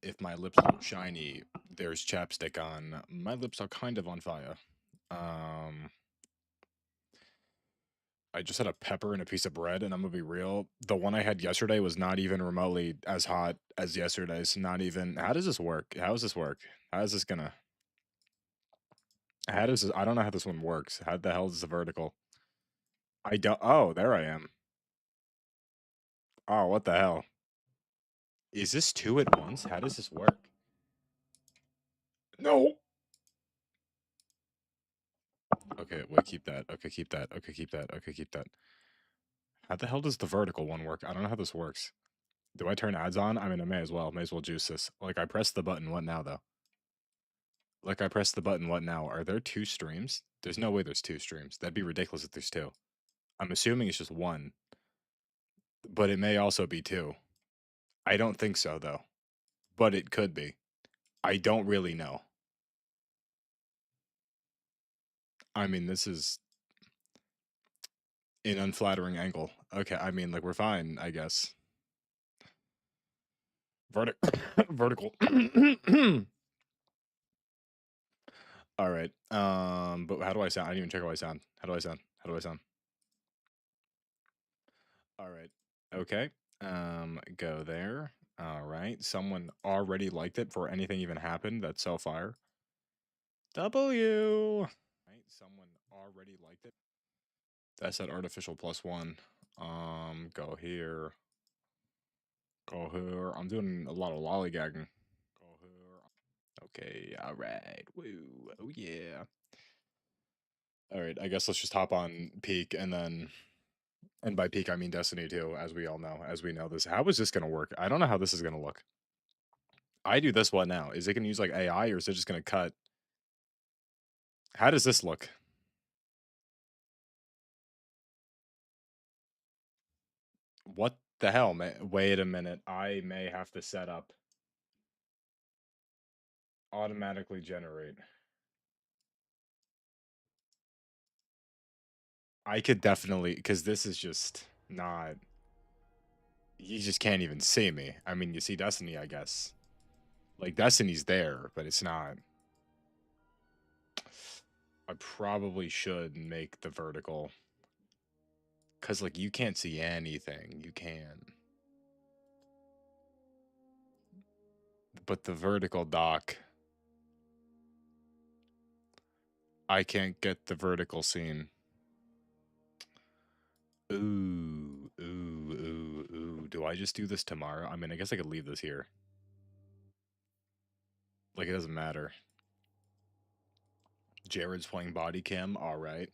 If my lips look shiny, there's chapstick on. My lips are kind of on fire. Um, I just had a pepper and a piece of bread, and I'm gonna be real. The one I had yesterday was not even remotely as hot as yesterday's. Not even. How does this work? How does this work? How is this gonna? How does this? I don't know how this one works. How the hell is the vertical? I don't. Oh, there I am. Oh, what the hell? Is this two at once? How does this work? No. Okay, wait, keep that. Okay, keep that. Okay, keep that. Okay, keep that. How the hell does the vertical one work? I don't know how this works. Do I turn ads on? I mean, I may as well. May as well juice this. Like, I pressed the button. What now, though? Like, I pressed the button. What now? Are there two streams? There's no way there's two streams. That'd be ridiculous if there's two. I'm assuming it's just one, but it may also be two. I don't think so, though. But it could be. I don't really know. I mean, this is an unflattering angle. Okay, I mean, like, we're fine, I guess. Vertical. All right. But how do I sound? I didn't even check how I sound. How do I sound? How do I sound? All right. Okay. Go there. All right. Someone already liked it before anything even happened. That's so fire. W. Right. Someone already liked it. That's that artificial +1. Go here. Go here. I'm doing a lot of lollygagging. Go here. Okay. All right. Woo. Oh yeah. All right. I guess let's just hop on peak and then. And by peak, I mean Destiny 2, as we all know, as we know this. How is this going to work? I don't know how this is going to look. I do this what now? Is it going to use like AI or is it just going to cut? How does this look? What the hell, man? Wait a minute. I may have to set up automatically generate. I could definitely, because this is just not. You just can't even see me. I mean, you see Destiny, I guess. Like, Destiny's there, but it's not. I probably should make the vertical. Because, like, you can't see anything. You can. But the vertical dock. I can't get the vertical scene. Ooh, ooh, ooh, ooh. Do I just do this tomorrow? I mean, I guess I could leave this here. Like, it doesn't matter. Jared's playing body cam. All right.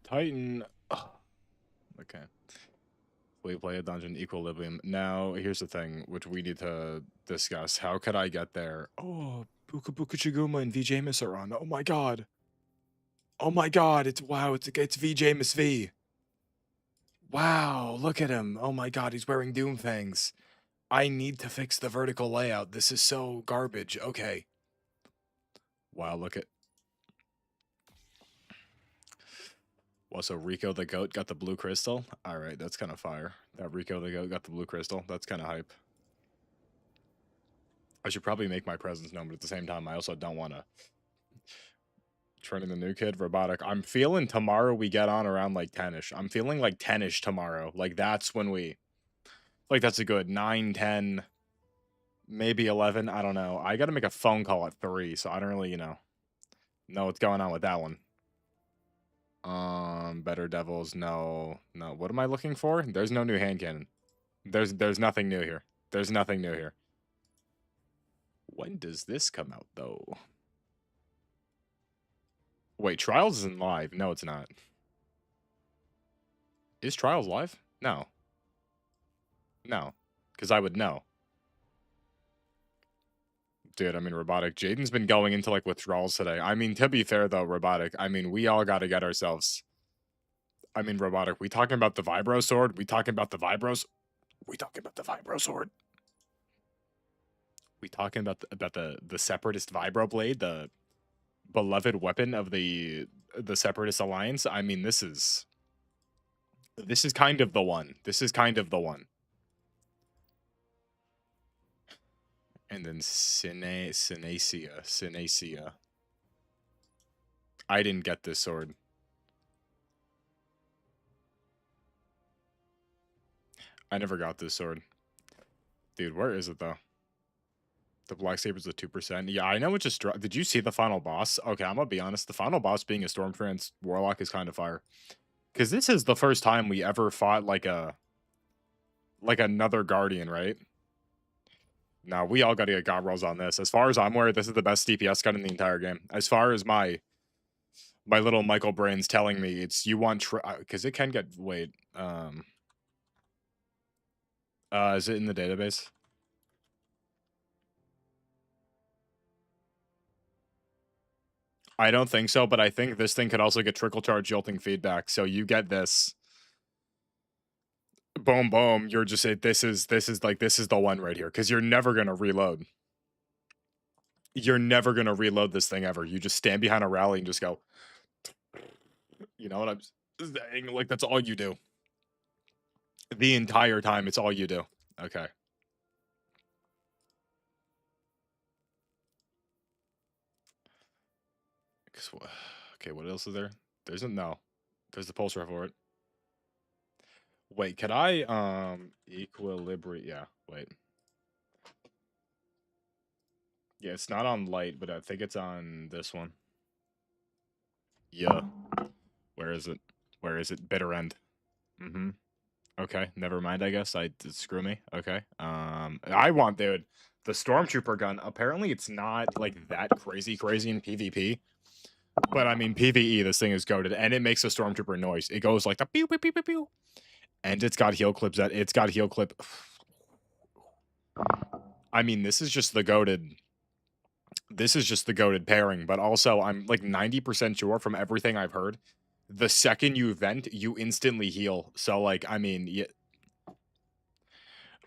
Titan. Ugh. Okay. We play a dungeon equilibrium. Now, here's the thing, which we need to discuss. How could I get there? Oh, Buka Buka Chiguma and VJ Miss are on. Oh my god. Oh my god. It's wow. It's VJ Miss V. Wow. Look at him. Oh my god. He's wearing Doom Fangs. I need to fix the vertical layout. This is so garbage. Okay. Wow, look at. Well, so Rico the Goat got the blue crystal? Alright, that's kind of fire. That Rico the Goat got the blue crystal. That's kind of hype. I should probably make my presence known, but at the same time, I also don't want to. Training the new kid, robotic. I'm feeling tomorrow we get on around like 10ish. I'm feeling like 10ish tomorrow. Like, that's when we. Like, that's a good 9, 10, maybe 11. I don't know. I got to make a phone call at 3, so I don't really, know what's going on with that one. Better Devils, no. What am I looking for? There's no new hand cannon. There's nothing new here. There's nothing new here. When does this come out, though? Wait, Trials isn't live. No, it's not. Is Trials live? No. No. Because I would know. Dude, I mean, Robotic. Jaden's been going into, like, withdrawals today. I mean, to be fair, though, Robotic, I mean, we all got to get ourselves... I mean, Robotic, we talking about the Vibro Sword? We talking about the Vibros? We talking about the Vibro Sword? We talking about the Separatist Vibro Blade, the beloved weapon of the Separatist Alliance? I mean, this is This is kind of the one. This is kind of the one. And then Cinacea. I didn't get this sword. I never got this sword. Dude, where is it though? The Black Saber's a 2%. Yeah, I know it just dropped. Did you see the final boss? Okay, I'm gonna be honest. The final boss being a Stormtrance Warlock is kind of fire. Because this is the first time we ever fought like another Guardian, right? Now we all gotta get God rolls on this. As far as I'm aware, this is the best DPS gun in the entire game. As far as my little Michael brain's telling me, it's you want because it can get wait. Is it in the database? I don't think so, but I think this thing could also get trickle charge jolting feedback. So you get this. Boom, boom. You're just this is the one right here because you're never gonna reload. You're never gonna reload this thing ever. You just stand behind a rally and just go. You know what I'm saying? Like that's all you do. The entire time, it's all you do. Okay. Okay, what else is there? There's a no. There's the pulse for it. Wait, could I equilibrium? Yeah, wait. Yeah, it's not on light, but I think it's on this one. Yeah. Where is it? Where is it? Bitter end. Mm-hmm. Okay, never mind. I guess screw me. Okay. I want dude the stormtrooper gun. Apparently, it's not like that crazy in PvP. But I mean, PvE, this thing is goated, and it makes a stormtrooper noise. It goes like the pew pew pew pew pew, and it's got heal clips. It's got heal clip. I mean, this is just the goated. This is just the goated pairing. But also, I'm like 90% sure from everything I've heard, the second you vent, you instantly heal. So like, I mean, yeah,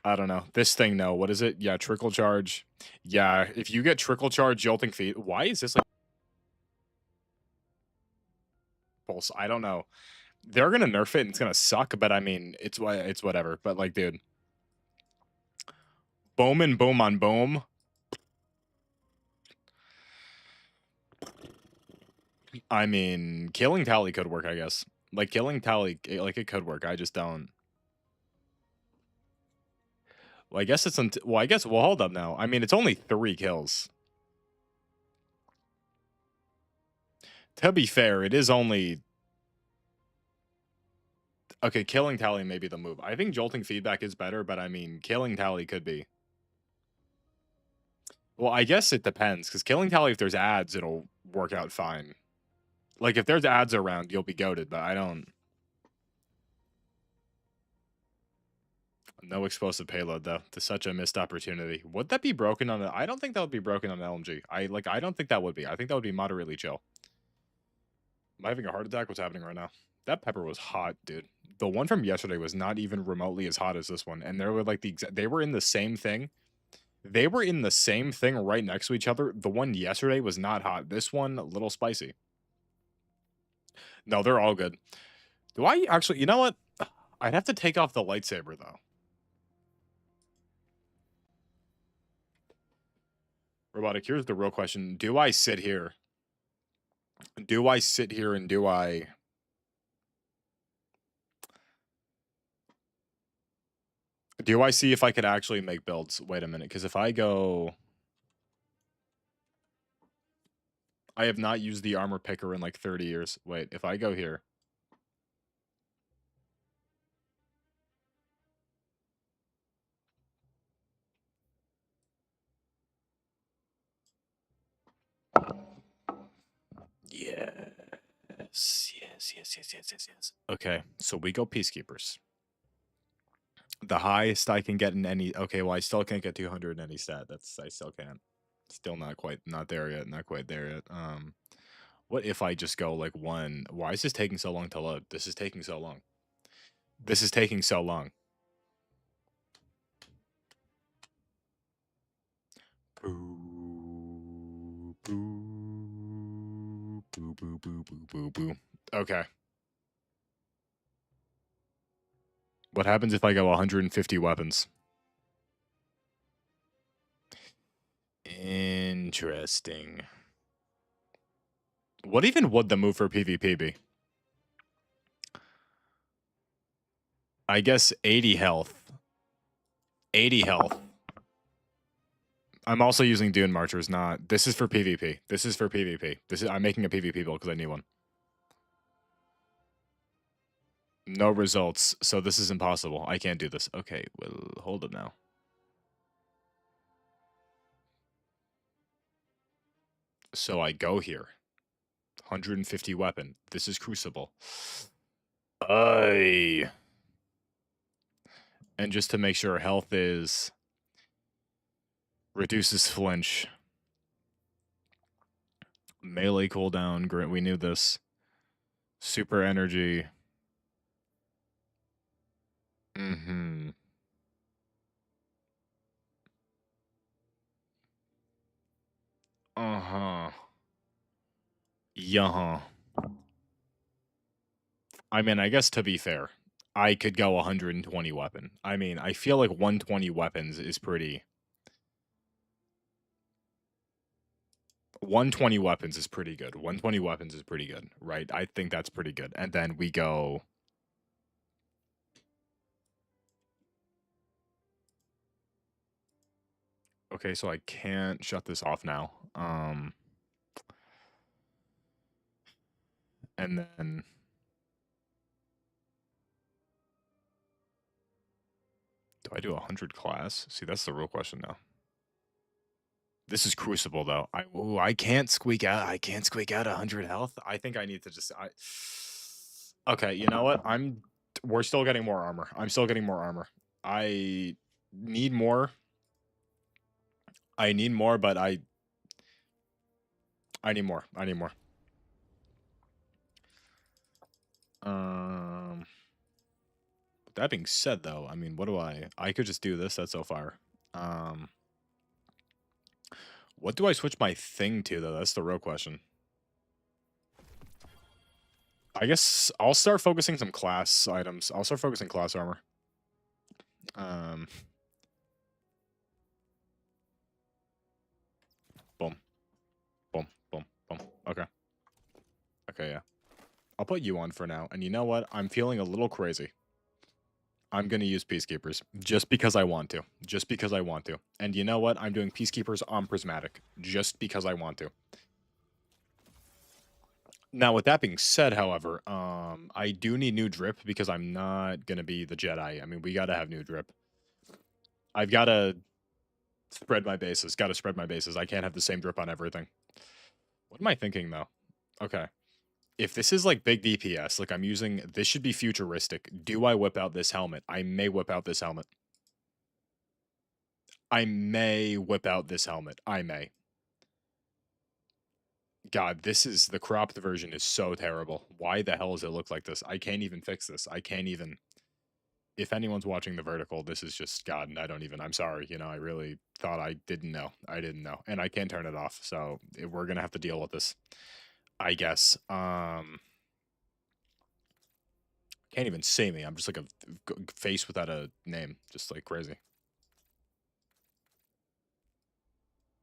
I don't know. This thing, no. What is it? Yeah, trickle charge. Yeah, if you get trickle charge jolting feet, why is this like pulse? I don't know. They're gonna nerf it and it's gonna suck, but I mean, it's whatever. But like, dude, boom and boom on boom. I mean, killing tally could work, I guess. Like killing tally, like it could work. I just don't. Well, I guess it's well. I guess well. Hold up now. I mean, it's only 3 kills. To be fair, it is only okay. Killing tally may be the move. I think jolting feedback is better, but I mean, killing tally could be. Well, I guess it depends because killing tally, if there's ads, it'll work out fine. Like if there's ads around, you'll be goaded, but I don't. No explosive payload though. It's such a missed opportunity. Would that be broken on I don't think that would be broken on LMG. I don't think that would be. I think that would be moderately chill. Am I having a heart attack? What's happening right now? That pepper was hot, dude. The one from yesterday was not even remotely as hot as this one, and they were like they were in the same thing. They were in the same thing right next to each other. The one yesterday was not hot. This one a little spicy. No, they're all good. Do I actually? You know what? I'd have to take off the lightsaber though. Robotic, here's the real question. Do I sit here? Do I sit here and do I see if I could actually make builds? Wait a minute, because if I go I have not used the armor picker in like 30 years. Wait, if I go here. Yes. Okay, so we go Peacekeepers. The highest I can get in any. Okay, well, I still can't get 200 in any stat. I still can't. Still not there yet. Not quite there yet. What if I just go like one? Why is this taking so long to load? This is taking so long. This is taking so long. Boo, boo, boo, boo, boo, boo, boo, boo. Okay. What happens if I go 150 weapons? Interesting. What even would the move for PvP be? I guess 80 health. 80 health. I'm also using Dune Marchers, not... This is for PvP. This is for PvP. I'm making a PvP build because I need one. No results, so this is impossible. I can't do this. Okay, well, hold up now. So I go here. 150 weapon. This is Crucible. And just to make sure health is... Reduces flinch. Melee cooldown. Great, we knew this. Super energy. Mm-hmm. Uh-huh. Yeah. I mean, I guess to be fair, I could go 120 weapon. I mean, I feel like 120 weapons is pretty... 120 weapons is pretty good. 120 weapons is pretty good, right? I think that's pretty good. And then we go... Okay, so I can't shut this off now. And then... Do I do 100 class? See, that's the real question now. This is Crucible, though. I can't squeak out. I can't squeak out 100 health. I think I need to just... Okay, you know what? We're still getting more armor. I'm still getting more armor. I need more. I need more, but I need more. I need more. That being said, though, I mean, what do I could just do this. That's so far. What do I switch my thing to, though? That's the real question. I guess I'll start focusing some class items. I'll start focusing class armor. Boom. Boom. Boom. Boom. Okay. Okay, yeah. I'll put you on for now. And you know what? I'm feeling a little crazy. I'm going to use Peacekeepers just because I want to. Just because I want to. And you know what? I'm doing Peacekeepers on Prismatic just because I want to. Now, with that being said, however, I do need new drip because I'm not going to be the Jedi. I mean, we got to have new drip. I've got to spread my bases. Got to spread my bases. I can't have the same drip on everything. What am I thinking, though? Okay. If this is like big DPS, like I'm using, this should be futuristic. Do I whip out this helmet? I may whip out this helmet. I may whip out this helmet. I may. God, the cropped version is so terrible. Why the hell does it look like this? I can't even fix this. I can't even. If anyone's watching the vertical, this is just, God, I don't even, I'm sorry. You know, I really thought I didn't know. I didn't know. And I can't turn it off. So we're going to have to deal with this, I guess. Can't even see me. I'm just like a face without a name. Just like crazy.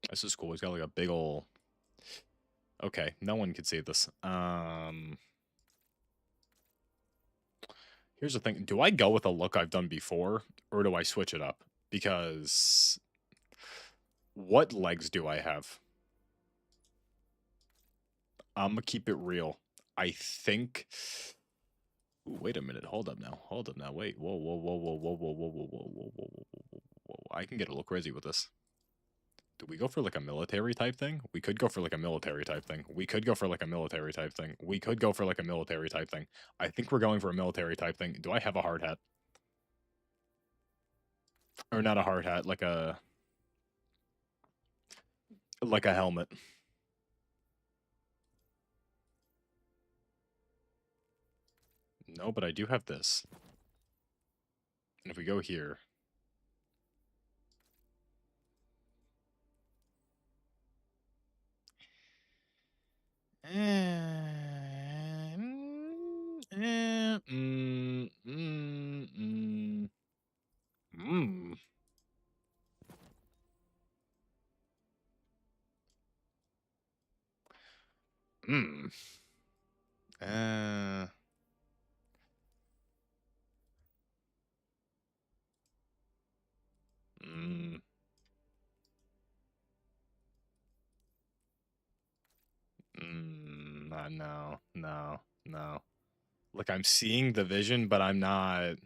This is cool. He's got like a big ol'... Okay, no one can see this. Here's the thing. Do I go with a look I've done before, or do I switch it up? Because... What legs do I have? I'm gonna keep it real. I think... Ooh, wait a minute. Hold up now. Hold up now. Wait. Whoa, whoa, whoa, whoa, whoa, whoa, whoa, whoa, whoa, whoa, whoa, whoa, whoa. I can get a little crazy with this. Do we go for like a military type thing? We could go for like a military type thing. We could go for like a military type thing. We could go for like a military type thing. I think we're going for a military type thing. Do I have a hard hat? Or not a hard hat, like a helmet. No, but I do have this. And if we go here... Hmm. Uh. Mm, no, no, no. Like I'm seeing the vision, but I'm not.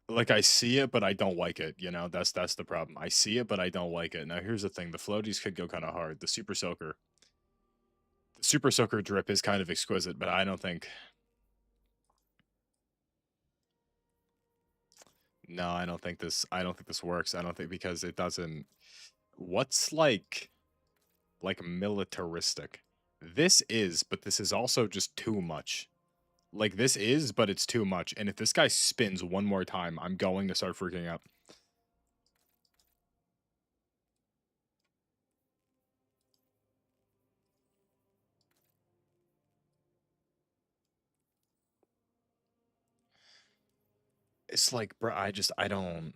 Like I see it, but I don't like it. You know, that's the problem. I see it, but I don't like it. Now here's the thing: the floaties could go kind of hard. The super soaker drip is kind of exquisite, but I don't think. No, I don't think this. I don't think this works. I don't think because it doesn't. What's like militaristic? This is, but this is also just too much. Like this is, but it's too much. And if this guy spins one more time, I'm going to start freaking out. It's like, bro, I don't.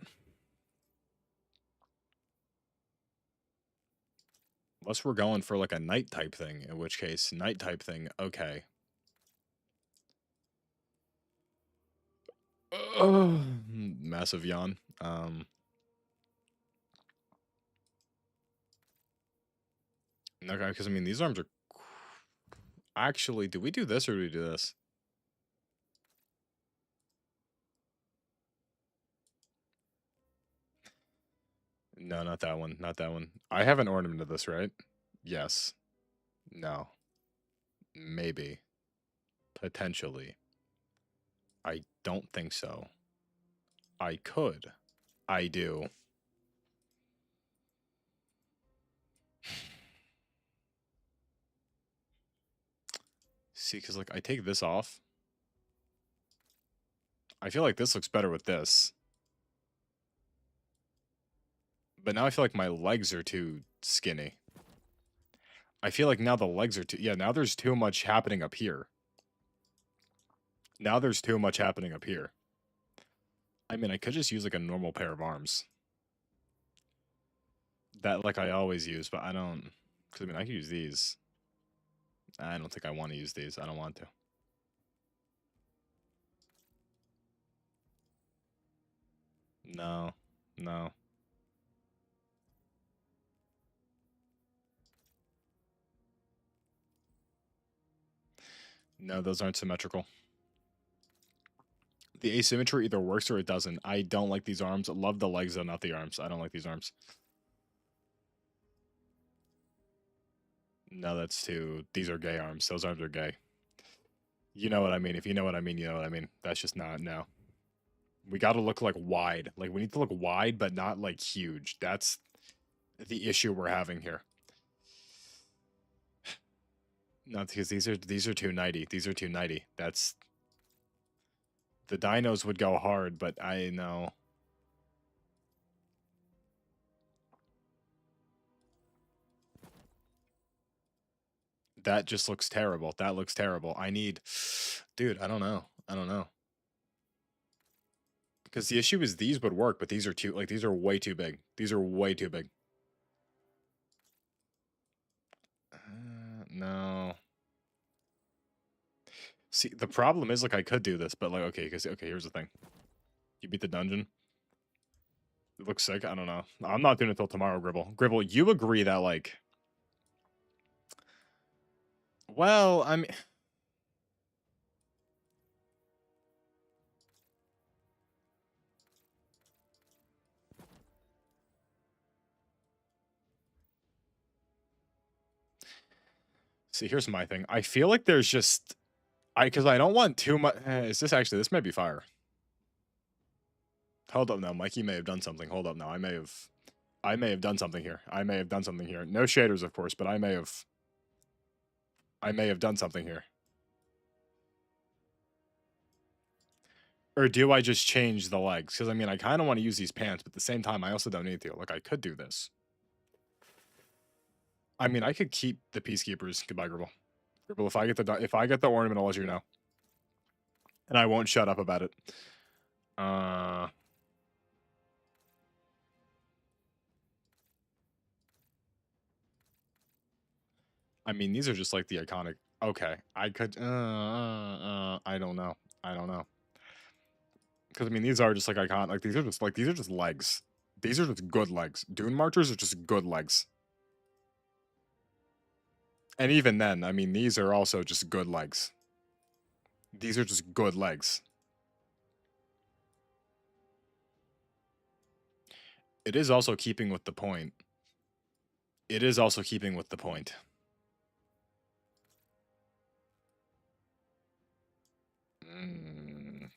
Unless we're going for like a night type thing, in which case, night type thing, okay. Massive yawn. No, because I mean, these arms are. Actually, do we do this or do we do this? No, not that one. Not that one. I have an ornament of this, right? Yes. No. Maybe. Potentially. I don't think so. I could. I do. See, because like I take this off. I feel like this looks better with this. But now I feel like my legs are too skinny. I feel like now the legs are too... Yeah, now there's too much happening up here. Now there's too much happening up here. I mean, I could just use like a normal pair of arms. That like I always use, but I don't... Because I mean, I could use these. I don't think I want to use these. I don't want to. No. No. No, those aren't symmetrical. The asymmetry either works or it doesn't. I don't like these arms. I love the legs though, not the arms. I don't like these arms. No, that's too... These are gay arms. Those arms are gay. You know what I mean. If you know what I mean, you know what I mean. That's just not... No. We got to look like wide. Like we need to look wide, but not like huge. That's the issue we're having here. Not because these are 290. These are 290. That's the dinos would go hard, but I know that just looks terrible. That looks terrible. I need, dude. I don't know. I don't know. Because the issue is these would work, but these are too like these are way too big. These are way too big. No. See, the problem is like I could do this, but like okay, because okay, here's the thing. You beat the dungeon. It looks sick. I don't know. I'm not doing it till tomorrow, Gribble. Gribble, you agree that like, well, I mean, see, here's my thing. I feel like there's just because I don't want too much. Is this actually? This may be fire. Hold up, now, Mikey may have done something. Hold up, now, I may have done something here. I may have done something here. No shaders, of course, but I may have done something here. Or do I just change the legs? Because I mean, I kind of want to use these pants, but at the same time, I also don't need to. Like, I could do this. I mean, I could keep the peacekeepers. Goodbye, Gribble. Gribble, if I get the ornament, I'll let you know, and I won't shut up about it. Uh, I mean, these are just like the iconic. Okay, I could. I don't know. I don't know. Because I mean, these are just like iconic. Like these are just legs. These are just good legs. Dune marchers are just good legs. And even then, I mean, these are also just good legs. These are just good legs. It is also keeping with the point. It is also keeping with the point. Mm.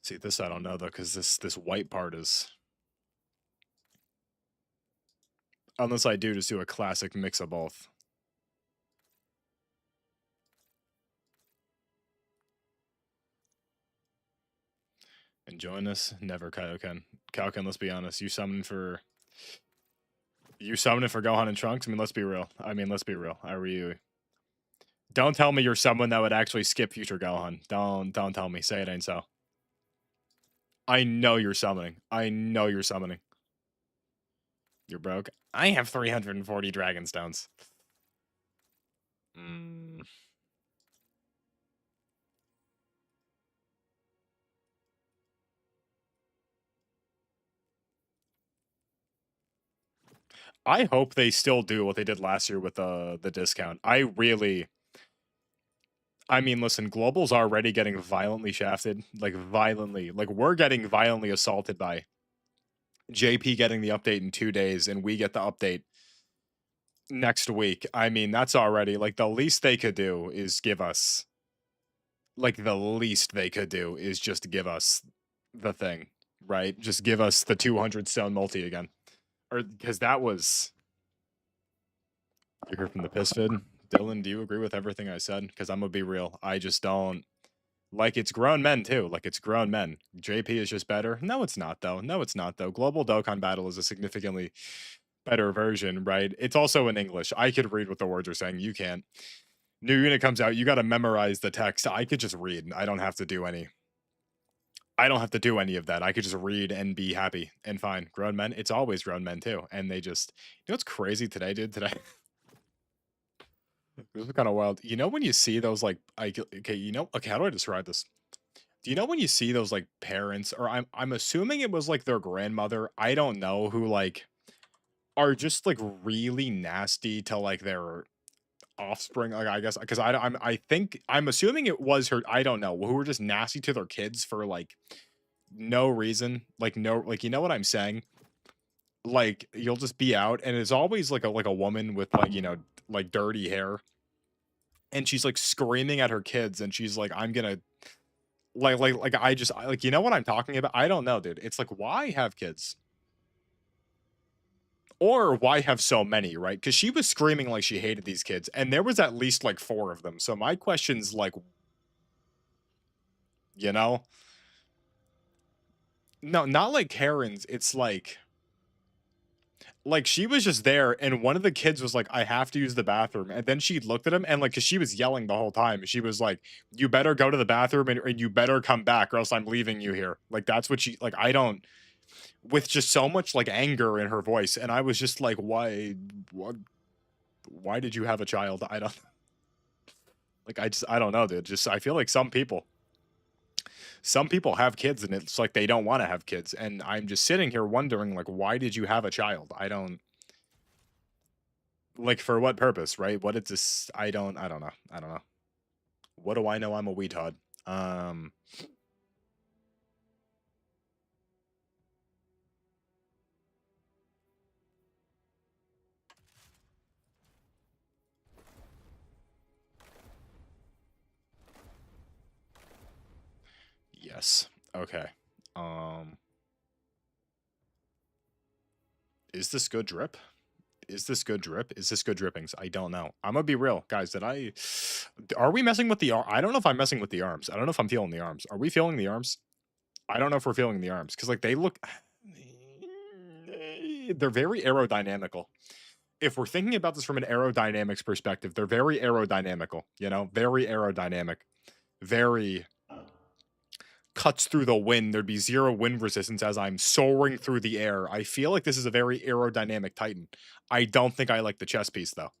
See, this I don't know though, because this white part is. Unless I do just do a classic mix of both. Enjoying this? Never, Kaioken. Kaioken, let's be honest. You summoning for Gohan and Trunks? I mean, let's be real. Let's be real. Are you? Don't tell me you're someone that would actually skip future Gohan. Don't tell me. Say it ain't so. I know you're summoning. I know you're summoning. You're broke. I have 340 Dragon Stones. Mm. I hope they still do what they did last year with the discount. I mean, listen, Global's already getting violently shafted. Like, violently. Like, we're getting violently assaulted by JP getting the update in 2 days, and we get the update next week. I mean, that's already, like, the least they could do is give us, like, the least they could do is just give us the thing, right? Just give us the 200 stone multi again. Or, because that was. You heard from the piss vid. Dylan, do you agree with everything I said? Because I'm gonna be real. I just don't. Like, it's grown men too. Like, it's grown men. JP is just better. No, it's not though. No, it's not though. Global Dokkan Battle is a significantly better version, right? It's also in English. I could read what the words are saying. You can't. New unit comes out. You got to memorize the text. I could just read. I don't have to do any. I don't have to do any of that. I could just read and be happy and fine. Grown men. It's always grown men too. And they just. You know what's crazy today, dude? Today. This is kind of wild. You know when you see those like okay, okay, how do I describe this? Do you know when you see those like parents or I'm assuming it was like their grandmother, I don't know, who like are just like really nasty to like their offspring, like I guess because I think I'm assuming it was her, I don't know, who were just nasty to their kids for like no reason, like no, like you know what I'm saying? Like you'll just be out and it's always like a woman with like, like dirty hair and she's like screaming at her kids and she's like, I'm gonna like you know what I'm talking about? I don't know, dude. It's like, why have kids? Or why have so many, right? Because she was screaming like she hated these kids, and there was at least like 4 of them. So my question's like, you know, no, not like Karen's. It's like she was just there, and one of the kids was like, "I have to use the bathroom," and then she looked at him, and like, cause she was yelling the whole time. She was like, "You better go to the bathroom, and you better come back, or else I'm leaving you here." Like that's what she like. I don't, with just so much like anger in her voice, and I was just like, "Why? What? Why did you have a child?" I don't like. I don't know, dude. Just I feel like some people have kids, and it's like they don't want to have kids, and I'm just sitting here wondering, like, why did you have a child? I don't. Like for what purpose, right? What is this? I don't know. I don't know. What do I know? I'm a weetod. Um yes. Okay. Um is this good drip? Is this good drip? Is this good drippings? I don't know. I'm gonna be real, guys. Are we messing with the arm? I don't know if I'm messing with the arms. I don't know if I'm feeling the arms. Are we feeling the arms? I don't know if we're feeling the arms because like they look they're very aerodynamical. If we're thinking about this from an aerodynamics perspective, they're very aerodynamical, very aerodynamic, very cuts through the wind. There'd be 0 wind resistance as I'm soaring through the air. I feel like this is a very aerodynamic Titan. I don't think I like the chest piece, though.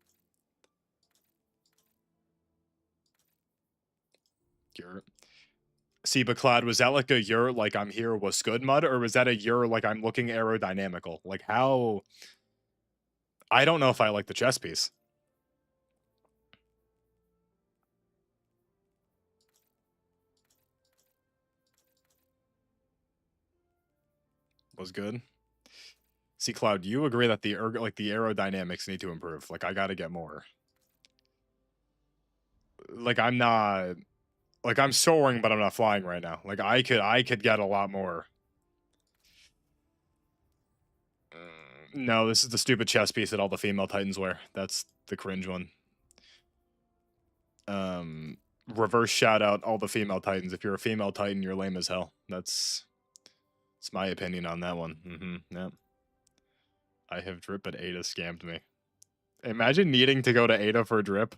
See, but Cloud, was that like a "you're like I'm here was good" mud, or was that a "you're like I'm looking aerodynamical"? Like, how I don't know if I like the chess piece. Was good. See, Cloud, you agree that the the aerodynamics need to improve. Like, I gotta get more. Like, I'm not like I'm soaring, but I'm not flying right now. Like, I could get a lot more. No, this is the stupid chess piece that all the female Titans wear. That's the cringe one. Reverse shout out all the female Titans. If you're a female Titan, you're lame as hell. That's my opinion on that one. Yep. I have drip, but Ada scammed me. Imagine needing to go to Ada for drip.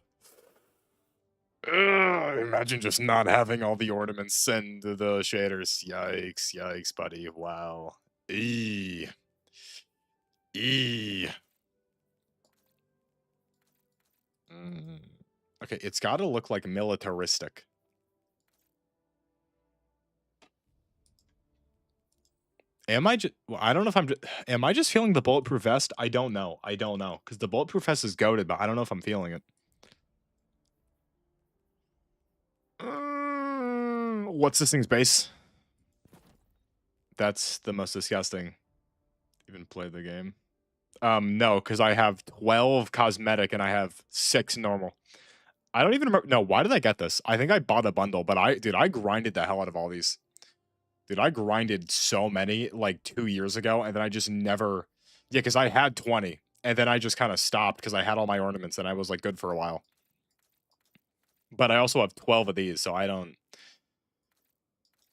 Ugh, imagine just not having all the ornaments and the shaders. Yikes, yikes, buddy. Wow. Eee. Eee. Okay, it's got to look like militaristic. Am I just? Well, I don't know if I'm. Am I just feeling the bulletproof vest? I don't know. I don't know because the bulletproof vest is goaded, but I don't know if I'm feeling it. What's this thing's base? That's the most disgusting. Even play the game. No, because I have 12 cosmetic and I have 6 normal. I don't even remember. No, why did I get this? I think I bought a bundle, but I grinded the hell out of all these. Dude, I grinded so many like 2 years ago, and then I just never. Yeah, because I had 20, and then I just kind of stopped because I had all my ornaments, and I was like good for a while. But I also have 12 of these, so I don't.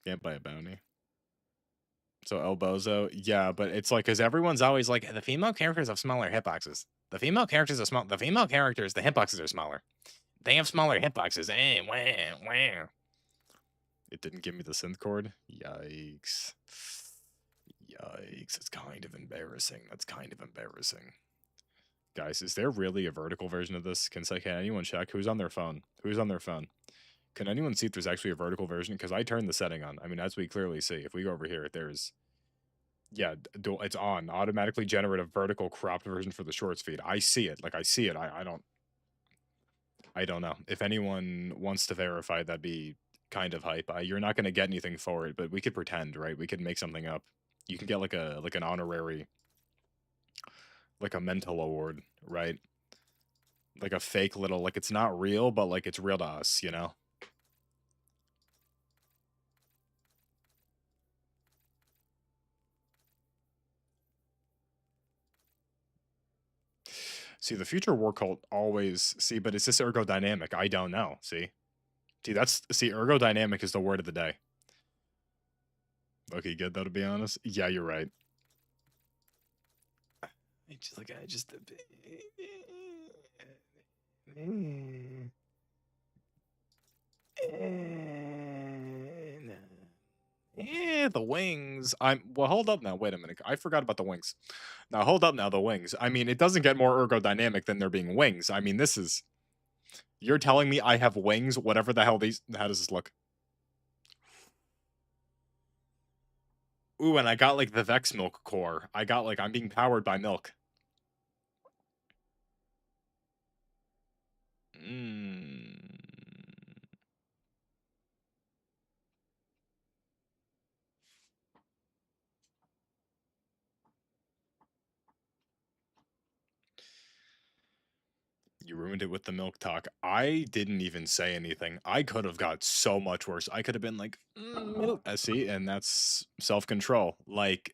Can't buy a bounty. So El Bozo, yeah, but it's like because everyone's always like the female characters have smaller hitboxes. The female characters are small. The female characters, the hitboxes are smaller. They have smaller hitboxes. Wah, wah. It didn't give me the synth cord. Yikes. Yikes. It's kind of embarrassing. That's kind of embarrassing. Guys, is there really a vertical version of this? Can anyone check? Who's on their phone? Who's on their phone? Can anyone see if there's actually a vertical version? Because I turned the setting on. I mean, as we clearly see, if we go over here, there's... Yeah, it's on. Automatically generate a vertical cropped version for the shorts feed. I see it. Like, I see it. I don't know. If anyone wants to verify, that'd be kind of hype. You're not going to get anything for it, but we could pretend, right? We could make something up. You can get like an honorary, like a mental award, right? Like a fake little, like it's not real, but like it's real to us, you know? See, the future war cult always see, but is this ergodynamic? I don't know. See, ergodynamic is the word of the day. Okay, good though, to be honest. Yeah, you're right. I just. The wings. Well, hold up now. Wait a minute. I forgot about the wings. Now, hold up now. The wings. I mean, it doesn't get more ergodynamic than there being wings. I mean, this is. You're telling me I have wings, whatever the hell these. How does this look? Ooh, and I got like the Vex Milk core. I got like I'm being powered by milk. You ruined it with the milk talk. I didn't even say anything. I could have got so much worse. I could have been like, milk. See, and that's self control. Like,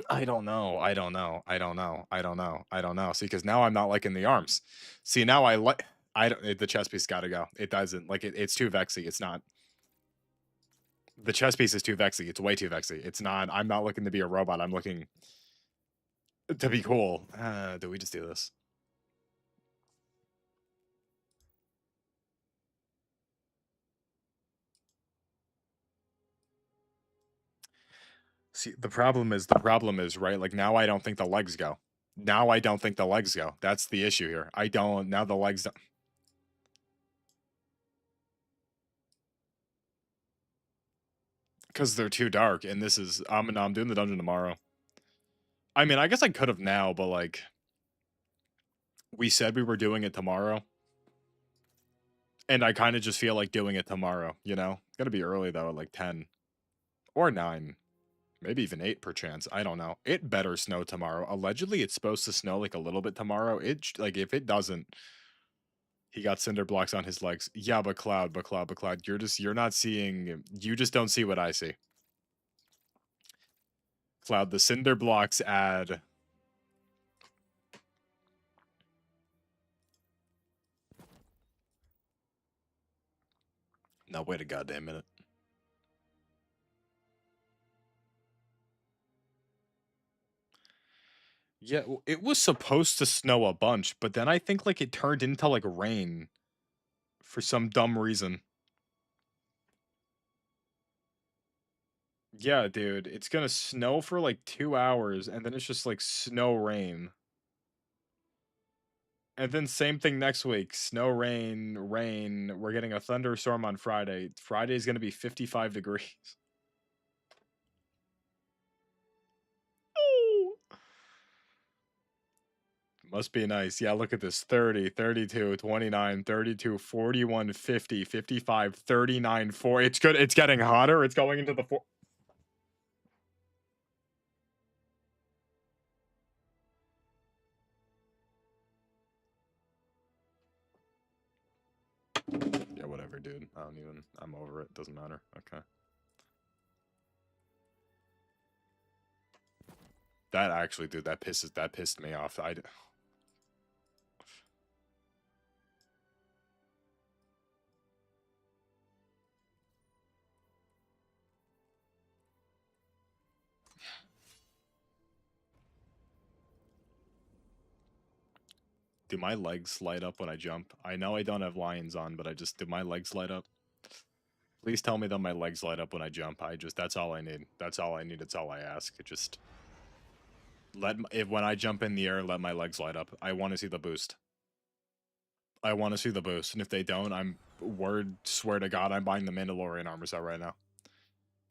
I don't know. I don't know. I don't know. I don't know. I don't know. See, because now I'm not liking the arms. See, now I like. I don't. The chest piece got to go. It doesn't like it. It's too vexy. It's not. The chess piece is too vexy. It's way too vexy. It's not. I'm not looking to be a robot. I'm looking to be cool. Do we just do this? See, the problem is, right? Like now I don't think the legs go. Now I don't think the legs go. That's the issue here. I don't now the legs don't because they're too dark. And this is I'm doing the dungeon tomorrow. I mean, I guess I could have now, but like we said we were doing it tomorrow. And I kind of just feel like doing it tomorrow, you know? It's gonna be early though, at like 10 or 9. Maybe even 8 per chance. I don't know. It better snow tomorrow. Allegedly, it's supposed to snow like a little bit tomorrow. Like if it doesn't, he got cinder blocks on his legs. Yeah, but Cloud. You're not seeing. You just don't see what I see. Cloud, the cinder blocks add. No, wait a goddamn minute. Yeah, it was supposed to snow a bunch, but then I think like it turned into like rain for some dumb reason. Yeah, dude, it's gonna snow for like 2 hours, and then it's just like snow rain. And then same thing next week. Snow, rain, rain. We're getting a thunderstorm on Friday. Friday is gonna be 55 degrees. Oh, must be nice. Yeah, look at this. 30, 32, 29, 32, 41, 50, 55, 39, 4. It's good. It's getting hotter. It's going into the 4. Yeah, whatever, dude. I don't even. I'm over it. Doesn't matter. Okay. That actually, dude, that pissed me off. Do my legs light up when I jump? I know I don't have lions on, but do my legs light up? Please tell me that my legs light up when I jump. That's all I need. That's all I need. It's all I ask. Just if when I jump in the air, let my legs light up. I want to see the boost. I want to see the boost. And if they don't, swear to God, I'm buying the Mandalorian armor set right now.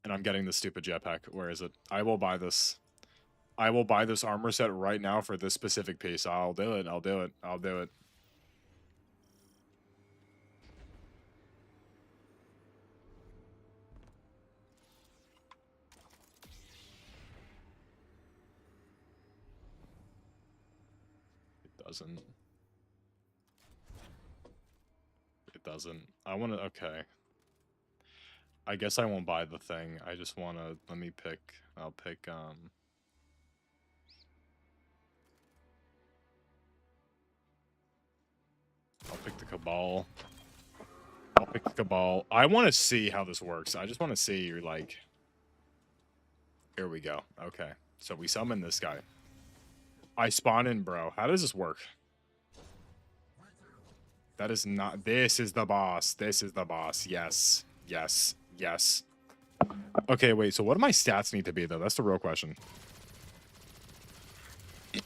And I'm getting the stupid jetpack. Where is it? I will buy this. I will buy this armor set right now for this specific piece. I'll do it. I'll do it. I'll do it. It doesn't. It doesn't. I want to. Okay. I guess I won't buy the thing. I just want to. Let me pick. I'll pick. I'll pick the Cabal. I'll pick the Cabal. I want to see how this works. I just want to see you're like. Here we go. Okay. So we summon this guy. I spawn in, bro. How does this work? That is not. This is the boss. This is the boss. Yes. Yes. Yes. Okay, wait. So what do my stats need to be, though? That's the real question.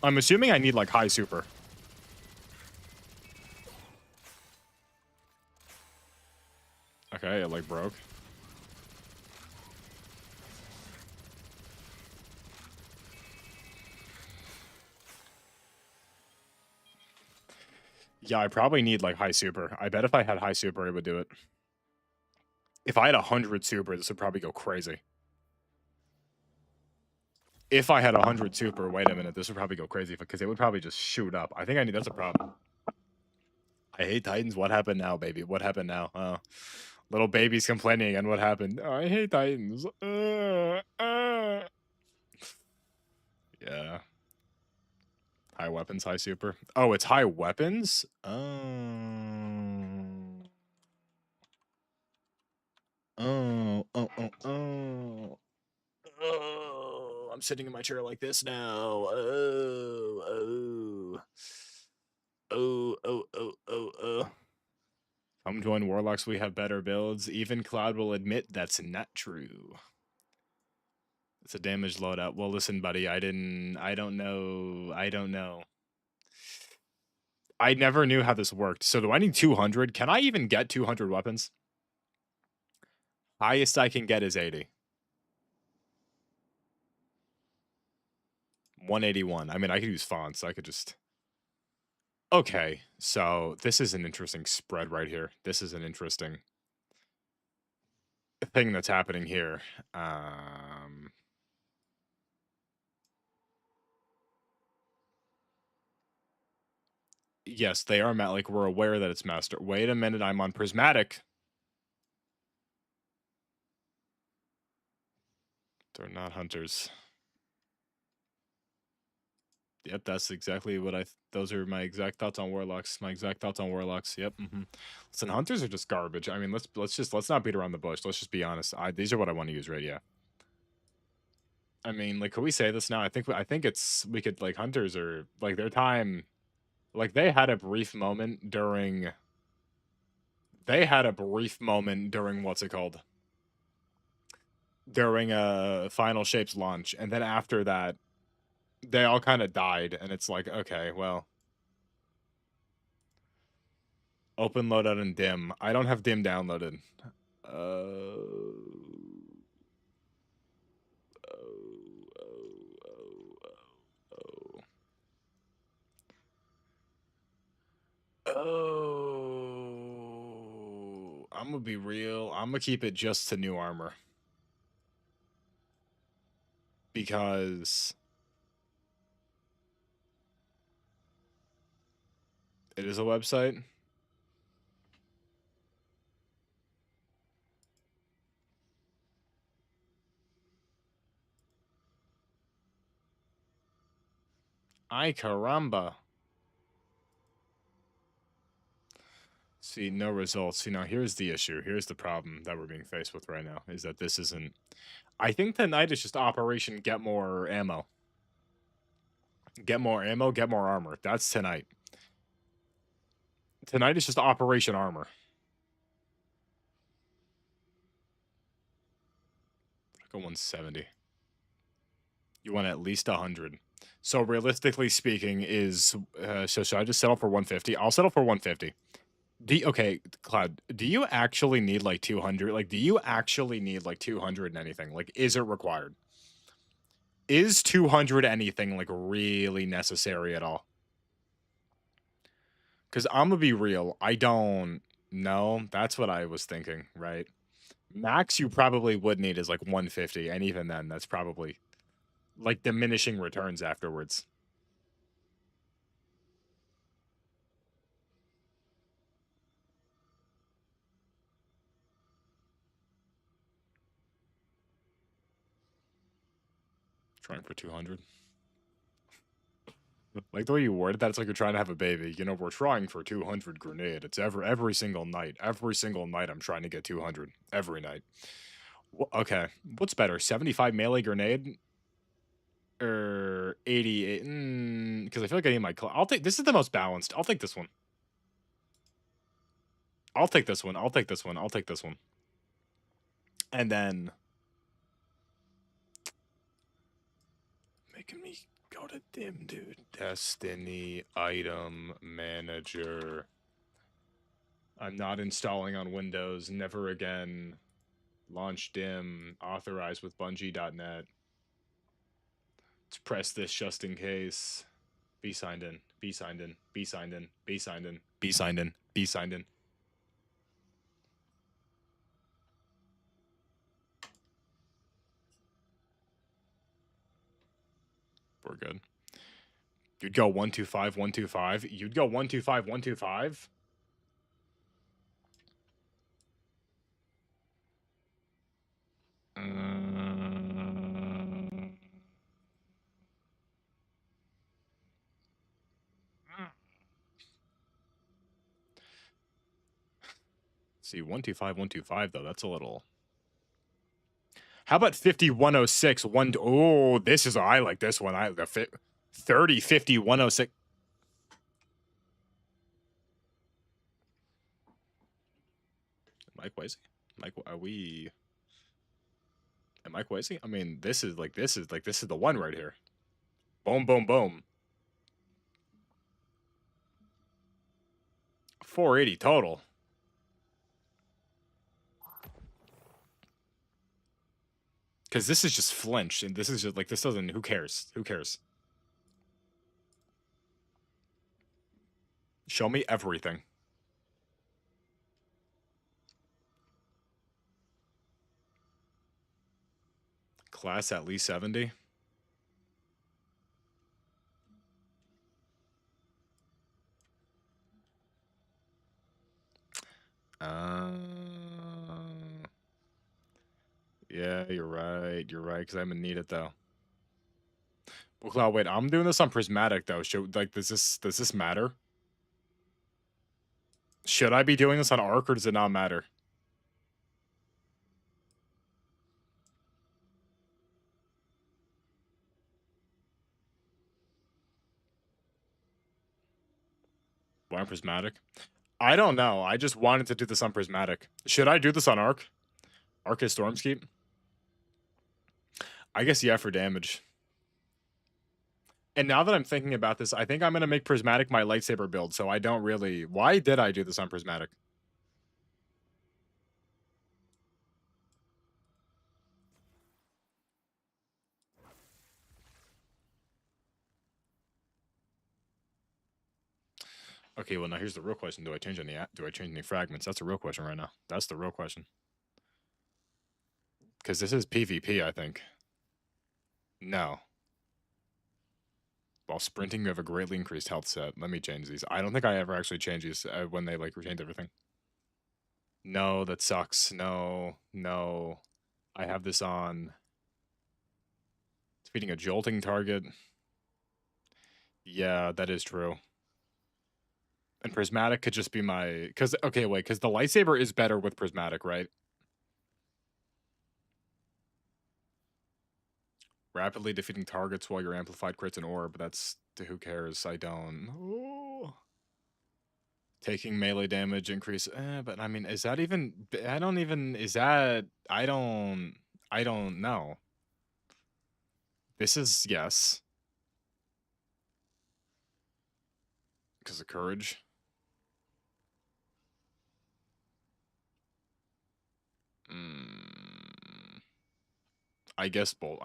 I'm assuming I need, like, high super. Okay, it, like, broke. Yeah, I probably need, like, high super. I bet if I had high super, it would do it. If I had 100 super, this would probably go crazy. If I had 100 super, wait a minute, this would probably go crazy because it would probably just shoot up. I think I need. That's a problem. I hate Titans. What happened now, baby? What happened now? Oh, little baby's complaining again. What happened? Oh, I hate Titans. Yeah. High weapons, high super. Oh, it's high weapons? Oh. Oh, I'm sitting in my chair like this now. Oh. Come join Warlocks, we have better builds. Even Cloud will admit that's not true. It's a damage loadout. Well, listen, buddy, I don't know. I never knew how this worked. So do I need 200? Can I even get 200 weapons? Highest I can get is 80. 181. I mean, I could use fonts. I could just... Okay, so this is an interesting spread right here. This is an interesting thing that's happening here. Yes, they are like, we're aware that it's master. Wait a minute, I'm on prismatic. They're not hunters. Yep, that's exactly what those are my exact thoughts on warlocks. My exact thoughts on warlocks. Yep. Listen, hunters are just garbage. I mean, let's not beat around the bush. Let's just be honest. These are what I want to use, right? Yeah. I mean, like, could we say this now? I think we could, like, hunters are like their time. Like, they had a brief moment during. They had a brief moment during what's it called? During Final Shapes launch, and then after that, they all kind of died, and it's like, okay, well. Open loadout and dim. I don't have dim downloaded. I'm gonna be real. I'm gonna keep it just to new armor. Because it is a website. Ay caramba. See, no results. See, now here's the issue. Here's the problem that we're being faced with right now, is that this isn't... I think tonight is just Operation Get More Ammo. Get more ammo, get more armor. That's tonight. Tonight is just Operation Armor. Go 170. You want at least 100. So realistically speaking, so should I just settle for 150? I'll settle for 150. Okay, Cloud, do you actually need like 200? Like, do you actually need like 200 and anything? Like, is it required? Is 200 anything like really necessary at all? Because I'm gonna be real, I don't know. That's what I was thinking, right? Max you probably would need is like 150, and even then, that's probably like diminishing returns afterwards. Trying for 200. Like the way you worded that, it's like you're trying to have a baby. You know, we're trying for 200 grenade. It's every single night. Every single night I'm trying to get 200. Every night. Okay. What's better? 75 melee grenade? Or 88? Because I feel like I need my... I'll take... This is the most balanced. I'll take this one. I'll take this one. I'll take this one. I'll take this one. And then... Making me go to dim, dude. Destiny item manager. I'm not installing on Windows. Never again. Launch dim. Authorized with Bungie.net. Let's press this just in case. Be signed in. Be signed in. Be signed in. Be signed in. Be signed in. Be signed in. We're good. You'd go 125, 125. You'd go 125, 125. See, 125, 125, though. That's a little... How about 50, 106, oh, this is... I like this one. 30, 50, 106. Mike, why is he? Mike, are we Am I crazy? I mean, this is the one right here. Boom, boom, boom. 480 total. Because this is just flinched, and this is just like, this doesn't, who cares? Who cares? Show me everything. Class at least 70. Yeah, you're right. You're right, because I'm gonna need it though. Well, Cloud, wait, I'm doing this on Prismatic though. Does this matter? Should I be doing this on Arc, or does it not matter? Why on Prismatic? I don't know. I just wanted to do this on Prismatic. Should I do this on Arc? Arc is Stormskeep? I guess yeah, for damage. And now that I'm thinking about this, I think I'm going to make Prismatic my lightsaber build, so I don't really... Why did I do this on Prismatic? Okay, well, now here's the real question. Do I change any fragments? That's the real question right now. That's the real question. Because this is PvP, I think. No. While sprinting, you have a greatly increased health set. Let me change these. I don't think I ever actually changed these when they, like, retained everything. No, that sucks. No. I have this on. Defeating a jolting target. Yeah, that is true. And Prismatic could just be my... Because, okay, wait, because the lightsaber is better with Prismatic, right? Rapidly defeating targets while your amplified crits an orb. That's... Who cares? I don't... Oh. Taking melee damage increase... but, I mean, is that even... I don't even... Is that... I don't know. This is... Yes. Because of courage. I guess bolt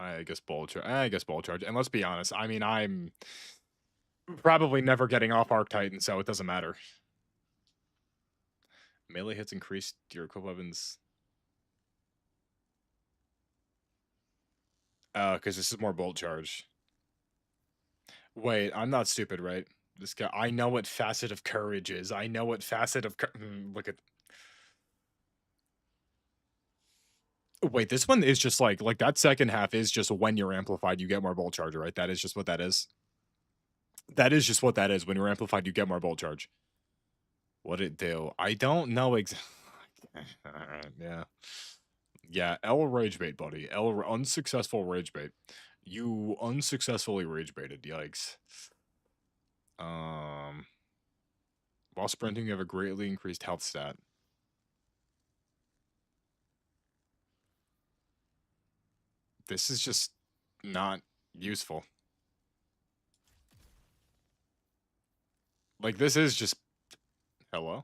charge. And let's be honest, I mean, I'm probably never getting off Arc Titan, so it doesn't matter. Melee hits increase your equipped weapons. Because this is more bolt charge. Wait, I'm not stupid, right? This guy, I know what facet of courage is. I know what facet of look at. Wait, this one is just like that second half is just when you're amplified, you get more bolt charge, right? That is just what that is. That is just what that is. When you're amplified, you get more bolt charge. What it do? I don't know exactly. Yeah. Yeah, L rage bait, buddy. L unsuccessful rage bait. You unsuccessfully rage baited. Yikes. While sprinting, you have a greatly increased health stat. This is just not useful. Like, this is just... Hello?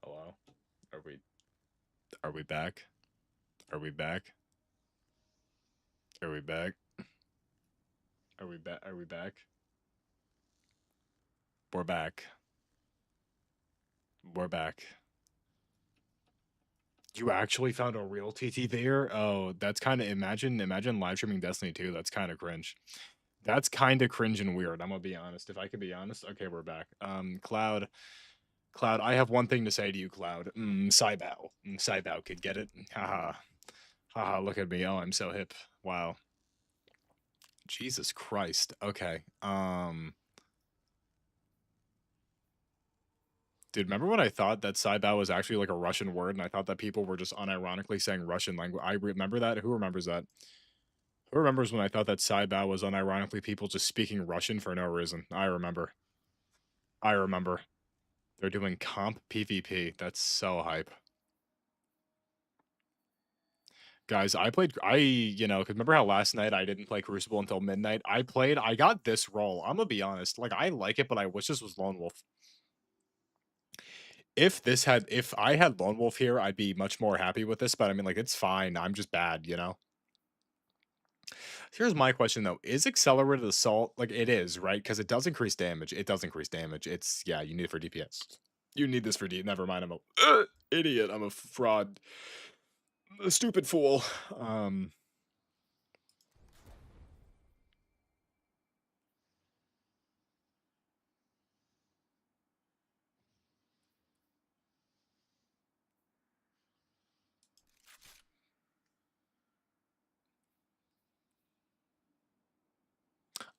Hello? Are we back? Are we back? Are we back? Are we back? Are we back? We're back. We're back. You actually found a real TT there? Oh, that's kind of... Imagine live streaming Destiny 2. That's kind of cringe. That's kind of cringe and weird. I'm gonna be honest. If I could be honest. Okay, we're back. Cloud, I have one thing to say to you, Cloud. Saibao. Saibao could get it. Haha. Haha, look at me. Oh, I'm so hip. Wow. Jesus Christ. Okay. Dude, remember when I thought that Saibao was actually like a Russian word, and I thought that people were just unironically saying Russian language? I remember that. Who remembers that? Who remembers when I thought that Saibao was unironically people just speaking Russian for no reason? I remember. I remember. They're doing comp PvP. That's so hype. Guys, cause remember how last night I didn't play Crucible until midnight? I got this role. I'm gonna be honest. Like, I like it, but I wish this was Lone Wolf. If I had Lone Wolf here, I'd be much more happy with this, but I mean, like, it's fine. I'm just bad, you know? Here's my question though. Is accelerated assault like it is, right? Because it does increase damage. It does increase damage. It's yeah, you need it for DPS. You need this for D. Never mind. I'm a idiot. I'm a fraud. A stupid fool.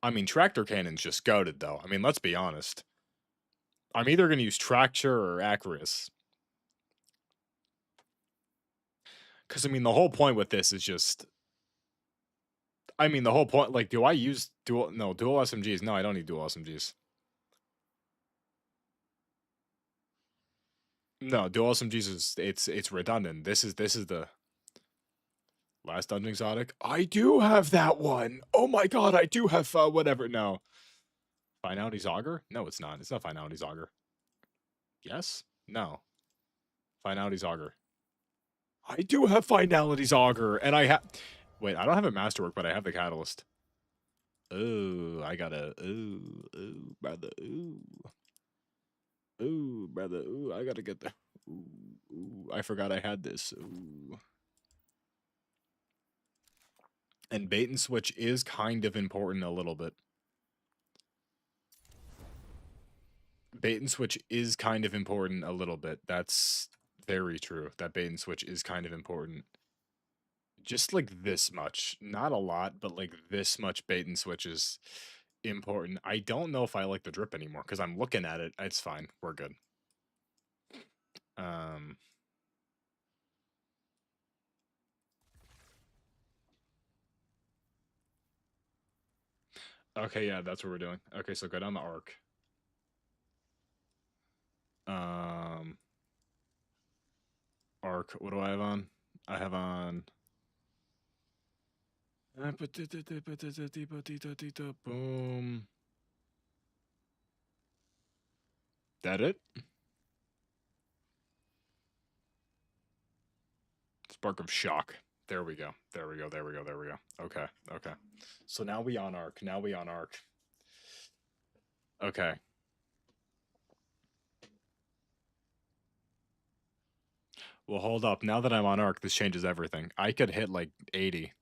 I mean, tractor cannon's just goaded though. I mean, let's be honest. I'm either gonna use Tracture or Acris. Because I mean, the whole point with this is just. I mean, the whole point. Like, do I use dual SMGs? No, I don't need dual SMGs. No, dual SMGs is it's redundant. This is the last dungeon exotic. I do have that one. Oh my god, I do have whatever. No, Finality's Augur. No, it's not. It's not Finality's Augur. Yes. No. Finality's Augur. I do have Finality's Augur, and I have. Wait, I don't have a Masterwork, but I have the Catalyst. Oh, I gotta. Ooh, brother. Ooh, brother. Ooh, I gotta get the. Ooh, I forgot I had this. Ooh. And bait and switch is kind of important a little bit. Bait and switch is kind of important a little bit. That's very true. That bait and switch is kind of important. Just like this much. Not a lot, but like this much bait and switch is important. I don't know if I like the drip anymore because I'm looking at it. It's fine. We're good. Um Okay, yeah, that's what we're doing. Okay, so go down the arc. Um Arc, what do I have on? I have on boom. That it? Spark of Shock. There we go. There we go. There we go. There we go. Okay. Okay. So now we on arc. Now we on arc. Okay. Well, hold up. Now that I'm on arc, this changes everything. I could hit like 80.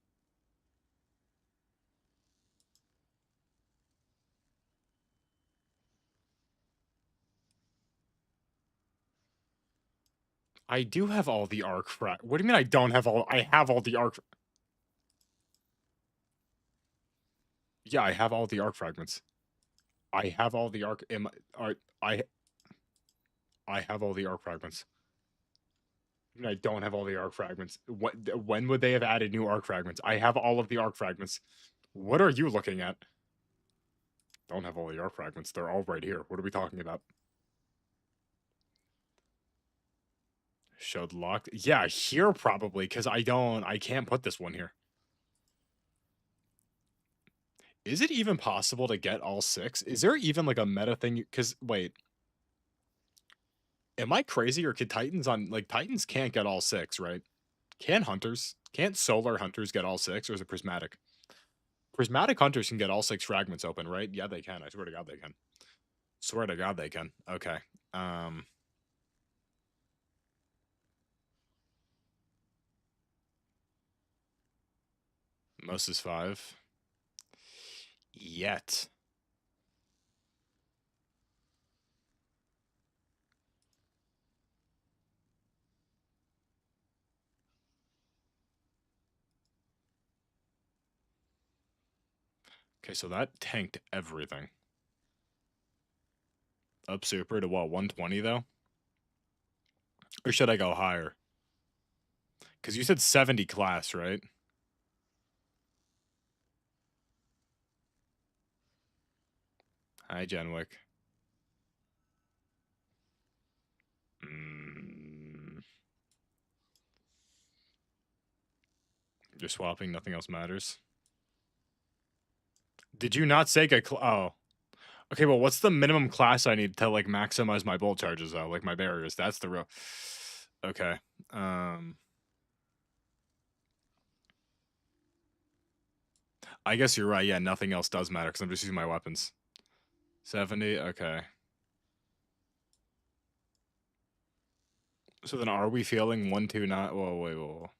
I do have all the arc What do you mean I don't have all? I have all the arc. Yeah, I have all the arc fragments. I have all the arc. I I have all the arc fragments. I don't have all the arc fragments. When would they have added new arc fragments? I have all of the arc fragments. What are you looking at? Don't have all the arc fragments. They're all right here. What are we talking about? Showed locked. Yeah, here probably, because I can't put this one here. Is it even possible to get all 6? Is there even like a meta thing? Because wait, am I crazy or could Titans Titans can't get all 6, right? Can Hunters? Can't Solar Hunters get all 6, or is it Prismatic? Prismatic Hunters can get all 6 fragments open, right? Yeah, they can. I swear to God they can. Swear to God they can. Okay. Most is 5. Yet. Okay, so that tanked everything. Up super to what, 120 though? Or should I go higher? Because you said 70 class, right? Hi, Genwick. You're swapping, nothing else matters. Did you not say oh. Okay, well, what's the minimum class I need to, like, maximize my bolt charges, though? Like, my barriers. That's the real... Okay. I guess you're right. Yeah, nothing else does matter, because I'm just using my weapons. 70? Okay. So then are we feeling 129? Whoa, wait, whoa.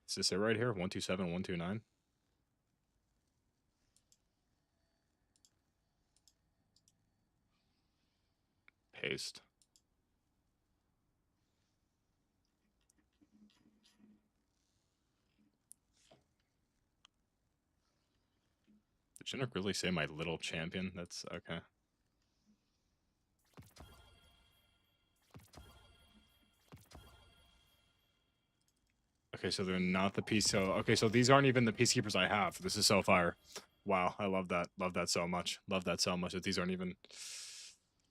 Is this it right here? 127, 129? Paste. Did Chinook really say my little champion? That's okay. Okay, so they're not the peace. So okay, so these aren't even the peacekeepers I have. This is so fire. Wow, I love that. Love that so much. Love that so much that these aren't even.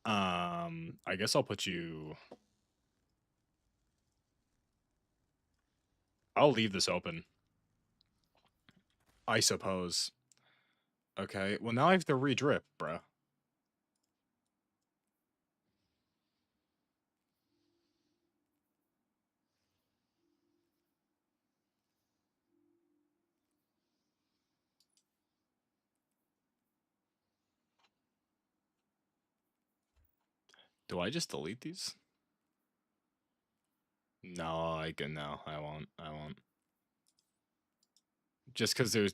I guess I'll put you. I'll leave this open. I suppose. Okay. Well, now I have to redrip, bruh. Do I just delete these? No, I can. No, I won't. I won't. Just because there's.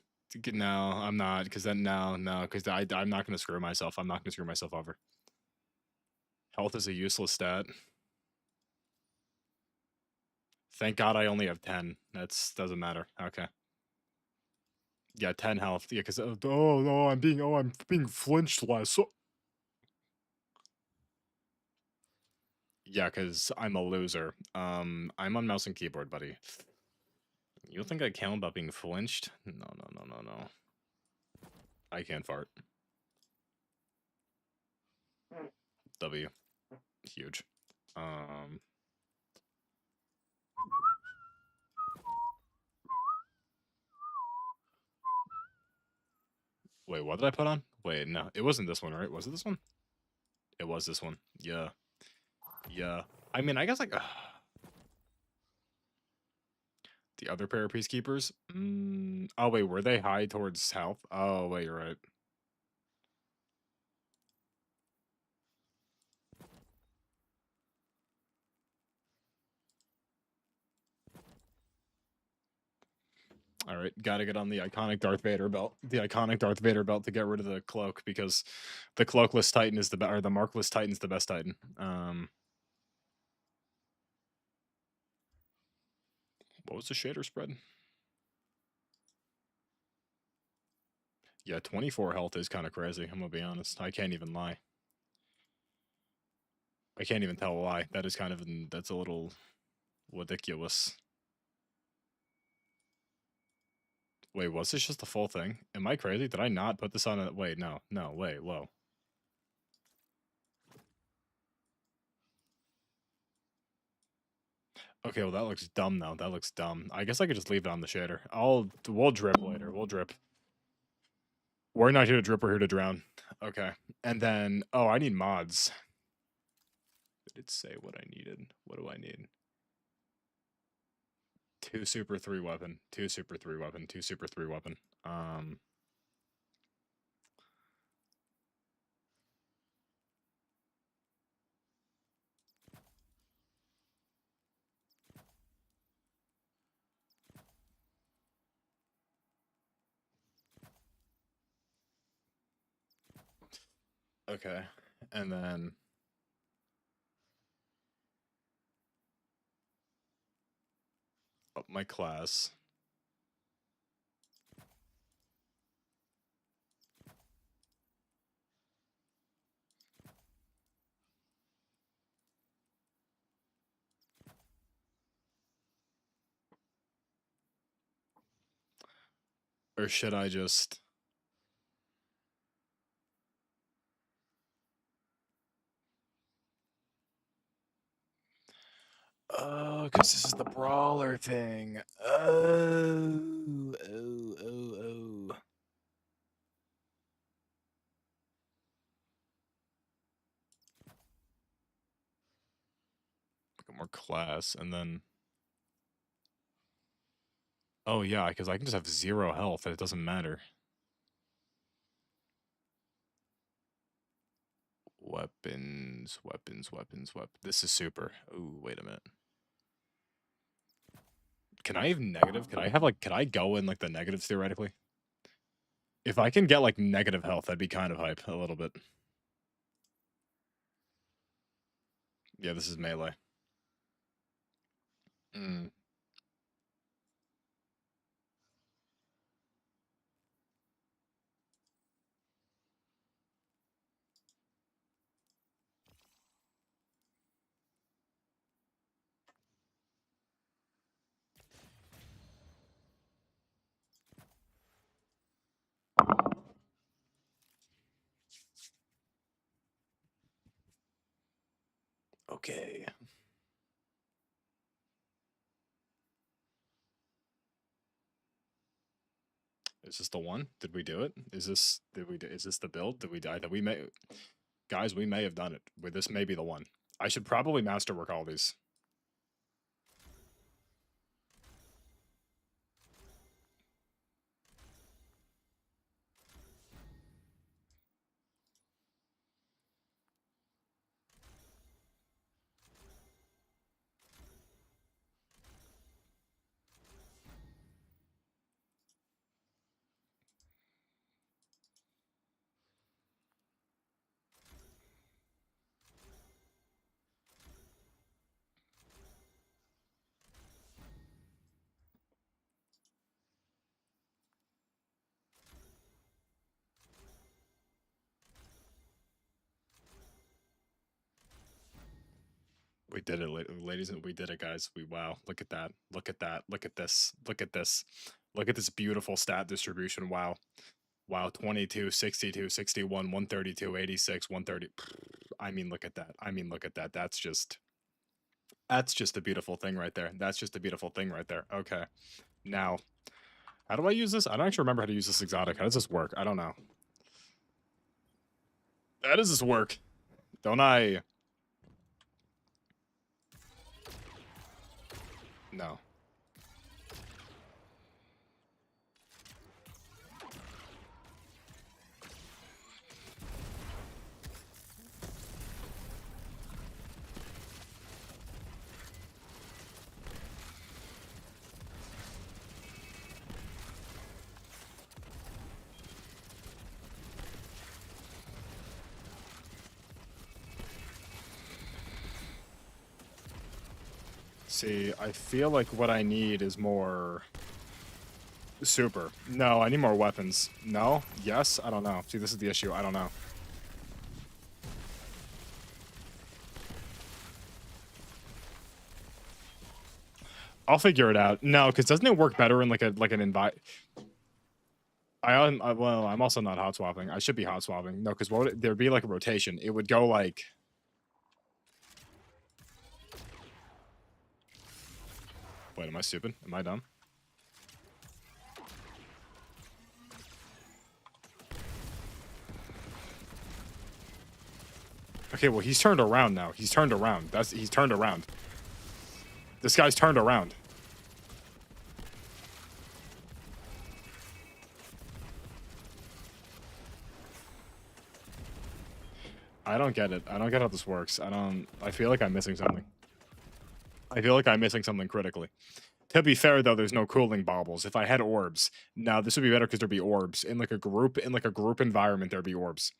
No, I'm not. Because then no, because I'm not gonna screw myself. I'm not gonna screw myself over. Health is a useless stat. Thank God I only have 10. That's doesn't matter. Okay. Yeah, 10 health. Yeah, because oh no, I'm being flinched less. Yeah, because I'm a loser. I'm on mouse and keyboard, buddy. You think I count about being flinched? No. I can't fart. W. Huge. Wait, what did I put on? Wait, no, it wasn't this one, right? Was it this one? It was this one. Yeah. Yeah. I mean, I guess like the other pair of peacekeepers. Oh wait, were they high towards health? Oh wait, you're right. All right, gotta get on the iconic Darth Vader belt. The iconic Darth Vader belt to get rid of the cloak because the cloakless Titan is the or the markless Titan's the best Titan. What was the shader spread? Yeah, 24 health is kind of crazy. I'm gonna be honest. I can't even lie. I can't even tell a lie. That is kind of that's a little ridiculous. Wait, was this just the full thing? Am I crazy? Did I not put this on a... Wait, no, wait, whoa. Okay, well, that looks dumb, though. That looks dumb. I guess I could just leave it on the shader. We'll drip later. We'll drip. We're not here to drip, we're here to drown. Okay. And then... Oh, I need mods. Did it say what I needed? What do I need? 2 super 3 weapon. 2 super 3 weapon. 2 super 3 weapon. Okay. And then... Up my class. Or should I just... Oh, because this is the brawler thing. Oh. More class, and then... Oh, yeah, because I can just have 0 health, and it doesn't matter. Weapons. This is super. Ooh, wait a minute. Can I have negative? Can I have, like, can I go in, like, the negatives, theoretically? If I can get, like, negative health, that'd be kind of hype, a little bit. Yeah, this is melee. Mm. Okay. Is this the one? Did we do it? Is this the build? Did we die? That we may, guys, we may have done it. This may be the one. I should probably masterwork all these. We did it, ladies, and we did it, guys. Wow, look at that. Look at that. Look at this. Look at this. Look at this beautiful stat distribution. Wow. Wow, 22, 62, 61, 132, 86, 130. I mean, look at that. I mean, look at that. That's just a beautiful thing right there. That's just a beautiful thing right there. Okay. Now, how do I use this? I don't actually remember how to use this exotic. How does this work? I don't know. How does this work? Don't I... No. See, I feel like what I need is more... Super. No, I need more weapons. No? Yes? I don't know. See, this is the issue. I don't know. I'll figure it out. No, because doesn't it work better in like an invite? Well, I'm also not hot swapping. I should be hot swapping. No, because there'd be like a rotation. It would go like... Wait, am I stupid? Am I dumb? Okay, well, he's turned around now. He's turned around. He's turned around. This guy's turned around. I don't get it. I don't get how this works. I feel like I'm missing something. I feel like I'm missing something critically. To be fair, though, there's no cooling baubles. If I had orbs, now this would be better because there'd be orbs in like a group environment. There'd be orbs.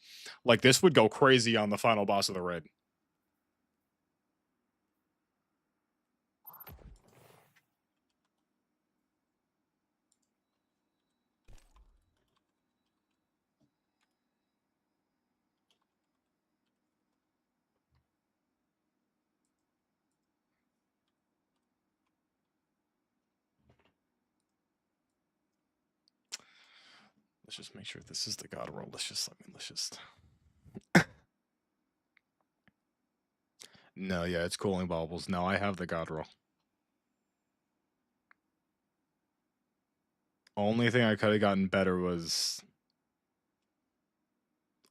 Like this would go crazy on the final boss of the raid. Let's just make sure this is the god roll. Let's just. No, yeah, it's cooling baubles. No, I have the god roll. Only thing I could have gotten better was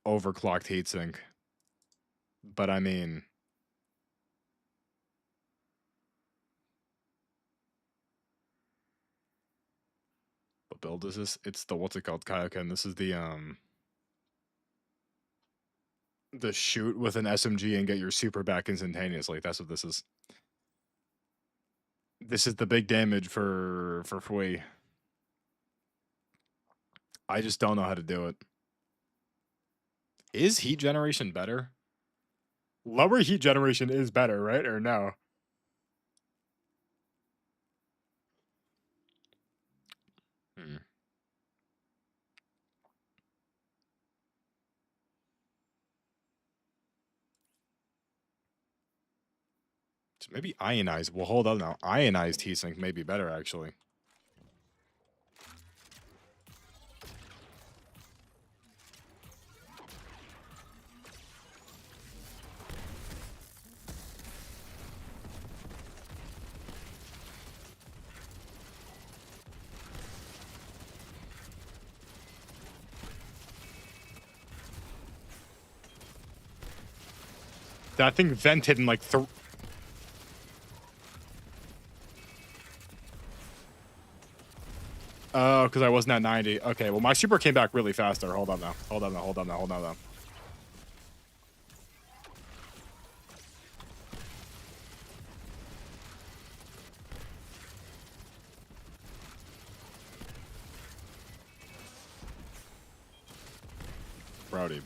overclocked heatsink. But I mean, what build is this? It's the what's it called, Kaioken. This is the shoot with an SMG and get your super back instantaneously. That's what this is. This is the big damage for Fui. I just don't know how to do it. Is heat generation better? Lower heat generation is better, right? Or no? Hmm. So maybe ionized. Well, hold on now. Ionized heatsink may be better, actually. That thing vented in like oh, because I wasn't at 90. Okay, well, my super came back really fast there. Hold on now. Hold on now. Brody.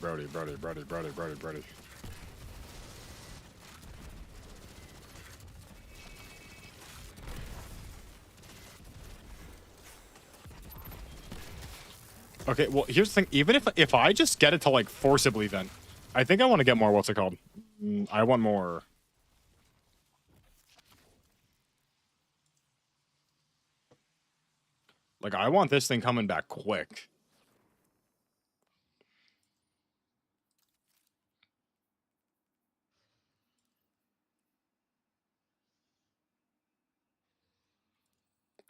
Okay, well, here's the thing. Even if I just get it to, like, forcibly vent, I think I want to get more, what's it called? I want more... Like, I want this thing coming back quick.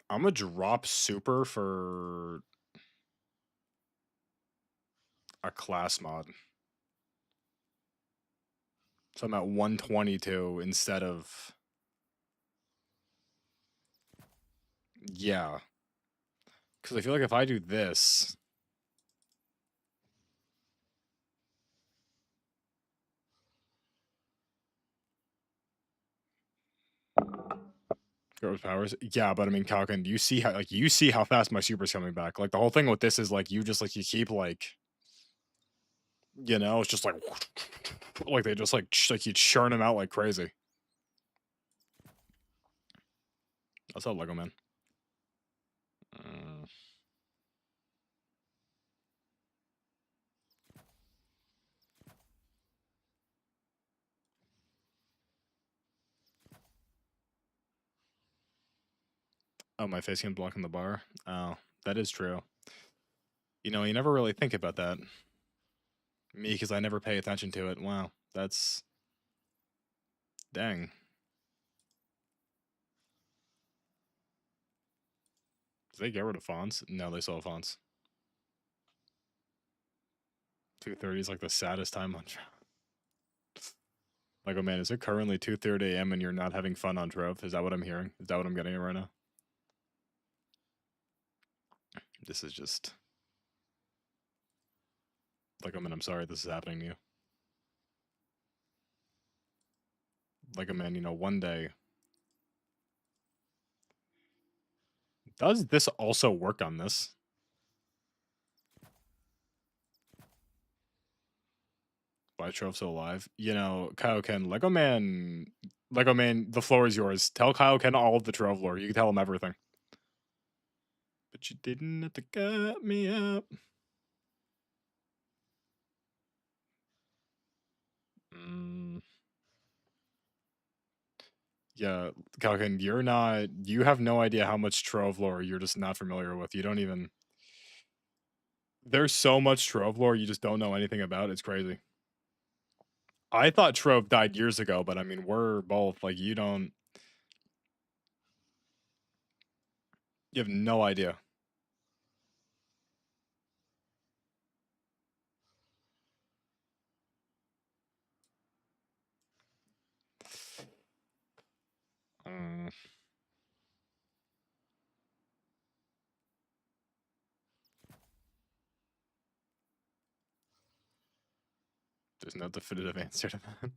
I'm gonna drop super for a class mod. So I'm at 122 instead of... Yeah. Because I feel like if I do this... Gross powers. Yeah, but I mean, Kalkin, you see how fast my super's coming back. Like the whole thing with this is like you keep like, you know, it's just like like they just like you churn them out like crazy. What's up, Lego man? Uh, oh, my face cam blocking the bar. Oh, that is true. You know, you never really think about that. Me, because I never pay attention to it. Wow, that's dang. Did they get rid of fonts? No, they still have fonts. 2:30 is like the saddest time on Trove. Like, oh man, is it currently 2:30 a.m. and you're not having fun on Trove? Is that what I'm hearing? Is that what I'm getting right now? This is just... Like, I mean, I'm sorry this is happening to you. Like, I mean, you know, one day... Does this also work on this? Why Trove still alive? You know, Kaioken, Lego Man, the floor is yours. Tell Kaioken all of the Trove lore. You can tell him everything. But you didn't have to cut me up. Yeah, Kaioken, you have no idea how much Trove lore you're just not familiar with. You don't even... There's so much Trove lore you just don't know anything about. It's crazy. I thought Trove died years ago, but I mean, we're both like, you have no idea. Uh, there's no definitive answer to that.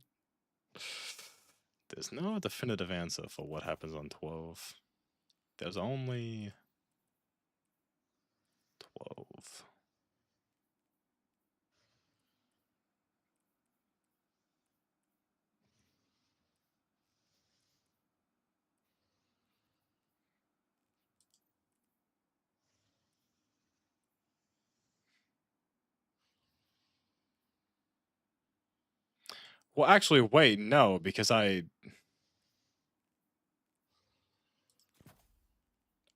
There's no definitive answer for what happens on 12. There's only 12. Well, actually, wait, no, because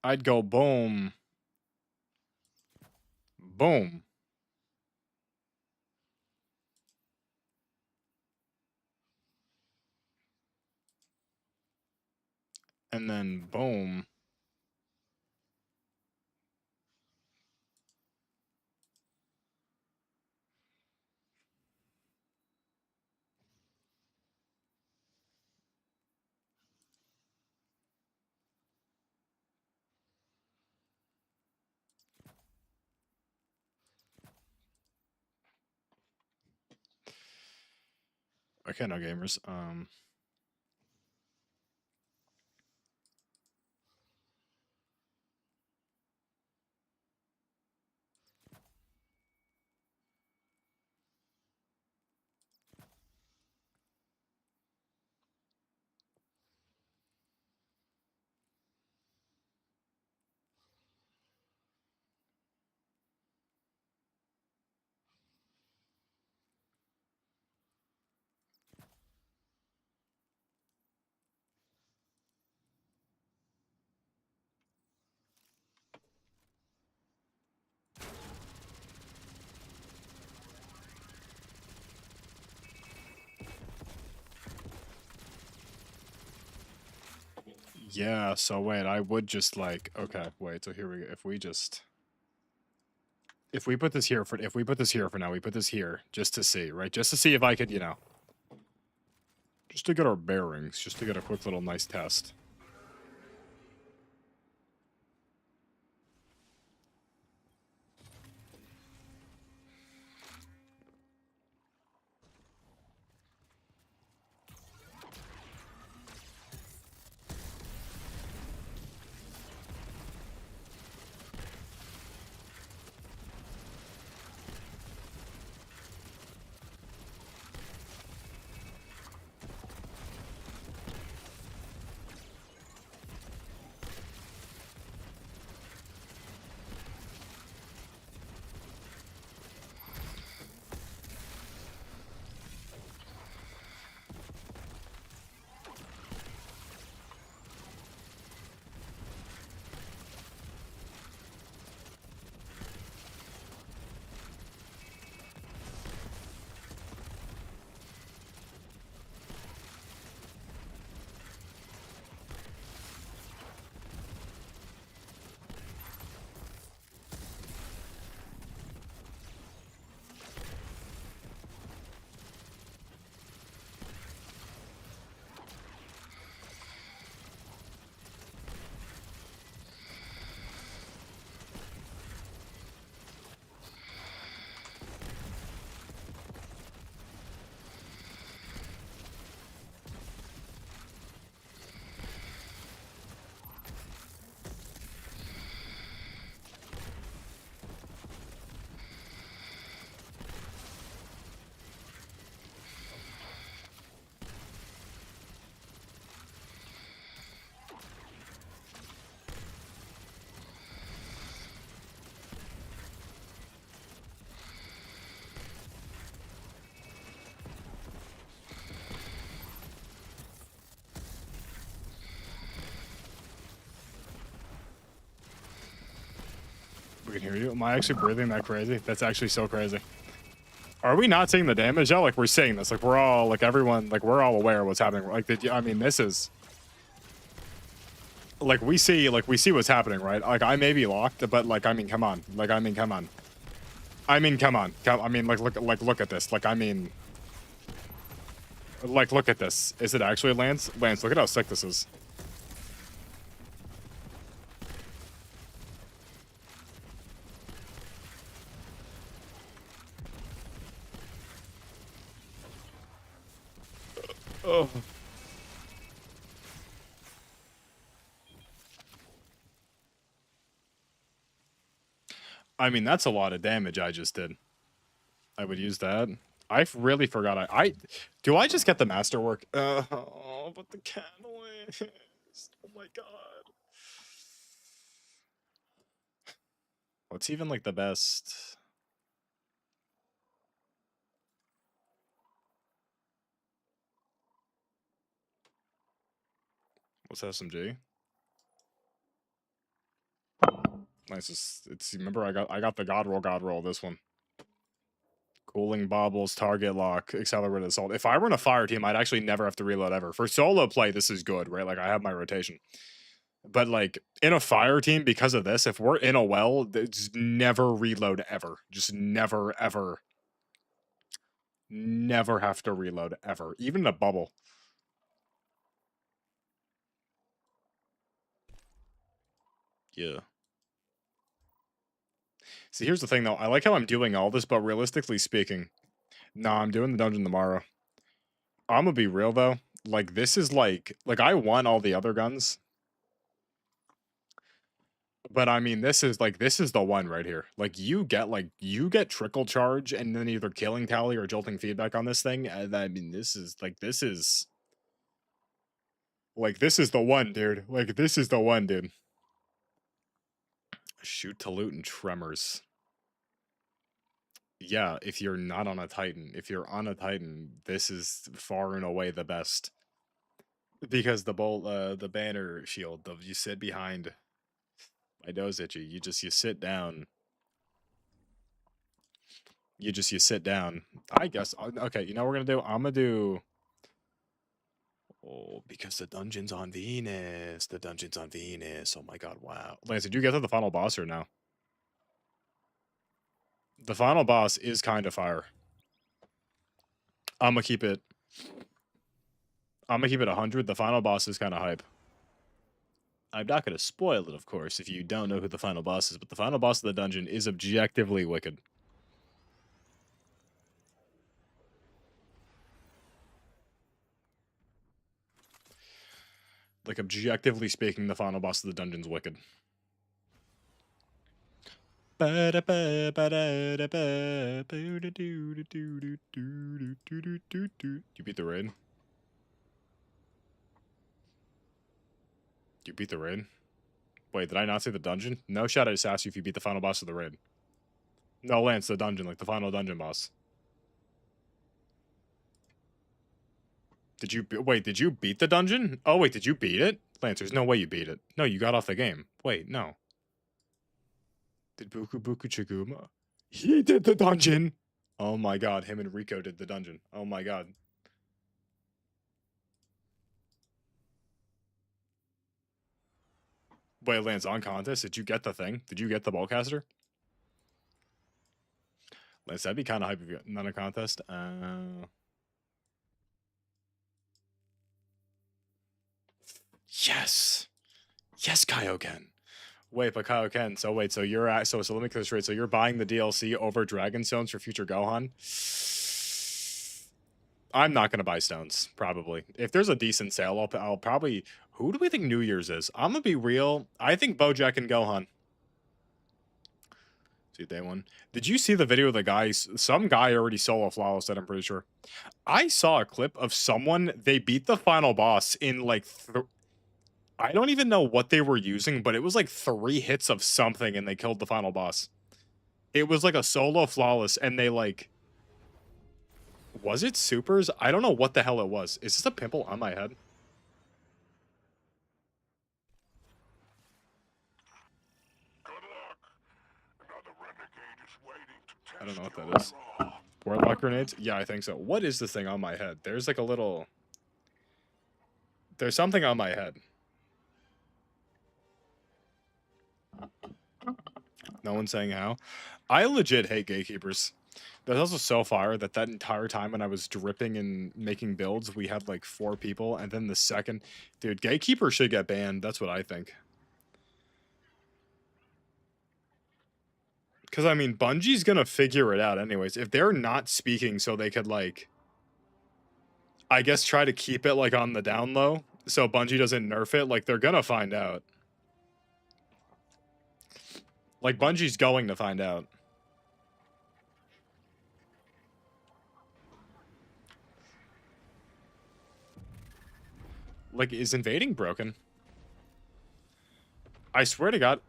I'd go boom, boom, and then boom. Okay, no gamers. Yeah, so wait, I would just like, okay, wait, so here we go. If we put this here for now, we put this here just to see, right? Just to see if I could, just to get our bearings, just to get a quick little nice test. can hear you. Am I actually breathing that crazy? That's actually so crazy. Are we not seeing the damage though? Like we're seeing this. Like we're all like everyone. Like we're all aware of what's happening. Like I mean, this is like we see what's happening, right? Like I may be locked, but like I mean, come on. Like I mean, come on. I mean, come on. I mean, like look at this. Like I mean, like look at this. Is it actually Lance? Lance, look at how sick this is. Oh. I mean, that's a lot of damage I just did. I would use that. I really forgot. Do I just get the masterwork? Oh, but the catalyst. Oh my god. What's even like the best? What's SMG? Nice. It's remember I got the god roll this one. Cooling baubles, target lock, accelerated assault. If I were in a fire team, I'd actually never have to reload ever. For solo play, this is good, right? Like I have my rotation. But like in a fire team, because of this, if we're in a well, just never reload ever. Just never ever. Never have to reload ever. Even in a bubble. Yeah. See, here's the thing though. I like how I'm doing all this, but realistically speaking, nah, I'm doing the dungeon tomorrow. I'm gonna be real though. Like this is like I won all the other guns. But I mean, this is the one right here. Like you get trickle charge and then either killing tally or jolting feedback on this thing. And I mean, this is the one, dude. Like this is the one, dude. Shoot to loot and tremors. Yeah, if you're not on a Titan. If you're on a Titan, this is far and away the best. Because the banner shield, you sit behind. My nose itchy. You sit down. You sit down. I guess. Okay, you know what we're gonna do? I'm gonna do. Oh, because the dungeon's on Venus. The dungeon's on Venus. Oh my god, wow. Lance, did you get to the final boss or no? The final boss is kind of fire. I'm gonna keep it. 100. The final boss is kind of hype. I'm not gonna spoil it, of course, if you don't know who the final boss is, but the final boss of the dungeon is objectively wicked. Like, objectively speaking, the final boss of the dungeon's wicked. You beat the raid? You beat the raid? Wait, did I not say the dungeon? No shot, I just asked you if you beat the final boss of the raid. No, Lance, the dungeon, like the final dungeon boss. Did you beat the dungeon? Oh, wait, did you beat it? Lance, there's no way you beat it. No, you got off the game. Wait, no. Did Buku Buku Chiguma? He did the dungeon! Oh my god, him and Rico did the dungeon. Oh my god. Wait, Lance, on contest, did you get the thing? Did you get the ballcaster? Lance, that'd be kind of hype if you got not a contest. Yes! Yes, Kaioken! Wait, but Kaioken, so wait, so you're at, so let me get this straight. So you're buying the DLC over Dragon Stones for future Gohan? I'm not gonna buy stones, probably. If there's a decent sale, I'll probably. Who do we think New Year's is? I'm gonna be real. I think Bojack and Gohan. See day one. Did you see the video of the guy? Some guy already solo flawless that I'm pretty sure. I saw a clip of someone. They beat the final boss in like. I don't even know what they were using, but it was like 3 hits of something, and they killed the final boss. It was like a solo flawless, and they like. Was it supers? I don't know what the hell it was. Is this a pimple on my head? I don't know what that is. Warlock grenades? Yeah, I think so. What is this thing on my head? There's like a little... There's something on my head. No one's saying how. I legit hate gatekeepers. That's also so fire that entire time when I was dripping and making builds, we had like 4 people, and then the second... Dude, gatekeeper should get banned. That's what I think. Because, I mean, Bungie's gonna figure it out anyways. If they're not speaking so they could, like... I guess try to keep it, like, on the down low, so Bungie doesn't nerf it, like, they're gonna find out. Like, Bungie's going to find out. Like, is invading broken? I swear to God.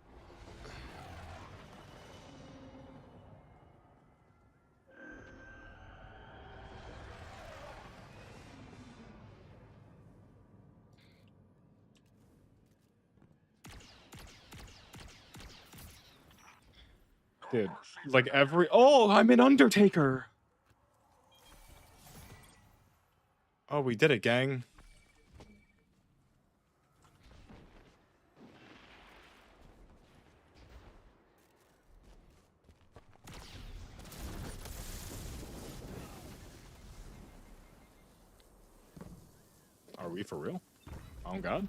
Dude, like every... Oh, I'm an Undertaker! Oh, we did it, gang. Are we for real? Oh, God.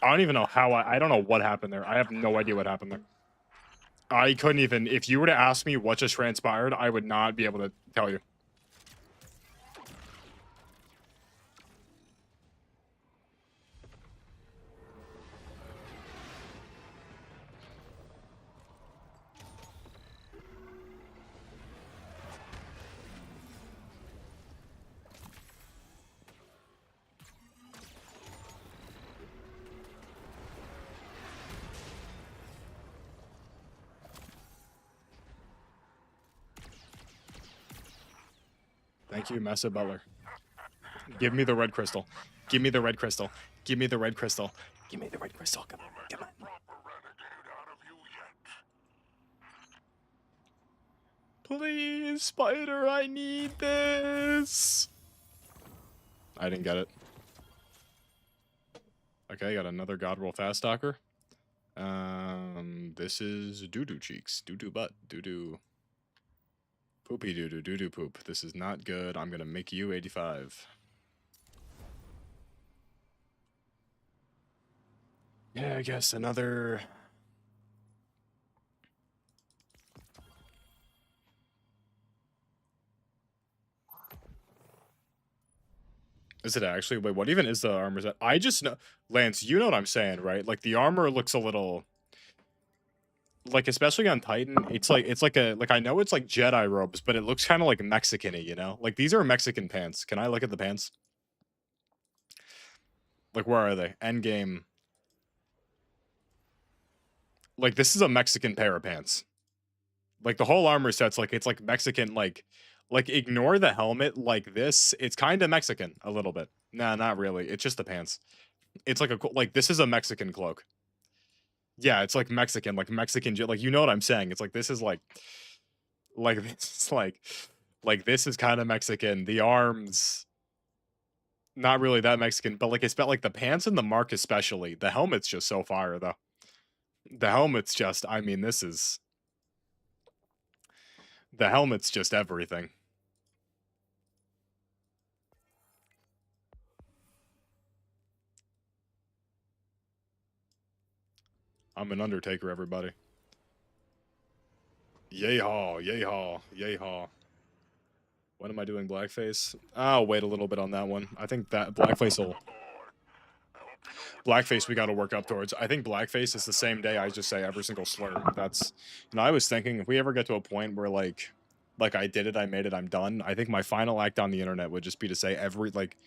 I don't even know how I don't know what happened there. I have no idea what happened there. I couldn't even... If you were to ask me what just transpired, I would not be able to tell you. Thank you, Mesa Butler. Give me the red crystal. Give me the red crystal. Give me the red crystal. Give me the red crystal. Come on. Come on. Please, Spider, I need this. I didn't get it. Okay, got another God Roll Fast Stalker. This is doo-doo cheeks. Doo-doo butt. Doo-doo. Poopy doo-doo. Doo-doo poop. This is not good. I'm gonna make you 85. Yeah, I guess another... Is it actually? Wait, what even is the armor set? I just know... Lance, you know what I'm saying, right? Like, the armor looks a little... Like, especially on Titan, it's like a... Like, I know it's like Jedi robes, but it looks kind of like Mexican-y, you know? Like, these are Mexican pants. Can I look at the pants? Like, where are they? Endgame. Like, this is a Mexican pair of pants. Like, the whole armor set's like... It's like Mexican, like... Like, ignore the helmet like this. It's kind of Mexican, a little bit. Nah, not really. It's just the pants. It's like a... Like, this is a Mexican cloak. Yeah, it's like Mexican, like you know what I'm saying. It's like, this is like this is like this is kind of Mexican. The arms, not really that Mexican, but like, it's about like the pants and the mark especially. The helmet's just so fire though. The helmet's just, I mean, the helmet's just everything. I'm an Undertaker, everybody. Yay haw, yay haw, yay haw. When am I doing blackface? I'll wait a little bit on that one. I think that blackface will... Blackface we got to work up towards. I think blackface is the same day I just say every single slur. That's... You know, I was thinking, if we ever get to a point where, like I did it, I made it, I'm done, I think my final act on the internet would just be to say every, like,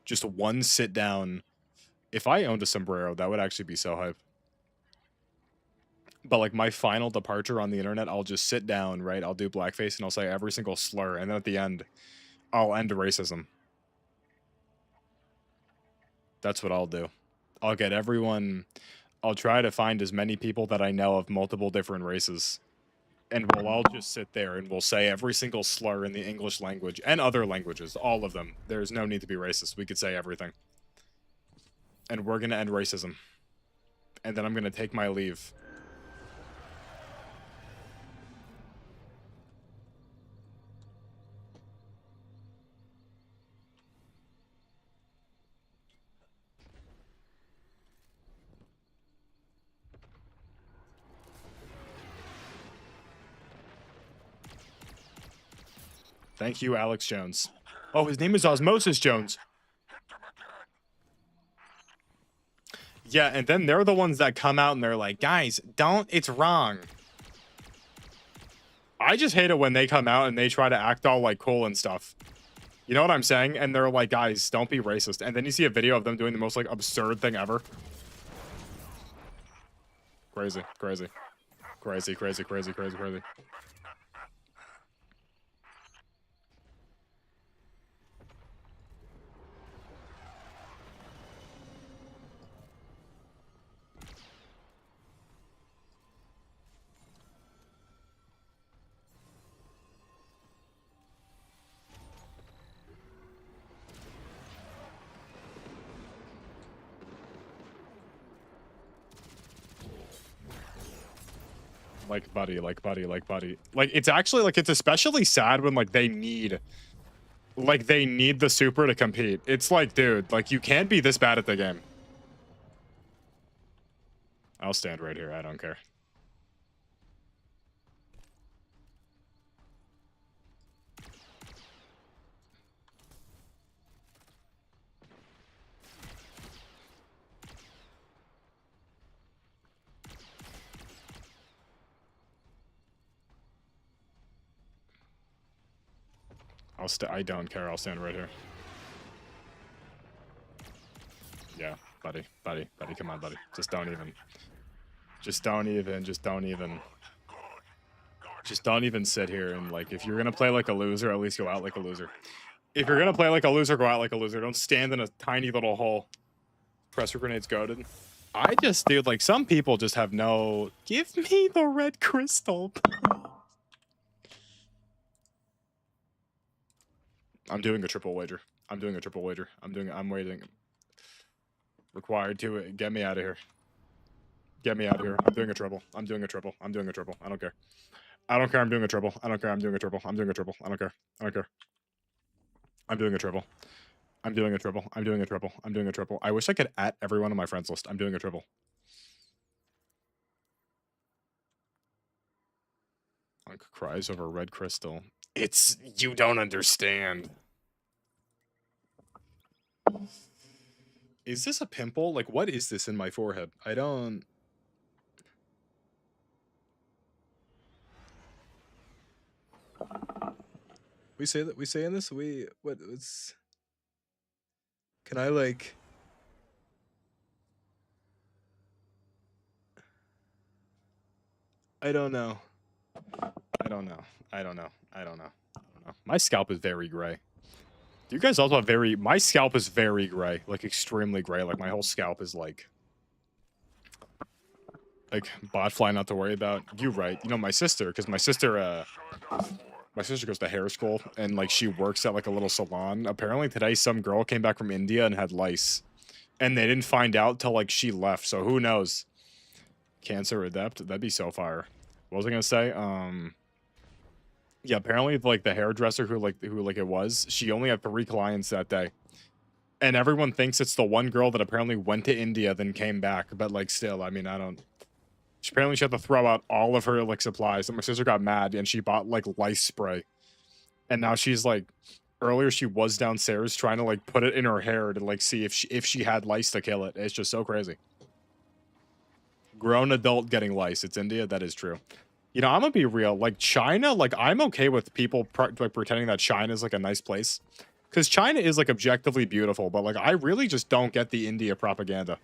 just one sit down If I owned a sombrero, that would actually be so hype. But like my final departure on the internet, I'll just sit down, right? I'll do blackface and I'll say every single slur, and then at the end, I'll end racism. That's what I'll do. I'll get everyone. I'll try to find as many people that I know of multiple different races. And we'll all just sit there and we'll say every single slur in the English language and other languages, all of them. There's no need to be racist. We could say everything. And we're going to end racism. And then I'm going to take my leave. Thank you, Alex Jones. Oh, his name is Osmosis Jones. Yeah, and then they're the ones that come out and they're like, guys, don't, it's wrong. I just hate it when they come out and they try to act all like cool and stuff. You know what I'm saying? And they're like, guys, don't be racist. And then you see a video of them doing the most like absurd thing ever. Crazy, crazy. Crazy, crazy, crazy, crazy, crazy. Like buddy, like buddy, like buddy. Like it's actually like it's especially sad when like they need the super to compete. It's like, dude, like you can't be this bad at the game. I'll stand right here. I don't care. I don't care. I'll stand right here. Yeah, buddy, buddy, buddy. Come on, buddy. Just don't even. Just don't even. Just don't even. Just don't even sit here and like. If you're gonna play like a loser, at least go out like a loser. If you're gonna play like a loser, go out like a loser. Don't stand in a tiny little hole. Pressure grenades goaded. I just, dude, like some people just have no. Give me the red crystal. I'm doing a triple wager. I'm doing a triple wager. I'm waiting. Required to get me out of here. Get me out of here. I'm doing a triple. I'm doing a triple. I'm doing a triple. I don't care. I don't care. I'm doing a triple. I don't care. I'm doing a triple. I'm doing a triple. I don't care. I don't care. I'm doing a triple. I'm doing a triple. I'm doing a triple. I'm doing a triple. I wish I could at everyone on my friends list. I'm doing a triple. Unc cries over red crystal. It's, you don't understand. Is this a pimple? Like, what is this in my forehead? I don't... We say that, we say in this, what's... Can I, like... I don't know. I don't know. I don't know. I don't know. I don't know. My scalp is very gray. Do you guys also have very... My scalp is very gray. Like, extremely gray. Like, my whole scalp is, like... Like, botfly not to worry about. You're right. You know, my sister, because my sister goes to hair school, and, like, she works at, like, a little salon. Apparently today, some girl came back from India and had lice. And they didn't find out till, like, she left. So, who knows? Cancer adept? That'd be so fire. What was I gonna say? Yeah, apparently, like, the hairdresser who it was, she only had 3 clients that day. And everyone thinks it's the one girl that apparently went to India, then came back. But, like, still, I mean, I don't... Apparently, she had to throw out all of her, like, supplies. And my sister got mad, and she bought, like, lice spray. And now she's, like... Earlier, she was downstairs trying to, like, put it in her hair to, like, see if she had lice to kill it. It's just so crazy. Grown adult getting lice. It's India. That is true. You know, I'm gonna be real. Like, China, like, I'm okay with people, like, pretending that China is, like, a nice place. Because China is, like, objectively beautiful, but, like, I really just don't get the India propaganda.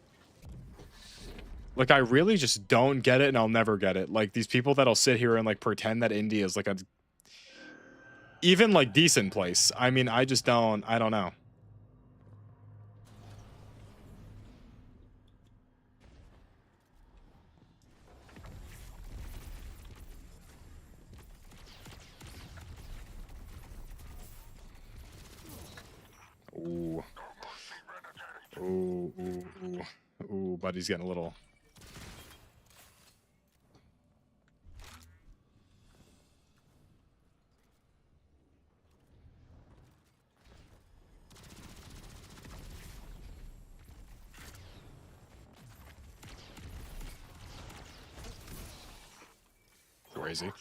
Like, I really just don't get it, and I'll never get it. Like, these people that'll sit here and, like, pretend that India is, like, a even, like, decent place. I mean, I don't know. Ooh. Ooh, ooh, ooh. Ooh, buddy's getting a little... Crazy.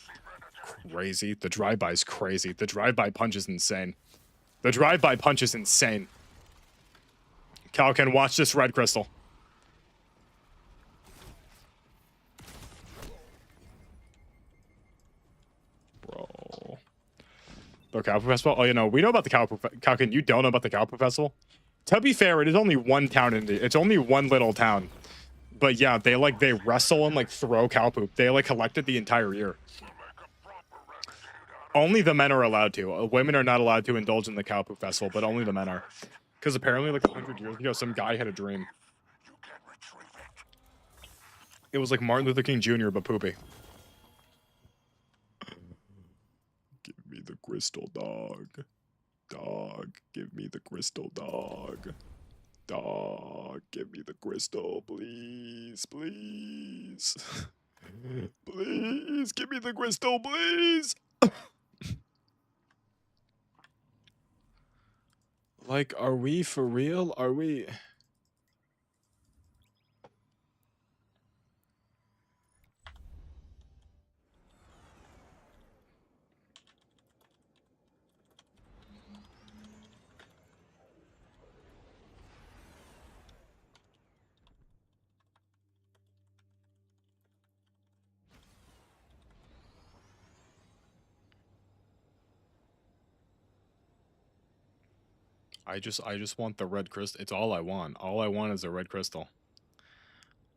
Crazy. The drive-by's crazy. The drive-by punch is insane. The drive-by punch is insane. Calcan, watch this red crystal. Bro. The Cowpoop Festival? Oh, you know, we know about the Cowpoop... Calcan, you don't know about the Cowpoop Festival? To be fair, it is only one town in India. It's only one little town. But yeah, they wrestle and, like, throw cow poop. They, like, collect it the entire year. Only the men are allowed to. Women are not allowed to indulge in the cow poop festival, but only the men are. Because apparently, like, 100 years ago, some guy had a dream. It was like Martin Luther King Jr., but poopy. Give me the crystal, dog. Dog, give me the crystal, dog. Dog, give me the crystal, please, please. Please, give me the crystal, please. Like, are we for real? Are we... I just want the red crystal. It's all I want. All I want is a red crystal.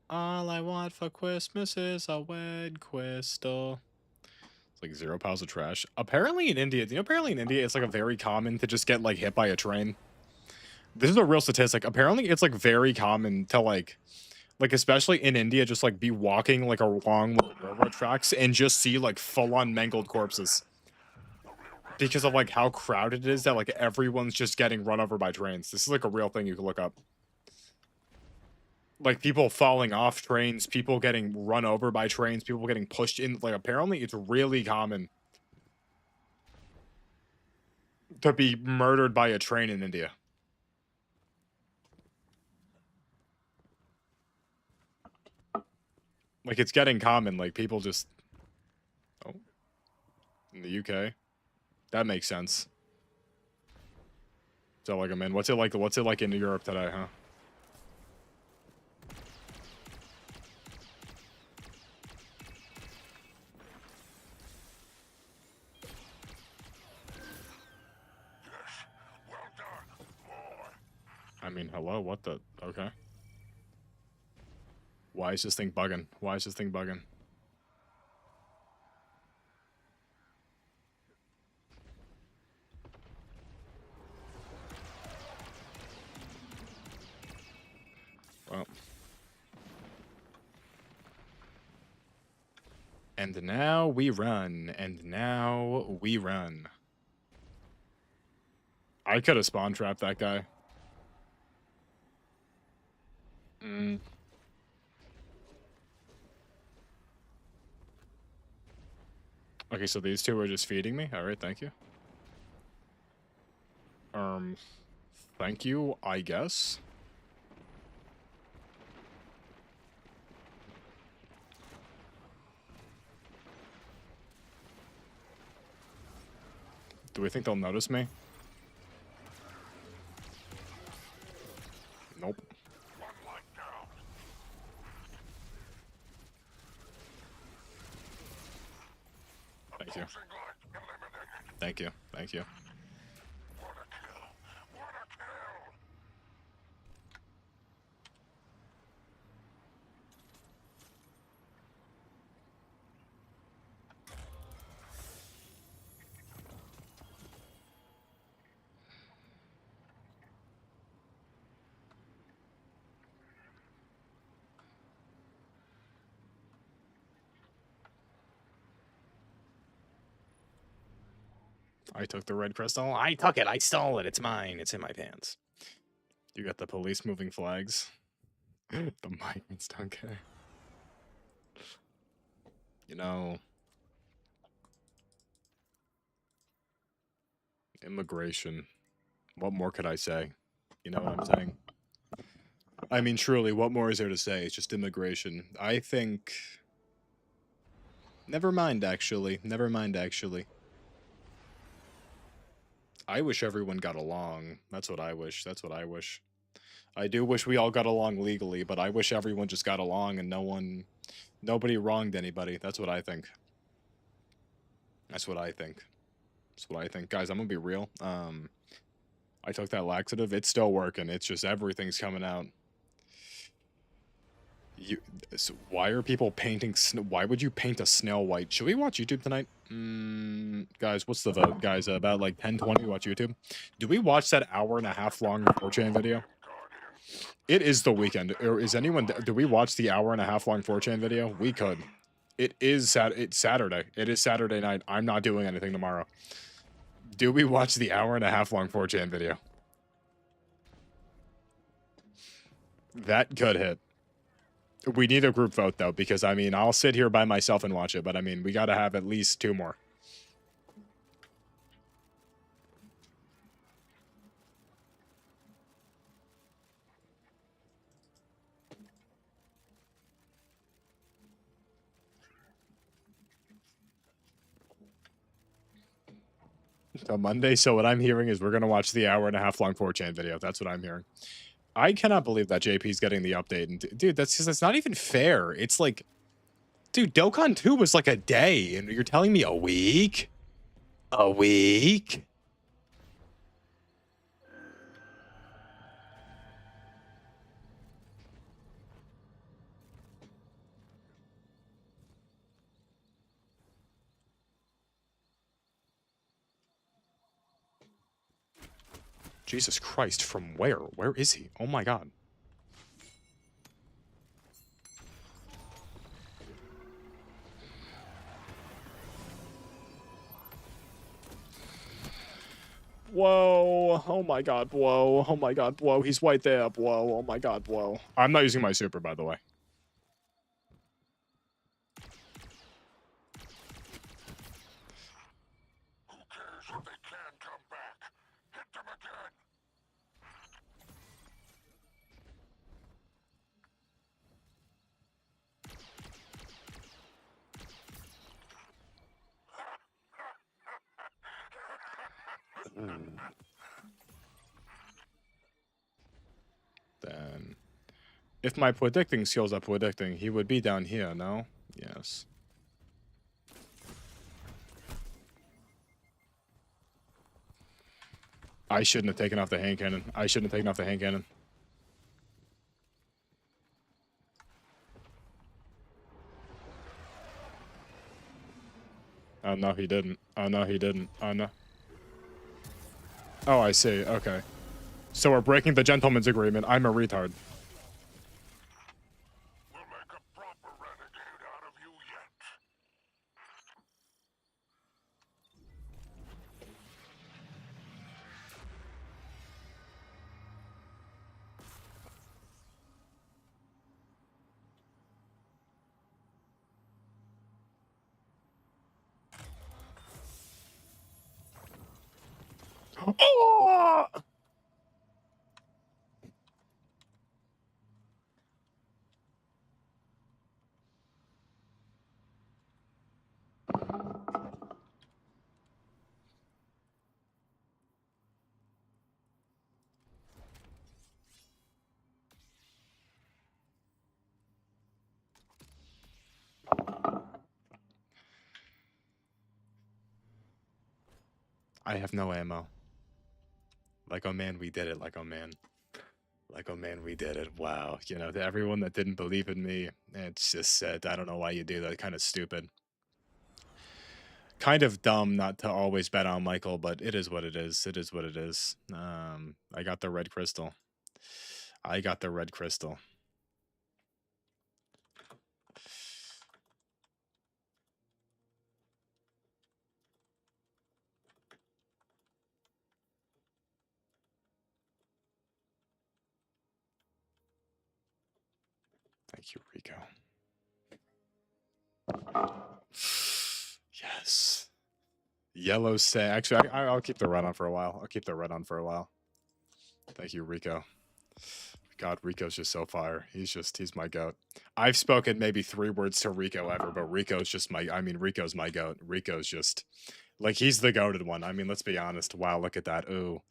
All I want for Christmas is a red crystal. It's like 0 piles of trash. Apparently in India, it's like a very common to just get like hit by a train. This is a real statistic. Apparently it's like very common to like especially in India, just like be walking like along the railroad tracks and just see like full on mangled corpses. Because of like how crowded it is that like everyone's just getting run over by trains. This is like a real thing you can look up. Like people falling off trains, people getting run over by trains, people getting pushed in. Like apparently it's really common to be murdered by a train in India. Like it's getting common. Like people just... Oh. In the UK. That makes sense. So like, man, what's it like in Europe today, huh? I mean, hello, what the... Okay. Why is this thing bugging? Why is this thing bugging? Well. And now we run. And now we run. I could have spawn trapped that guy. Okay, so these two are just feeding me? Alright, thank you. Thank you, I guess. Do we think they'll notice me? Nope. Thank you. Thank you. Thank you. I took the red crystal. I took it. I stole it. It's mine. It's in my pants. You got the police moving flags. The migrants don't care. You know, immigration. What more could I say? You know what I'm saying? I mean, truly, what more is there to say? It's just immigration. I think... Never mind, actually. Never mind, actually. I wish everyone got along. That's what I wish. That's what I wish. I do wish we all got along legally, but I wish everyone just got along and nobody wronged anybody. That's what I think. That's what I think. That's what I think. Guys, I'm gonna be real. I took that laxative. It's still working. It's just everything's coming out. So why are people painting? Why would you paint a snail white? Should we watch YouTube tonight? Guys, what's the vote? Guys, about like 10-20 watch YouTube. Do we watch that hour-and-a-half long 4chan video? It is the weekend. Or is anyone? Do we watch the hour-and-a-half long 4chan video? We could. It's Saturday. It is Saturday night. I'm not doing anything tomorrow. Do we watch the hour-and-a-half long 4chan video? That could hit. We need a group vote, though, because, I mean, I'll sit here by myself and watch it, but, I mean, we gotta have at least 2 more. So Monday, so what I'm hearing is we're gonna watch the hour-and-a-half long 4chan video. That's what I'm hearing. I cannot believe that JP's getting the update. And dude, that's not even fair. It's like, dude, Dokkan 2 was like a day, and you're telling me a week? A week? Jesus Christ, from where? Where is he? Oh my god. Whoa. Oh my god, whoa. Oh my god, whoa. He's right there, whoa. Oh my god, whoa. I'm not using my super, by the way. Then, if my predicting skills are predicting, he would be down here, no? Yes. I shouldn't have taken off the hand cannon. I shouldn't have taken off the hand cannon. Oh, no, he didn't. Oh, no, he didn't. Oh, no. Oh, I see. Okay. So we're breaking the gentleman's agreement. I'm a retard. We'll make a proper renegade out of you yet. Oh! I have no ammo. Like, oh man, we did it. Like, oh man. Like, oh man, we did it. Wow. You know, to everyone that didn't believe in me, it's just said, I don't know why you do that. Kind of stupid. Kind of dumb not to always bet on Michael, but it is what it is. It is what it is. I got the red crystal. I got the red crystal. Thank you, Rico. Yes. Yellow say. Actually, I'll keep the red on for a while. I'll keep the red on for a while. Thank you, Rico. God, Rico's just so fire. He's my goat. I've spoken maybe 3 words to Rico ever, but Rico's my goat. Rico's just like he's the goated one. I mean, let's be honest. Wow, look at that. Ooh.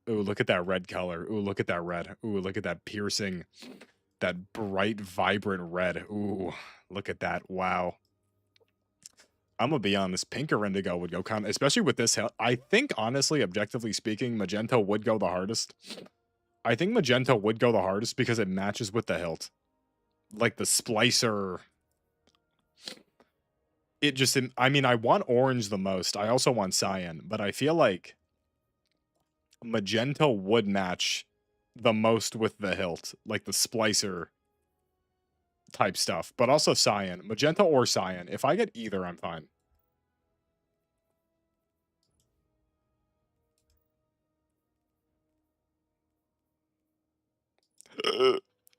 Ooh, look at that red color. Ooh, look at that red. Ooh, look at that piercing, that bright, vibrant red. Ooh, look at that. Wow. I'm gonna be honest, pink or indigo would go kind of, especially with this hilt. I think, honestly, objectively speaking, magenta would go the hardest. I think magenta would go the hardest because it matches with the hilt. Like the splicer. It just, I mean, I want orange the most. I also want cyan, but I feel like magenta would match the most with the hilt, like the splicer type stuff, but also cyan. Magenta or cyan. If I get either, I'm fine.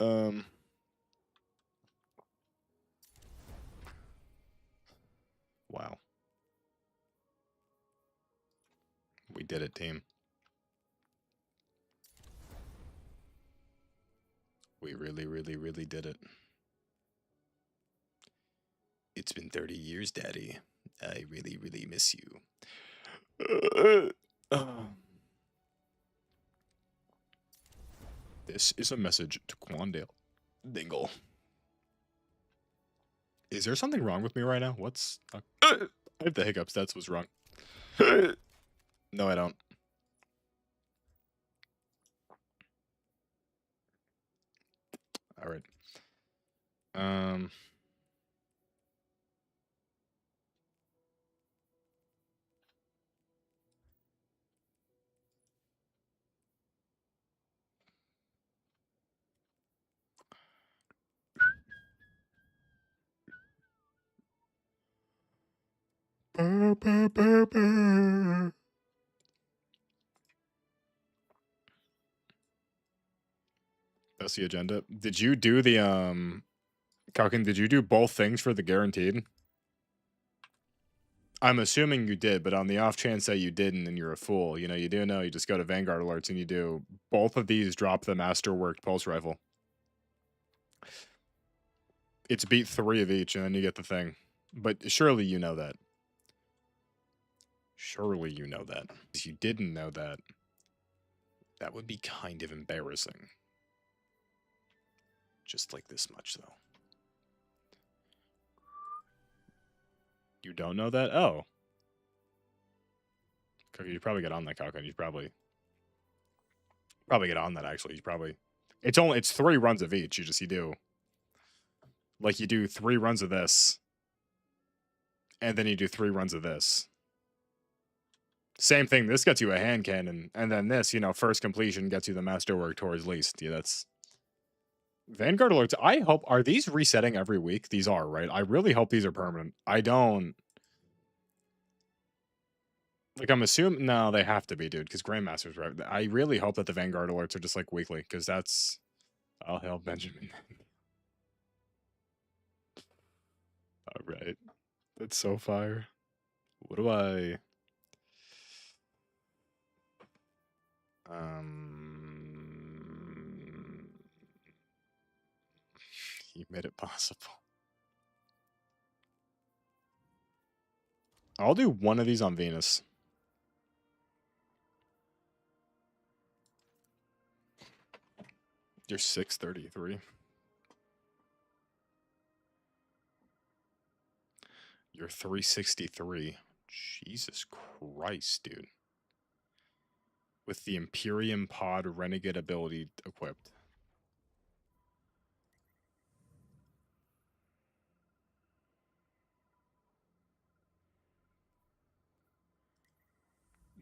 um. Wow. We did it, team. We really, really, really did it. It's been 30 years, Daddy. I really, really miss you. This is a message to Quandale. Dingle. Is there something wrong with me right now? What's... I have the hiccups. That's what's wrong. No, I don't. All right. That's the agenda. Did you do the Calkin, did you do both things for the guaranteed? I'm assuming you did, but on the off chance that you didn't and you're a fool, you do know, you just go to Vanguard Alerts and you do both of these drop the Masterworked Pulse Rifle. It's beat 3 of each and then you get the thing. But surely you know that. Surely you know that. If you didn't know that, that would be kind of embarrassing. Just like this much, though. You don't know that? Oh. You probably get on that, Calcon. You probably get on that, actually. You probably... It's 3 runs of each. You do. Like, you do 3 runs of this. And then you do 3 runs of this. Same thing. This gets you a hand cannon. And then this, first completion gets you the Masterwork towards least. Yeah, that's... Vanguard Alerts, I hope... Are these resetting every week? These are, right? I really hope these are permanent. I don't... Like, I'm assuming... No, they have to be, dude, because Grandmaster's right. I really hope that the Vanguard Alerts are just, like, weekly, because that's... I'll help Benjamin. Alright. That's so fire. What do I... You made it possible. I'll do one of these on Venus. You're 633. You're 363. Jesus Christ, dude. With the Imperium Pod Renegade ability equipped.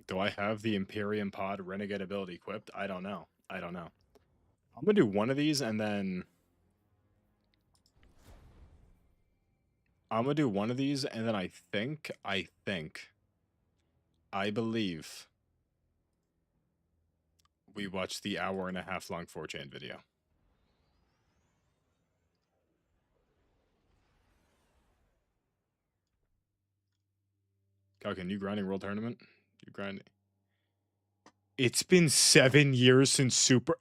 Do I have the Imperium Pod Renegade ability equipped? I don't know. I'm gonna do one of these and then... I believe we watched the 1.5 hour long 4chan video. Okay, new grinding world tournament. You grind. It's been 7 years since Super.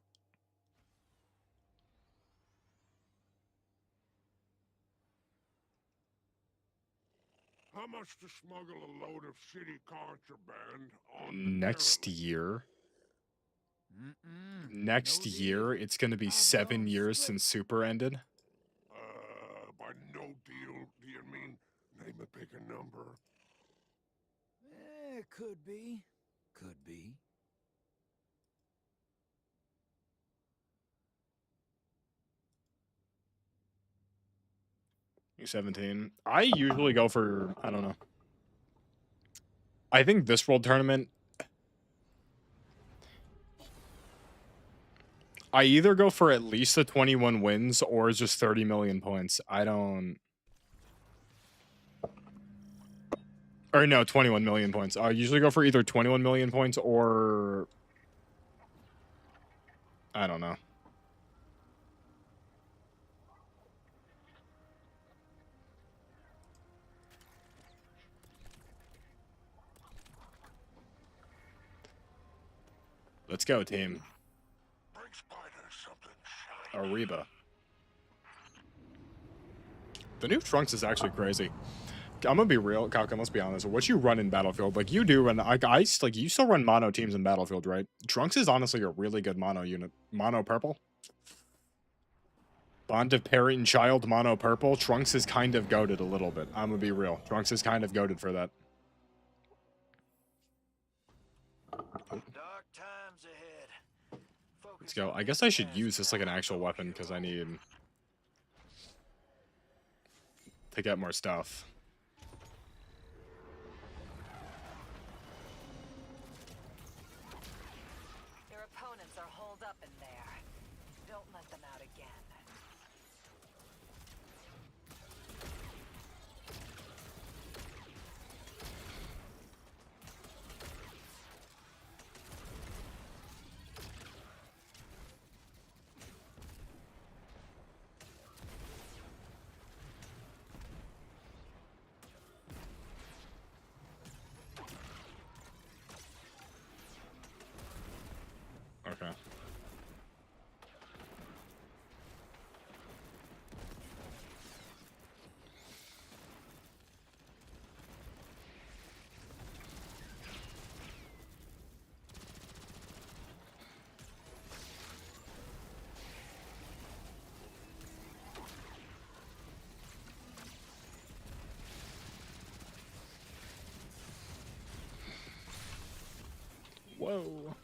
How much to smuggle a load of shitty contraband on the Next derelict? year. Mm-mm. Next No year, deal. it's gonna be I've 7 gone years straight. since Super ended. By no deal, do you mean name a bigger number? Could be. Could be. 17. I usually go for, I don't know. I think this world tournament, I either go for at least the 21 wins or just 30 million points. I don't. Or no, 21 million points. I usually go for either 21 million points or. I don't know. Let's go, team. Bring spiders something shiny. Ariba. The new Trunks is actually crazy. I'm gonna be real, Kalka, let's be honest. What you run in Battlefield, like you do run, like you still run mono teams in Battlefield, right? Trunks is honestly a really good mono unit. Mono purple. Bond of Parent and Child, mono purple. Trunks is kind of goated a little bit. I'm gonna be real. Trunks is kind of goated for that. Dark times ahead. Let's go. I guess I should use this like an actual weapon because I need to get more stuff. Your opponents are holed up in there. Don't let them out again. Okay. Whoa.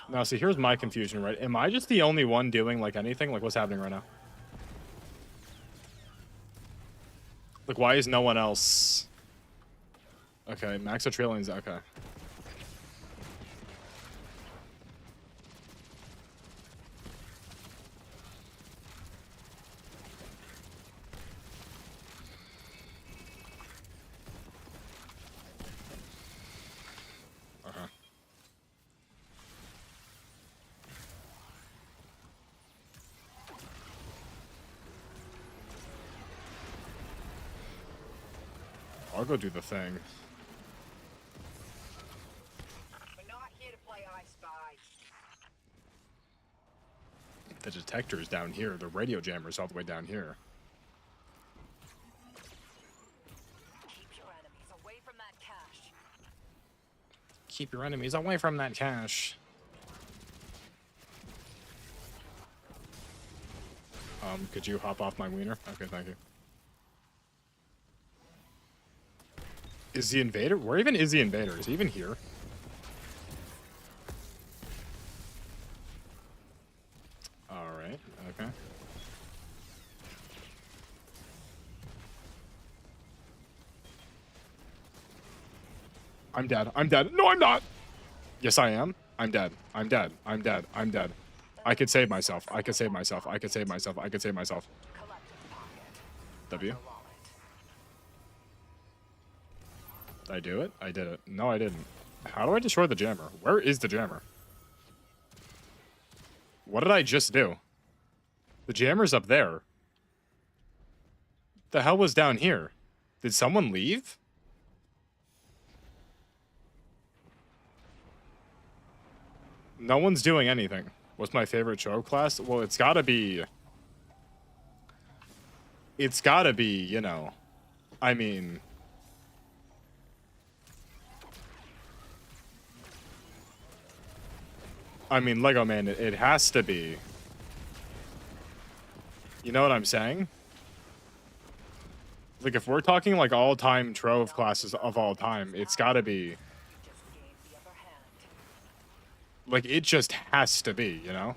Now, see, here's my confusion, right? Am I just the only one doing, like, anything? Like, what's happening right now? Like, why is no one else... Okay, Max Trillions, okay. Okay. I'll go do the thing. We're not here to play I Spy. The detector's down here. The radio jammer's all the way down here. Keep your enemies away from that cache. Keep your enemies away from that cache. Could you hop off my wiener? Okay, thank you. Is the invader? Where even is the invader? Is he even here? Alright, okay. I'm dead. I'm dead. No, I'm not! Yes, I am. I'm dead. I'm dead. I'm dead. I'm dead. The I could save myself. I could save myself. I could save myself. I could save myself. Collective pocket. W. The wallet. Did I do it? I did it. No, I didn't. How do I destroy the jammer? Where is the jammer? What did I just do? The jammer's up there. The hell was down here? Did someone leave? No one's doing anything. What's my favorite Trove class? Well, it's gotta be... It's gotta be, you know... I mean... Lego Man, it has to be. You know what I'm saying? Like, if we're talking, like, all-time Trove classes of all time, it's gotta be... Just gained the upper hand. Like, it just has to be, you know?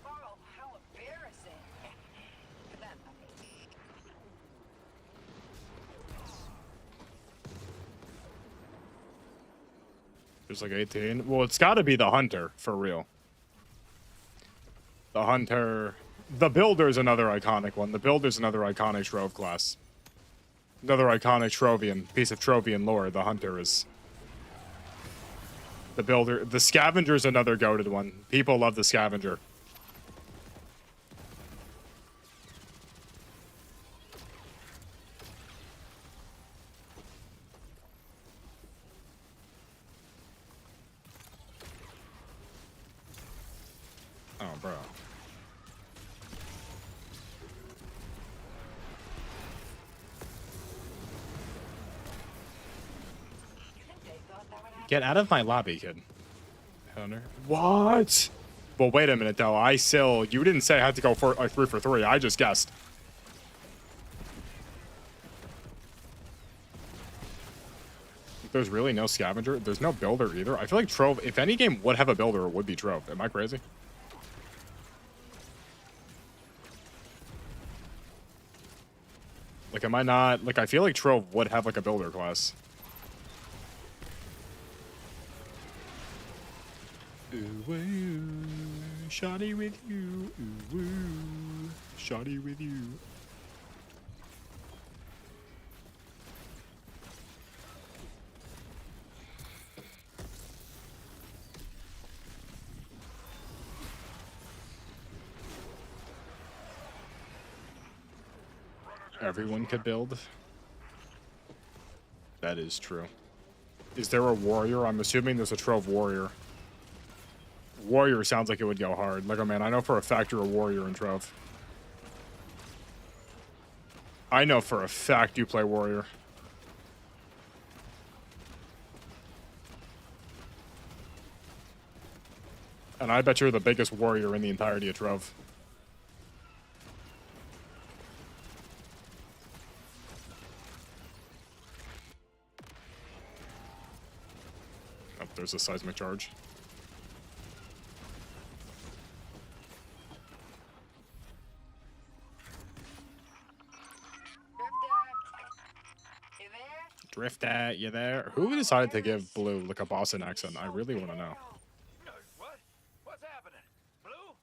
Oh, how embarrassing. That puppy. There's like 18. Well, it's gotta be the Hunter, for real. The Hunter... The Builder's another iconic one. The Builder's another iconic Trove class. Another iconic Trovian, piece of Trovian lore. The Hunter is... The Builder... The Scavenger's another goated one. People love the Scavenger. Oh, bro. They thought that would happen. Get out of my lobby, kid. Hunter. What? Well, wait a minute, though. You didn't say I had to go for 3 for 3. I just guessed. There's really no Scavenger. There's no Builder either. I feel like Trove, if any game would have a Builder, it would be Trove. Am I crazy? Like, am I not... Like, I feel like Trove would have, like, a Builder class. Ooh, woo, shoddy with you. Ooh, woo, shoddy with you. Everyone could build. That is true. Is there a warrior? I'm assuming there's a Trove warrior. Warrior sounds like it would go hard. Lego Man, I know for a fact you're a warrior in Trove. I know for a fact you play warrior. And I bet you're the biggest warrior in the entirety of Trove. Oh, there's a seismic charge. You there? Drifter, you there? Who decided to give Blue like a Boston accent? I really want to know. What? What's happening? Blue?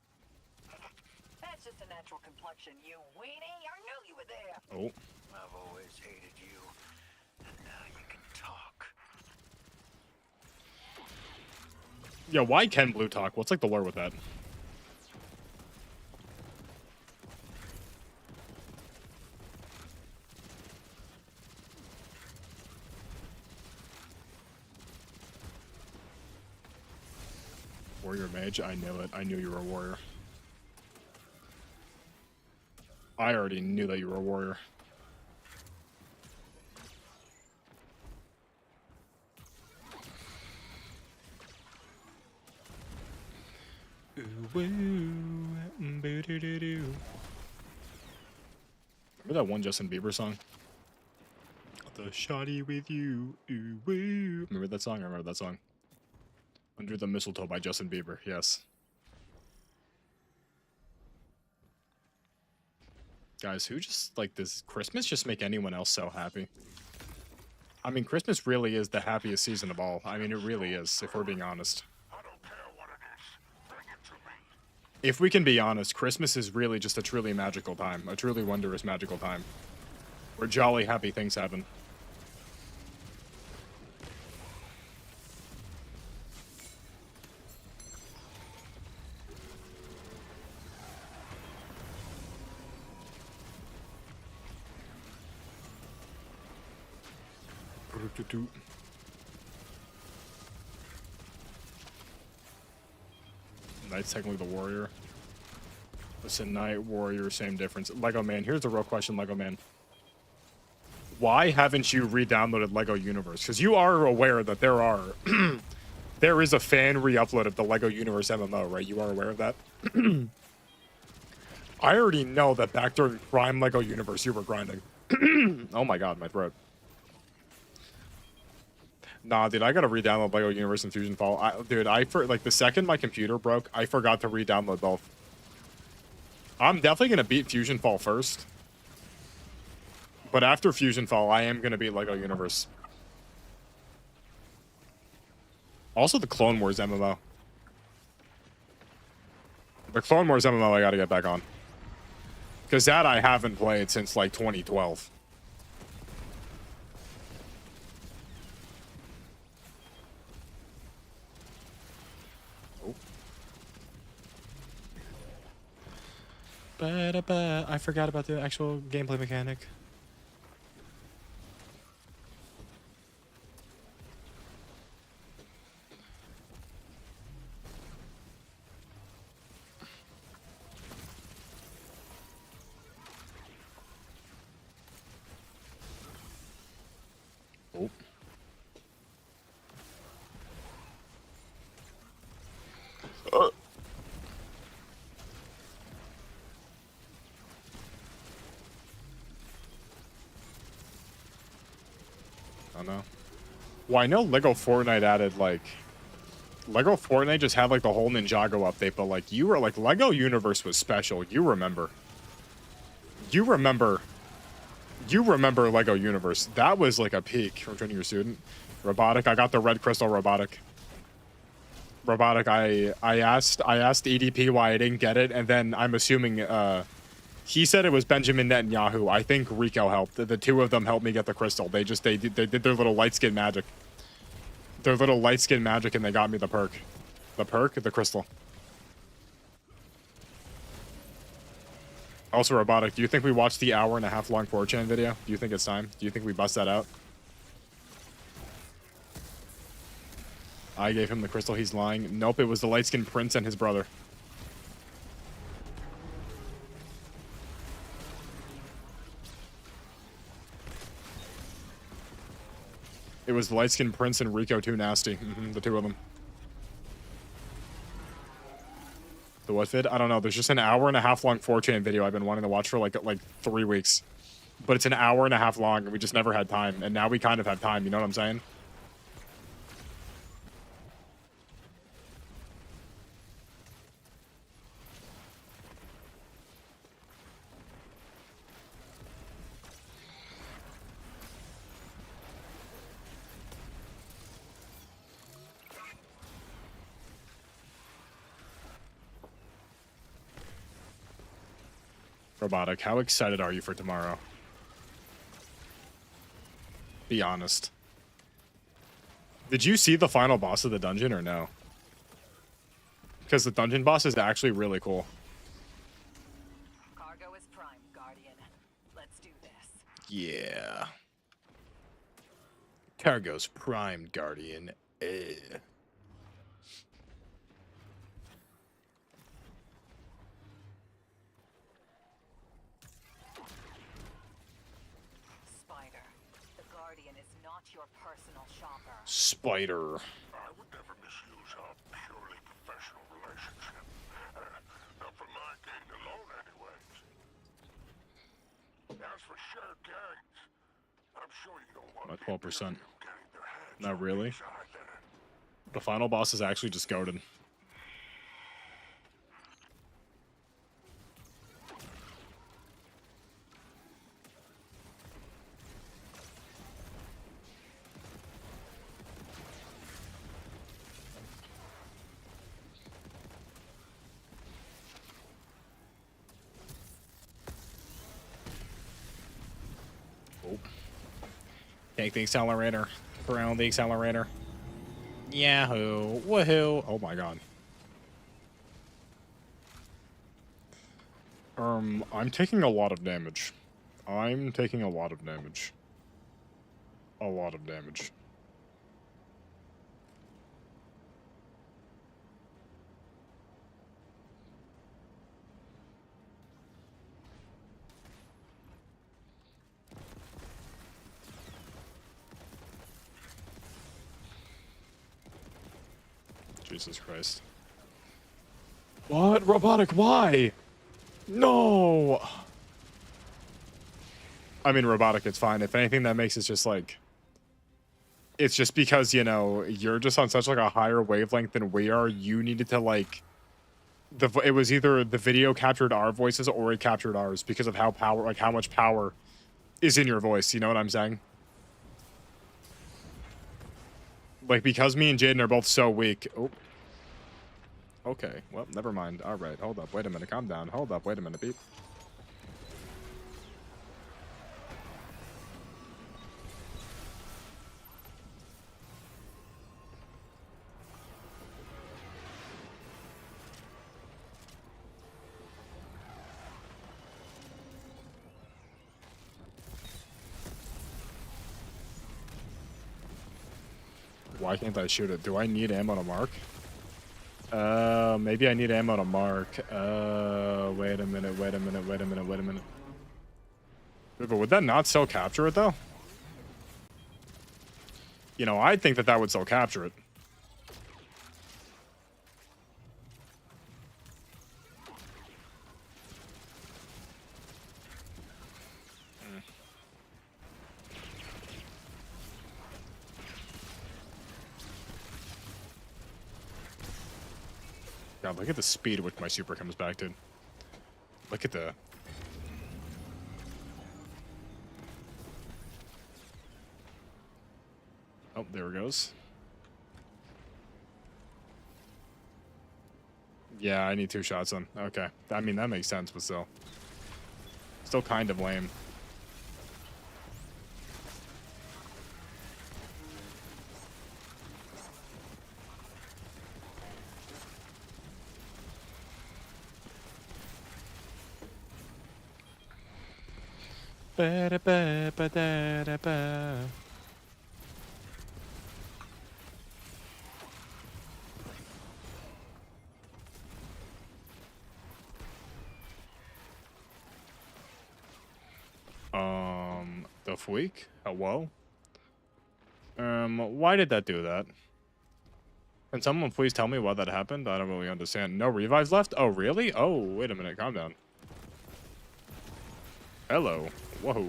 That's just a natural complexion, you weenie. I knew you were there. Oh, I've always hated you. And now you can talk. yeah. Why can Blue talk? What's like the lore with that? Warrior mage. I knew it. I knew you were a warrior. I already knew that you were a warrior. Ooh, woo, boo-doo-doo-doo. Remember that one Justin Bieber song? The shoddy with you. Ooh, woo. Remember that song? I remember that song. Under the Mistletoe by Justin Bieber. Yes. Guys, who just, like, does Christmas just make anyone else so happy? I mean, Christmas really is the happiest season of all. I mean, it really is, if we're being honest. I don't care what it is. Bring it to me. If we can be honest, Christmas is really just a truly magical time. A truly wondrous magical time. Where jolly, happy things happen. Knight's technically the warrior. Listen, Knight, warrior, same difference. Lego Man, here's the real question, Lego Man. Why haven't you re-downloaded Lego Universe? Because you are aware that there are... there is a fan re-upload of the Lego Universe MMO, right? You are aware of that? I already know that back during Prime Lego Universe, you were grinding. Oh my god, my throat. Nah, dude, I gotta re-download Lego Universe and Fusion Fall. Like, the second my computer broke, I forgot to re-download both. I'm definitely gonna beat Fusion Fall first. But after Fusion Fall, I am gonna beat Lego Universe. Also, the Clone Wars MMO. The Clone Wars MMO I gotta get back on. Because that I haven't played since, like, 2012. I forgot about the actual gameplay mechanic. Oh. I don't know. Well, I know Lego Fortnite added, like... Lego Fortnite just had, like, the whole Ninjago update, but, like, you were, like, Lego Universe was special. You remember. You remember Lego Universe. That was, like, a peak. Returning your student. Robotic. I got the red crystal robotic. Robotic, I asked EDP why I didn't get it, and then I'm assuming, he said it was Benjamin Netanyahu. I think Rico helped. The two of them helped me get the crystal. They did their little light skin magic. Their little light skin magic, and they got me the perk. The perk? The crystal. Also, Robotic, do you think we watched the hour-and-a-half long 4chan video? Do you think it's time? Do you think we bust that out? I gave him the crystal, he's lying. Nope, it was the light-skinned prince and his brother. It was the light-skinned prince and Rico Too Nasty. The two of them. The what vid? I don't know. There's just an hour-and-a-half long 4chan video I've been wanting to watch for like 3 weeks. But it's an hour-and-a-half long, and we just never had time. And now we kind of have time, you know what I'm saying? Robotic, how excited are you for tomorrow? Be honest. Did you see the final boss of the dungeon or no? Because the dungeon boss is actually really cool. Cargo is prime, Guardian. Let's do this. Yeah. Cargo's primed, Guardian. Spider. I would never misuse our purely professional relationship. Not for my gain alone, anyways. As for shared gains, I'm sure you don't want About 12%. Not Not really. The final boss is actually just goated. Oh. Take the accelerator. Around the accelerator. Yahoo. Woohoo. Oh my god. I'm taking a lot of damage. I'm taking a lot of damage. A lot of damage. Jesus Christ. What? Robotic, why? No! I mean, robotic, it's fine. If anything, that makes it just like... It's just because, you know, you're just on such like a higher wavelength than we are. You needed to like... It was either the video captured our voices or it captured ours because of how how much power is in your voice. You know what I'm saying? Like, because me and Jaden are both so weak. Oh. Okay, well, never mind. All right, hold up. Wait a minute. Calm down. Hold up. Wait a minute, Pete. Why can't I shoot it? Do I need ammo to mark? Maybe I need ammo to mark. Wait a minute, wait a minute, wait a minute, wait a minute. Wait, but would that not still capture it, though? You know, I think that that would still capture it. God, look at the speed at which my super comes back, dude. Look at the... Oh, there it goes. Yeah, I need 2 shots on. Okay. I mean, that makes sense, but still. Still kind of lame. Ba-da-ba-ba-da-da-ba. The week? Hello? Why did that do that? Can someone please tell me why that happened? I don't really understand. No revives left? Oh, really? Oh, wait a minute. Calm down. Hello. Whoa.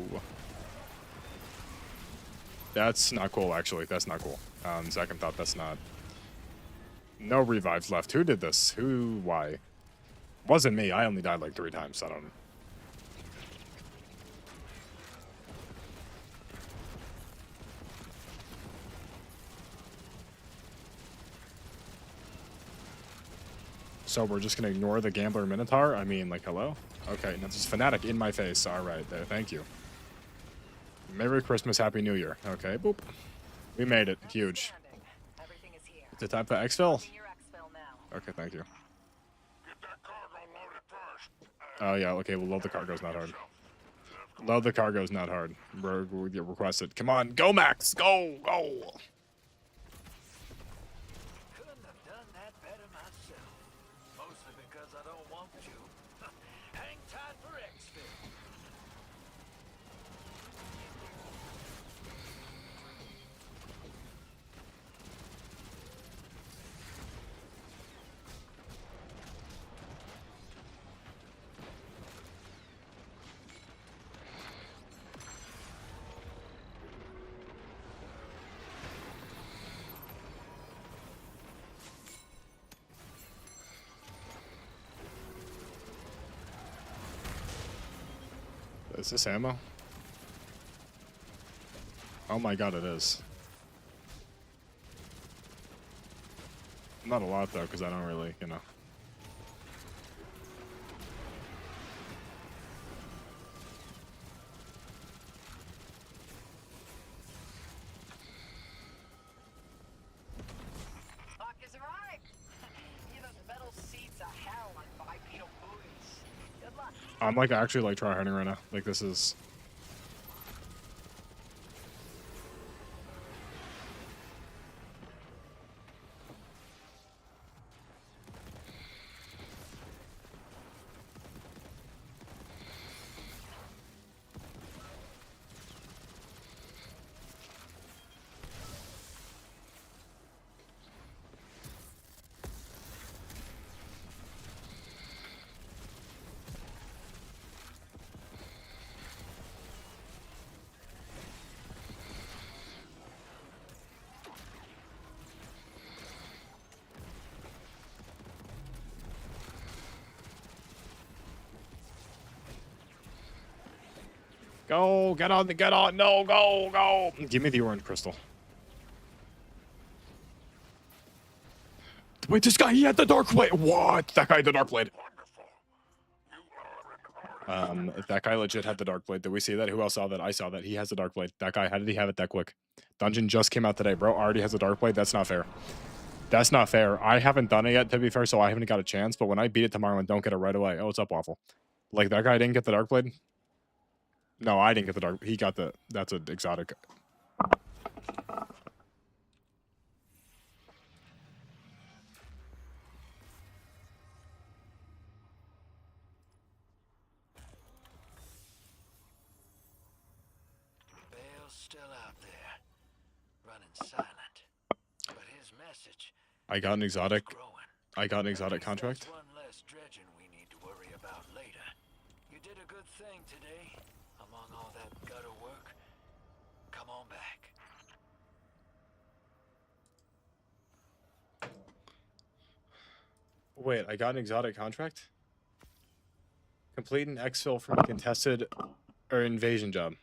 That's not cool, actually. That's not cool. On second thought, that's not... No revives left. Who did this? Who? Why? Wasn't me. I only died like 3 times. I don't... So we're just gonna ignore the Gambler Minotaur? I mean, like, hello? Okay, now this is Fanatic in my face. Alright, there. Thank you. Merry Christmas, Happy New Year. Okay, boop. We made it. Huge. Everything is here. Is it time for exfil? Your exfil now. Okay, thank you. Get that cargo loaded first. Oh, yeah, okay, well, load the cargo's not hard. Load the cargo's not hard. Requested. Come on, go, Max! Go! Go! Couldn't have done that better myself. Mostly because I don't want to. Hang tight for exfil. Is this ammo? Oh my god, it is. Not a lot, though, because I don't really, you know. I'm like actually like tryharding right now. Like this is. Go, get on, no, go. Give me the orange crystal. Wait, this guy, he had the dark blade. What? That guy had the dark blade. Wonderful. You are an artist. That guy legit had the dark blade. Did we see that? Who else saw that? I saw that. He has the dark blade. That guy, how did he have it that quick? Dungeon just came out today, bro. Already has a dark blade. That's not fair. That's not fair. I haven't done it yet, to be fair, so I haven't got a chance. But when I beat it tomorrow and don't get it right away, oh, what's up, Waffle? Like, that guy didn't get the dark blade? No, I didn't get the dark. He got the. That's an exotic. Bale's still out there, running silent. But his message I got an exotic. growing. I got an At exotic least contract. that's one less dredging we need to worry about later. You did a good thing today. Among all that gutter work, come on back. Wait, I got an exotic contract? Complete an exfil from a contested or invasion job.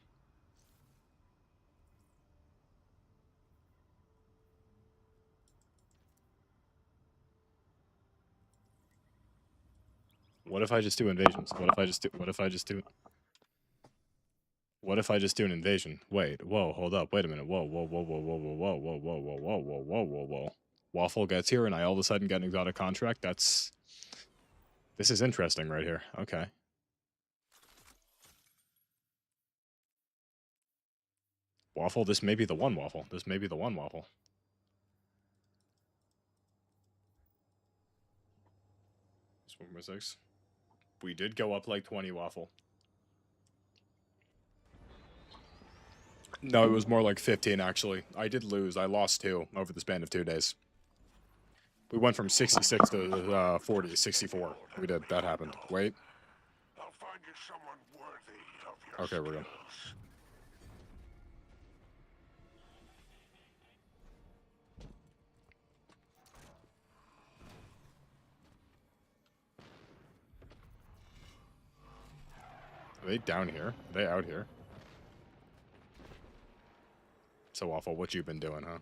What if I just do invasions? What if I just do an invasion? Wait, whoa, hold up, wait a minute. Whoa. Waffle gets here and I all of a sudden get an exotic contract? This is interesting right here. Okay. Waffle, this may be the one, Waffle. This may be the one, Waffle. It's 1.6. We did go up like 20, Waffle. No, it was more like 15, actually. I did lose. I lost 2 over the span of 2 days. We went from 66 to 40, 64. We did. That happened. Wait. I'll find you someone worthy of your Okay, we're good. skills. Are they down here? Are they out here? So Waffle, what you been doing, huh?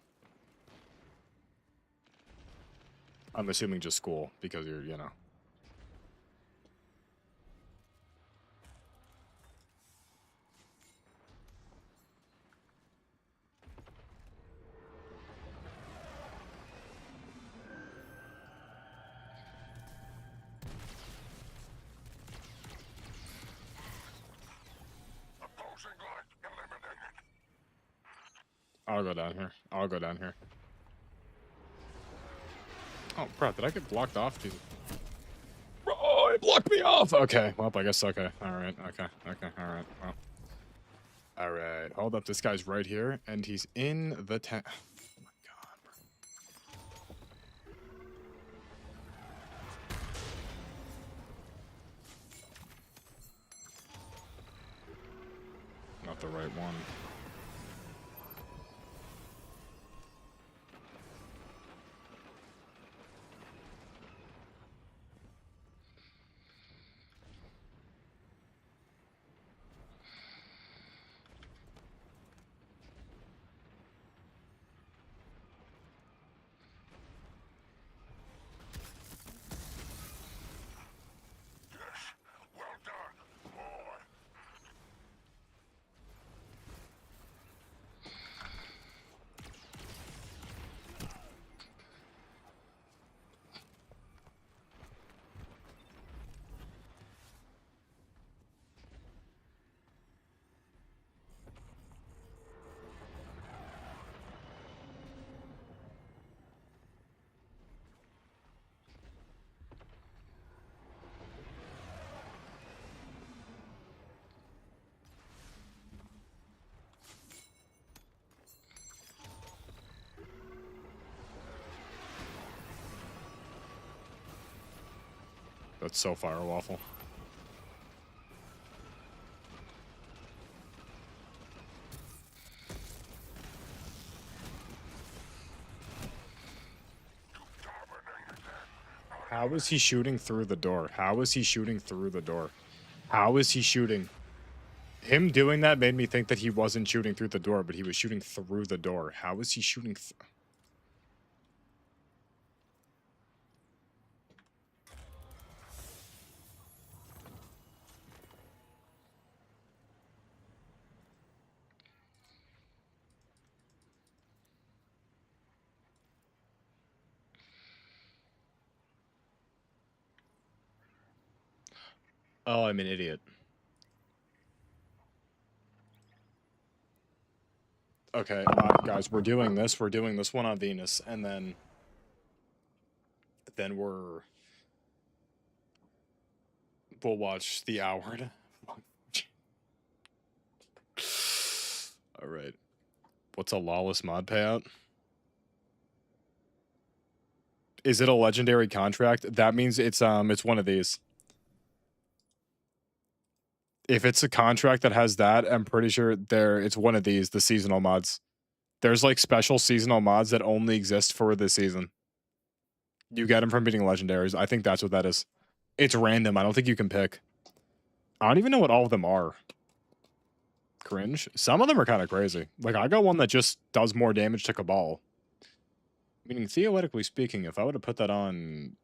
I'm assuming just school, because you're, you know. Opposing light eliminated. I'll go down here. I'll go down here. Oh, bro, did I get blocked off? Jesus. Bro, it blocked me off! Okay, well, I guess, okay. Alright, okay, alright, well. Alright, hold up, this guy's right here, and he's in the tent. Oh my god, bro. Not the right one. Yes, well done, boy. That's so fire waffle. How is he shooting through the door? How is he shooting through the door? How is he shooting? Him doing that made me think that he wasn't shooting through the door, but he was shooting through the door. How is he shooting Oh, I'm an idiot. Okay, guys, we're doing this. We're doing this one on Venus, and then we'll watch the hour. All right. What's a lawless mod payout? Is it a legendary contract? That means it's one of these. If it's a contract that has that, I'm pretty sure it's one of these, the seasonal mods. There's like special seasonal mods that only exist for this season. You get them from beating legendaries. I think that's what that is. It's random. I don't think you can pick. I don't even know what all of them are. Cringe. Some of them are kind of crazy. Like, I got one that just does more damage to Cabal. Meaning, theoretically speaking, if I would have put that on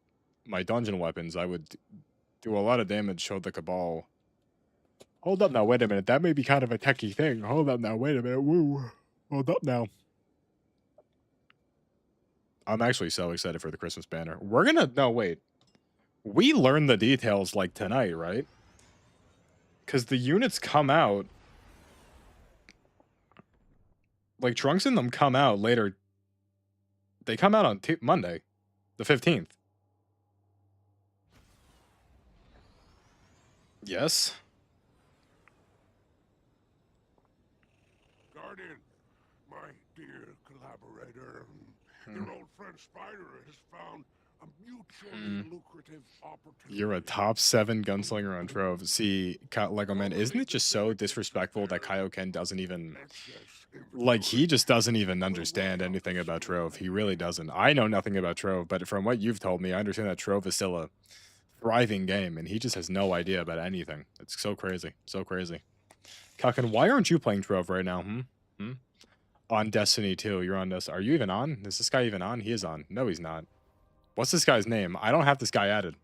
my dungeon weapons, I would do a lot of damage to the Cabal. Hold up now, wait a minute. That may be kind of a techie thing. Hold up now, wait a minute. Woo. Hold up now. I'm actually so excited for the Christmas banner. We're gonna... No, wait. We learned the details, like, tonight, right? Because the units come out... Like, Trunks and them come out later. They come out on Monday, the 15th. Yes? Guardian, my dear collaborator, your old friend Spider has found a mutually lucrative opportunity. You're a top 7 gunslinger on Trove. See, Lego Man, isn't it just so disrespectful that Kaioken doesn't even... Like, he just doesn't even understand anything about Trove. He really doesn't. I know nothing about Trove, but from what you've told me, I understand that Trove is still a thriving game, and he just has no idea about anything. It's so crazy. So crazy. Kaken, why aren't you playing Trove right now? On Destiny 2. You're on this. Are you even on? Is this guy even on? He is on. No, he's not. What's this guy's name? I don't have this guy added.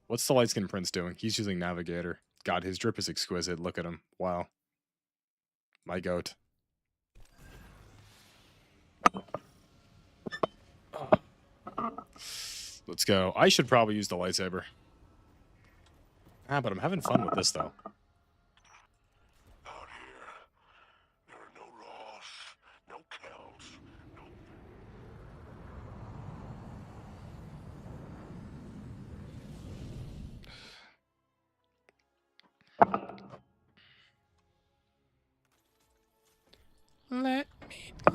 What's the light skin prince doing? He's using Navigator. God, his drip is exquisite. Look at him. Wow. My goat. Let's go. I should probably use the lightsaber. But I'm having fun with this, though. Out here, there are no laws, no kills, no...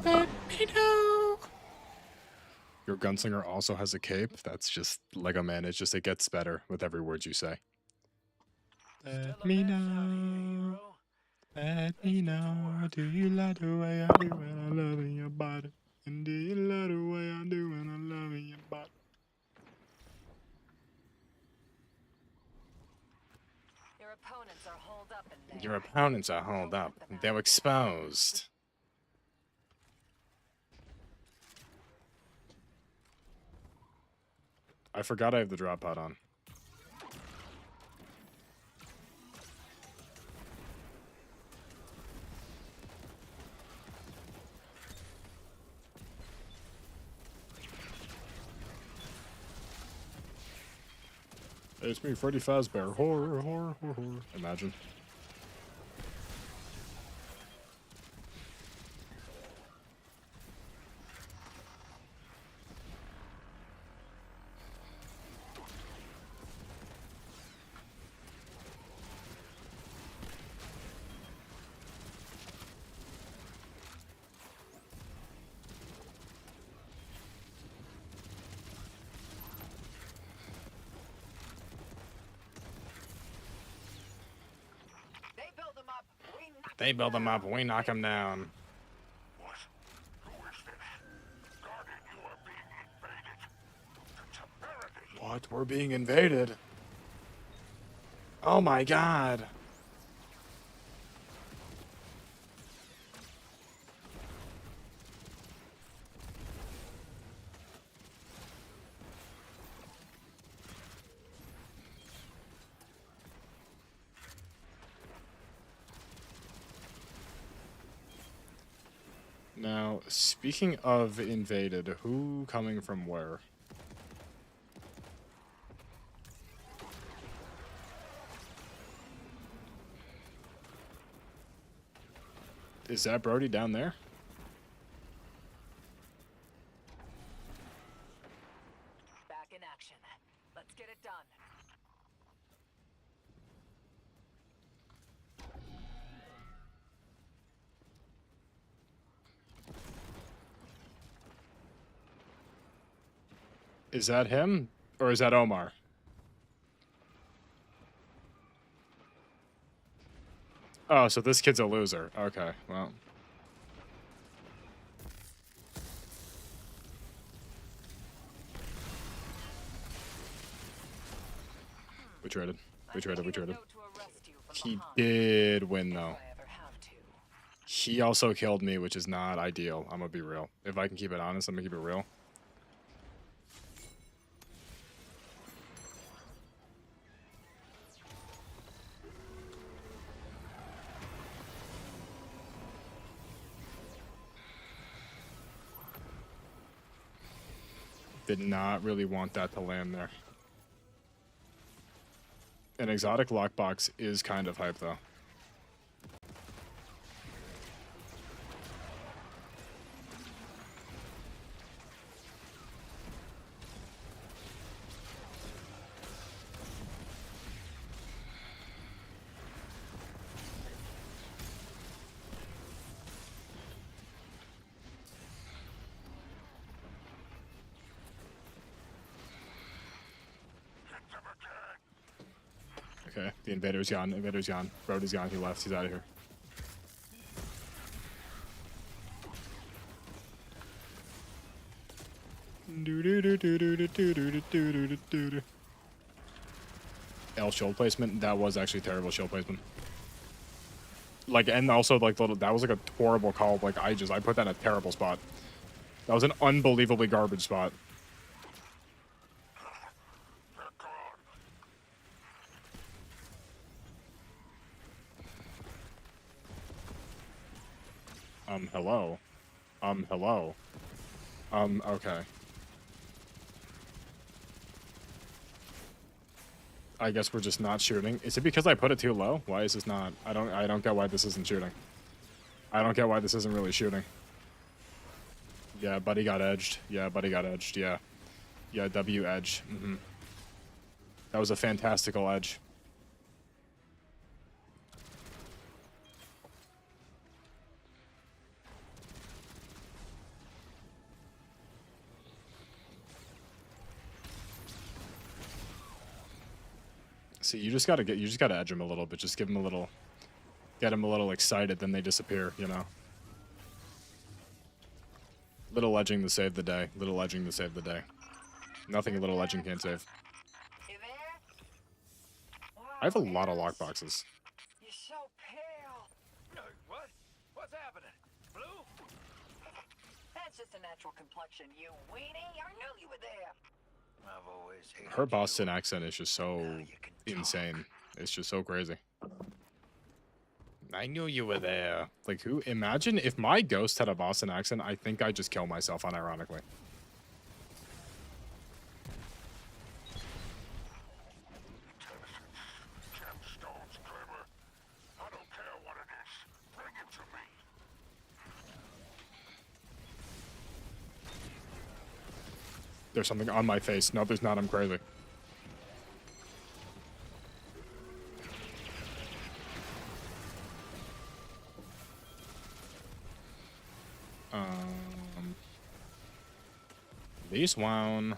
Let me know. Your gunslinger also has a cape. That's just Lego Man. It's just, it gets better with every word you say. Let me know. Let me know. Do you like the way I do when I love in your body? And do you love the way I do when I love in your body? Your opponents are holed up in there. Your opponents are holed up. They're exposed. I forgot I have the drop pod on. It's me, Freddy Fazbear. Horror, horror, horror, horror. Imagine. They build them up, we knock them down. What? Who is this? Guardian, you are being invaded. Temerity. What? We're being invaded? Oh my god. Now, speaking of invaded, who coming from where? Is that Brody down there? Back in action. Let's get it done. Is that him? Or is that Omar? Oh, so this kid's a loser. Okay, well. We traded. We traded. We traded. He did win, though. He also killed me, which is not ideal. I'm gonna be real. If I can keep it honest, I'm gonna keep it real. Did not really want that to land there. An exotic lockbox is kind of hype, though. Okay, the invader's gone. Invader's gone. Brody's gone. He left. He's out of here. L shield placement. That was actually terrible shield placement. Like, and also like that was like a horrible call. Like I put that in a terrible spot. That was an unbelievably garbage spot. Hello. Hello. Okay. I guess we're just not shooting. Is it because I put it too low? Why is this not? I don't get why this isn't shooting. I don't get why this isn't really shooting. Yeah, buddy got edged. Yeah, buddy got edged. Yeah. Yeah, W edge. That was a fantastical edge. See, you just gotta edge him a little bit. Just give him a little, get him a little excited, then they disappear, you know? Little edging to save the day. Little edging to save the day. Nothing a little edging can't save. You there? I have a lot of lockboxes. You're so pale. What? What's happening? Blue? That's just a natural complexion, you weenie. I knew you were there. I've always hated Her you. Boston accent is just so Now you can insane. It's just so crazy. I knew you were there. Like, who? Imagine if my ghost had a Boston accent, I think I'd just kill myself unironically. Gemstones, Glimmer. I don't care what it is. Bring it to me. There's something on my face. No, there's not. I'm crazy. This one.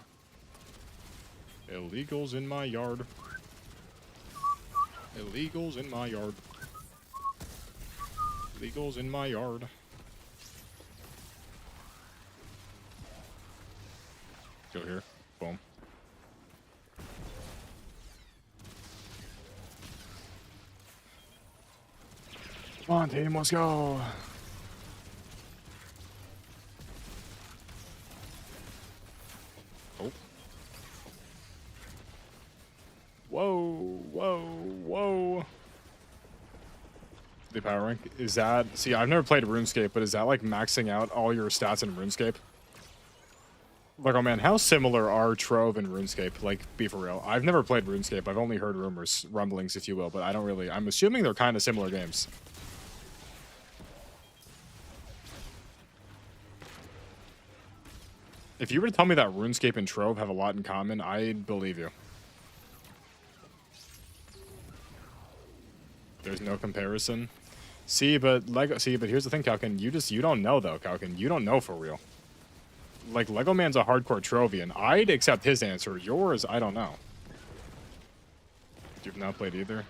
Illegals in my yard. Illegals in my yard. Illegals in my yard. Go here. Boom. Come on, team, let's go. Oh. Whoa, whoa, whoa. The power rank, is that... See, I've never played RuneScape, but is that like maxing out all your stats in RuneScape? Like, oh man, how similar are Trove and RuneScape? Like, be for real. I've never played RuneScape. I've only heard rumors, rumblings, if you will, but I don't really... I'm assuming they're kind of similar games. If you were to tell me that RuneScape and Trove have a lot in common, I'd believe you. There's no comparison. See, but here's the thing, Kalkin. You don't know though, Kalkin. You don't know for real. Like, Lego Man's a hardcore Trovian. I'd accept his answer. Yours, I don't know. You've not played either?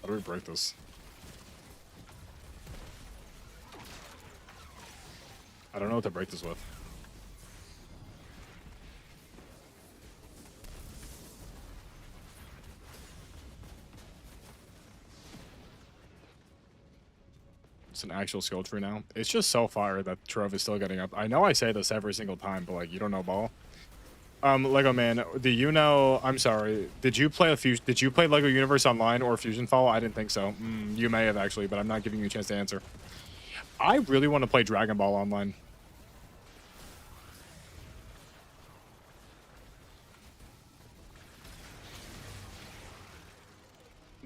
How do we break this? I don't know what to break this with. It's an actual skill tree now. It's just so fire that Trove is still getting up. I know I say this every single time, but like, you don't know ball. Lego Man, do you know... I'm sorry. Did you play Lego Universe Online or Fusion Fall? I didn't think so. You may have actually, but I'm not giving you a chance to answer. I really want to play Dragon Ball Online.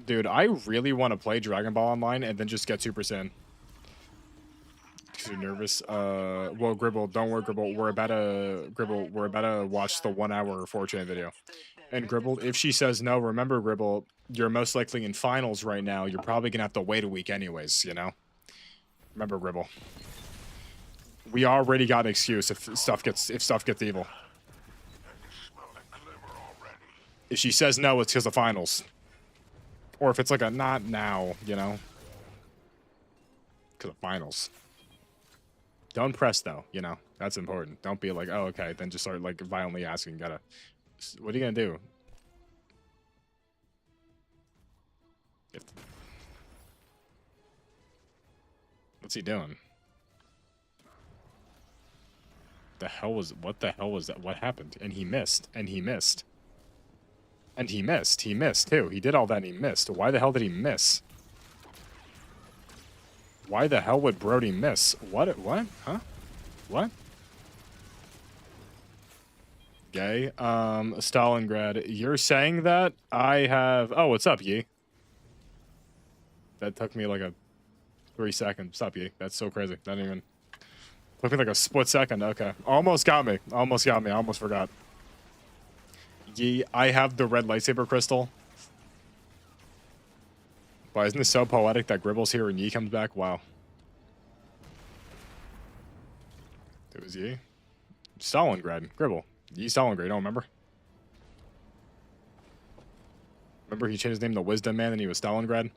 Dude, I really want to play Dragon Ball Online and then just get Super Saiyan. You're nervous. Well, Gribble, don't worry, Gribble. We're about to watch the 1 hour 4chan video. And Gribble, if she says no, remember, Gribble, you're most likely in finals right now. You're probably gonna have to wait a week anyways, you know? Remember, Gribble. We already got an excuse if stuff gets evil. If she says no, it's because of finals. Or if it's like a not now, you know? Because of finals. Don't press though, you know? That's important. Don't be like, oh, okay, then just start like violently asking. What are you gonna do? What's he doing? What the hell was that? What happened? And he missed. And he missed. And he missed. He missed too. He did all that and he missed. Why the hell did he miss? Why the hell would Brody miss? What? What? Huh? What? Gay. Stalingrad. You're saying that? I have... Oh, what's up, Yi? That took me like a 3 seconds. What's up, Yi? That's so crazy. That didn't even... Took me like a split second. Okay. Almost got me. Almost got me. I almost forgot. Yi, I have the red lightsaber crystal. But isn't this so poetic that Gribble's here and Yi comes back? Wow. It was Yi. Stalingrad. Gribble. Yi Stalingrad, you don't remember? Remember he changed his name to Wisdom Man and he was Stalingrad?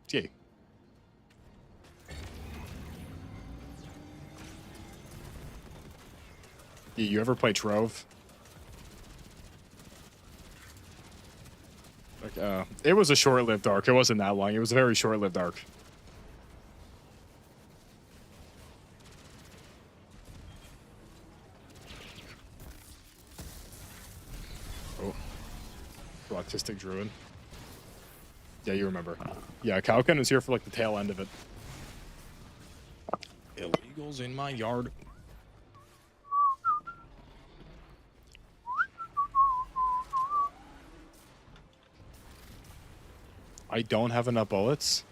It's Yi. Yi, you ever play Trove? Like, it was a short-lived arc. It wasn't that long. It was a very short-lived arc. Oh. Autistic druid. Yeah, you remember. Yeah, Kalkin was here for like the tail end of it. Illegals in my yard. I don't have enough bullets.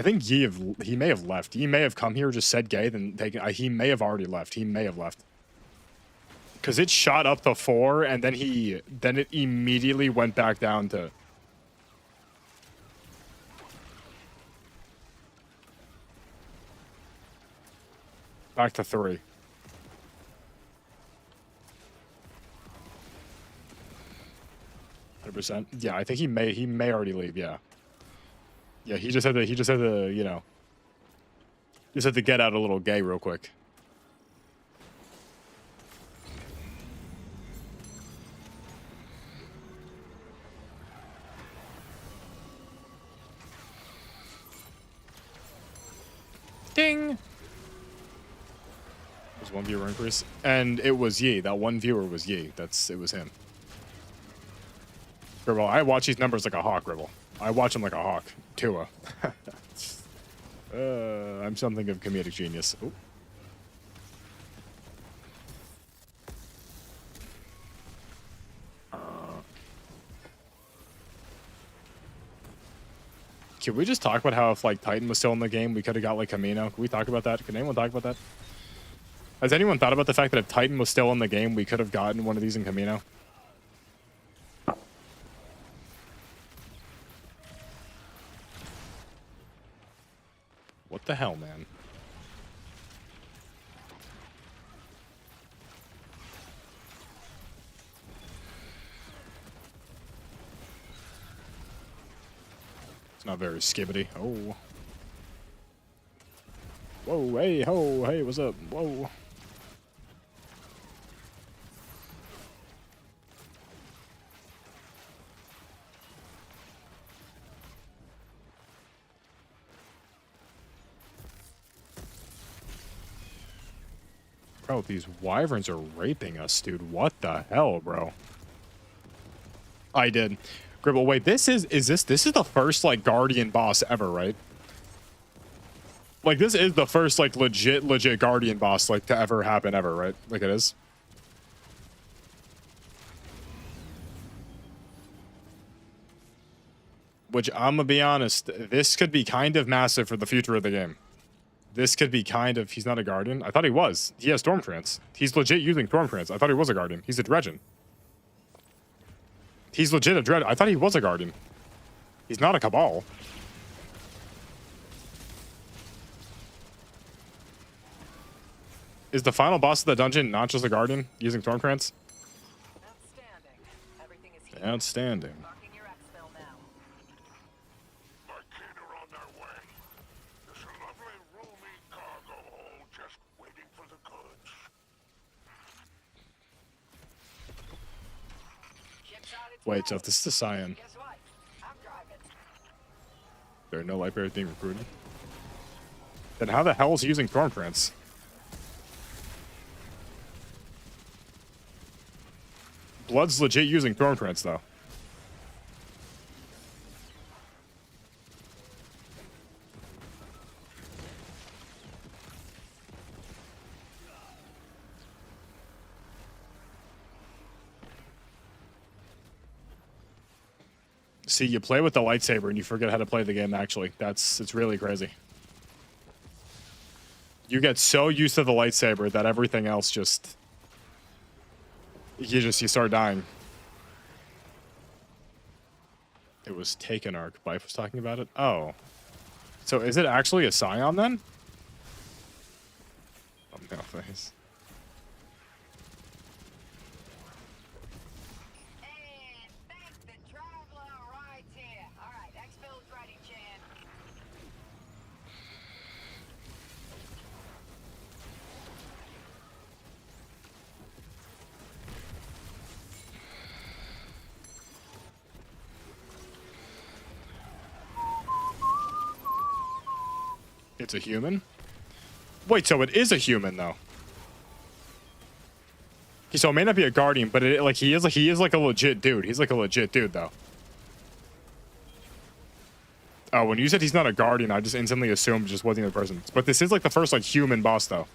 I think he may have left. He may have come here, just said gay, then he may have already left. He may have left. Because it shot up to 4, and then it immediately went back down to... Back to 3. %. Yeah, I think he may already leave, yeah. Yeah, he just had to, you know, just had to get out a little gay real quick. Ding! There's one viewer increase. And it was Yi. That one viewer was Yi. It was him. Gribble, I watch these numbers like a hawk, Gribble. I watch them like a hawk. Tua. I'm something of comedic genius. Ooh. Can we just talk about how if, like, Titan was still in the game, we could have got, like, Camino? Can we talk about that? Can anyone talk about that? Has anyone thought about the fact that if Titan was still in the game, we could have gotten one of these in Camino? What the hell, man? It's not very skibbity. Oh. Whoa, hey, ho, hey, what's up? Whoa. Bro, these wyverns are raping us, dude. What the hell, bro? I did. Gribble, wait, this is the first, like, Guardian boss ever, right? Like, this is the first, like, legit Guardian boss, like, to ever happen ever, right? Like, it is. Which, I'm gonna be honest, this could be kind of massive for the future of the game. This could be kind of... He's not a Guardian? I thought he was. He has Stormtrance. He's legit using Stormtrance. I thought he was a Guardian. He's a Dredgen. He's legit a Dredgen. I thought he was a Guardian. He's not a Cabal. Is the final boss of the dungeon not just a Guardian using Stormtrance? Outstanding. Everything is here. Outstanding. Marking your exfil now. My kin are on their way. There's a lovely, roomy cargo hold just waiting for the goods. Ship's on its Wait, way. so if this is a Scion, Guess what? I'm driving. there are no light bearers being recruited? Then how the hell is he using Stormtrance? Blood's legit using Stormtrance, though. See, you play with the lightsaber and you forget how to play the game, actually. It's really crazy. You get so used to the lightsaber that everything else just... You start dying. It was Taken Arc. Life was talking about it? Oh. So is it actually a Scion then? Oh, no, face. And thank the traveler right here. All right, exfil's ready, Chan. It's a human? Wait, so it is a human though. So it may not be a guardian, but he is like a legit dude. He's like a legit dude though. Oh, when you said he's not a guardian, I just instantly assumed it just wasn't the person. But this is like the first like human boss though.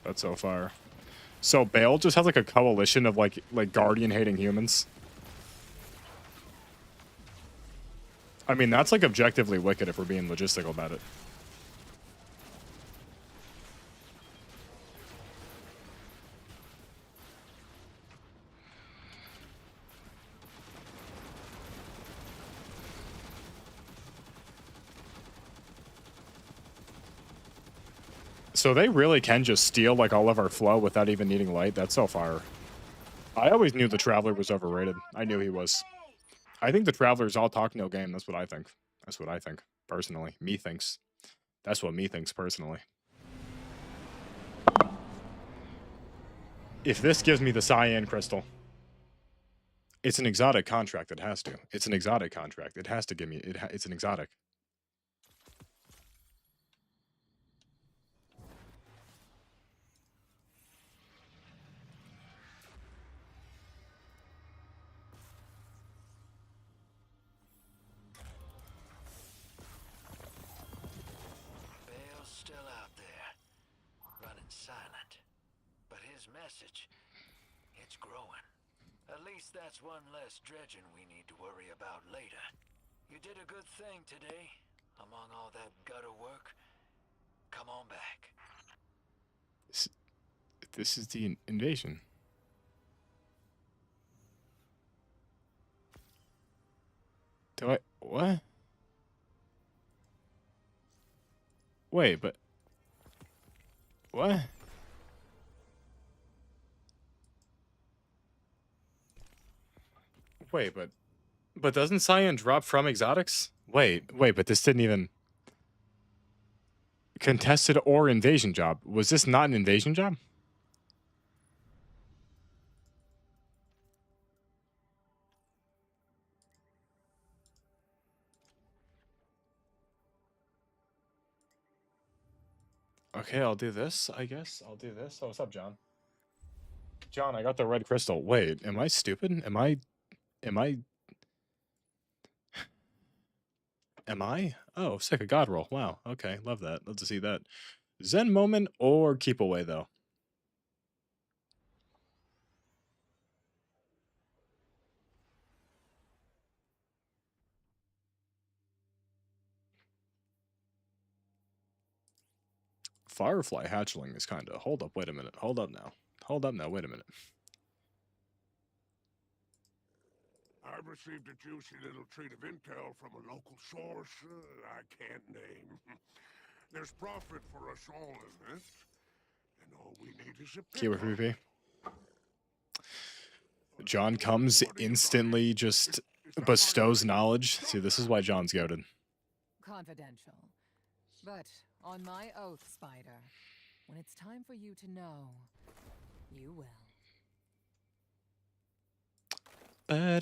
That's so fire. So Bale just has like a coalition of like guardian hating humans. I mean, that's like objectively wicked if we're being logistical about it. So they really can just steal like all of our flow without even needing light. That's so fire. I always knew the Traveler was overrated. I knew he was. I think the Traveler's all talk, no game. That's what I think. That's what I think, personally. Me thinks. That's what me thinks, personally. If this gives me the cyan crystal, it's an exotic contract. It has to. It's an exotic contract. It has to give me. It's an exotic. Bale's still out there, running silent. But his message, it's growing. At least that's one less dredging we need to worry about later. You did a good thing today, among all that gutter work. Come on back. This is the invasion. Do I... What? Wait, but... What? Wait, but... But doesn't Cyan drop from exotics? Wait, but this didn't even... Contested or invasion job. Was this not an invasion job? Okay, I'll do this, I guess. I'll do this. Oh, what's up, John? John, I got the red crystal. Wait, am I stupid? Am I... Oh, sick, a god roll. Wow, okay, love that. Love to see that. Zen moment or keep away, though? Firefly hatchling is kind of... Hold up, wait a minute. Hold up now. Hold up now, wait a minute. I've received a juicy little treat of intel from a local source I can't name. There's profit for us all in this, and all we need is a Keyword pickup. VP. John comes instantly, just bestows knowledge. See, this is why John's goated. Confidential. But on my oath, Spider, when it's time for you to know, you will. Okay.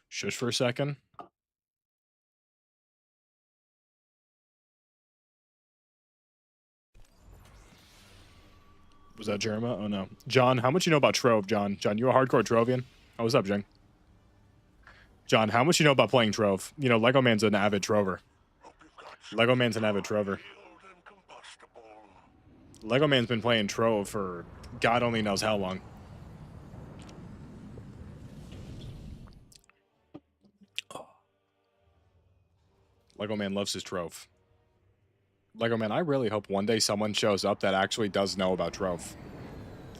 Shush for a second. Was that Jerma? Oh no. John, how much you know about Trove, John? John, you a hardcore Trovian? Oh, what's up, Jing? John, how much you know about playing Trove? You know, Lego Man's an avid Trover. Lego Man's an avid Trover. Lego Man's been playing Trove for God only knows how long. Lego Man loves his Trove. Lego Man, I really hope one day someone shows up that actually does know about Trove.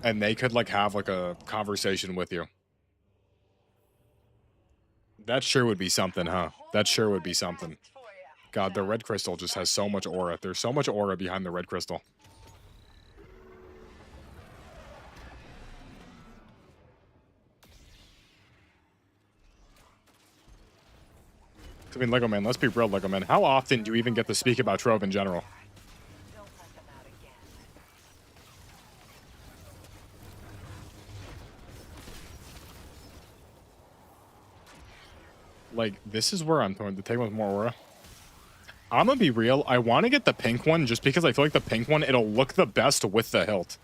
And they could, like, have, like, a conversation with you. That sure would be something, huh? That sure would be something. God, the red crystal just has so much aura. There's so much aura behind the red crystal. I mean, Lego Man, let's be real, Lego Man. How often do you even get to speak about Trove in general? Don't let them out again. Like, this is where I'm going to take with more aura. I'm gonna be real. I want to get the pink one just because I feel like the pink one, it'll look the best with the hilt.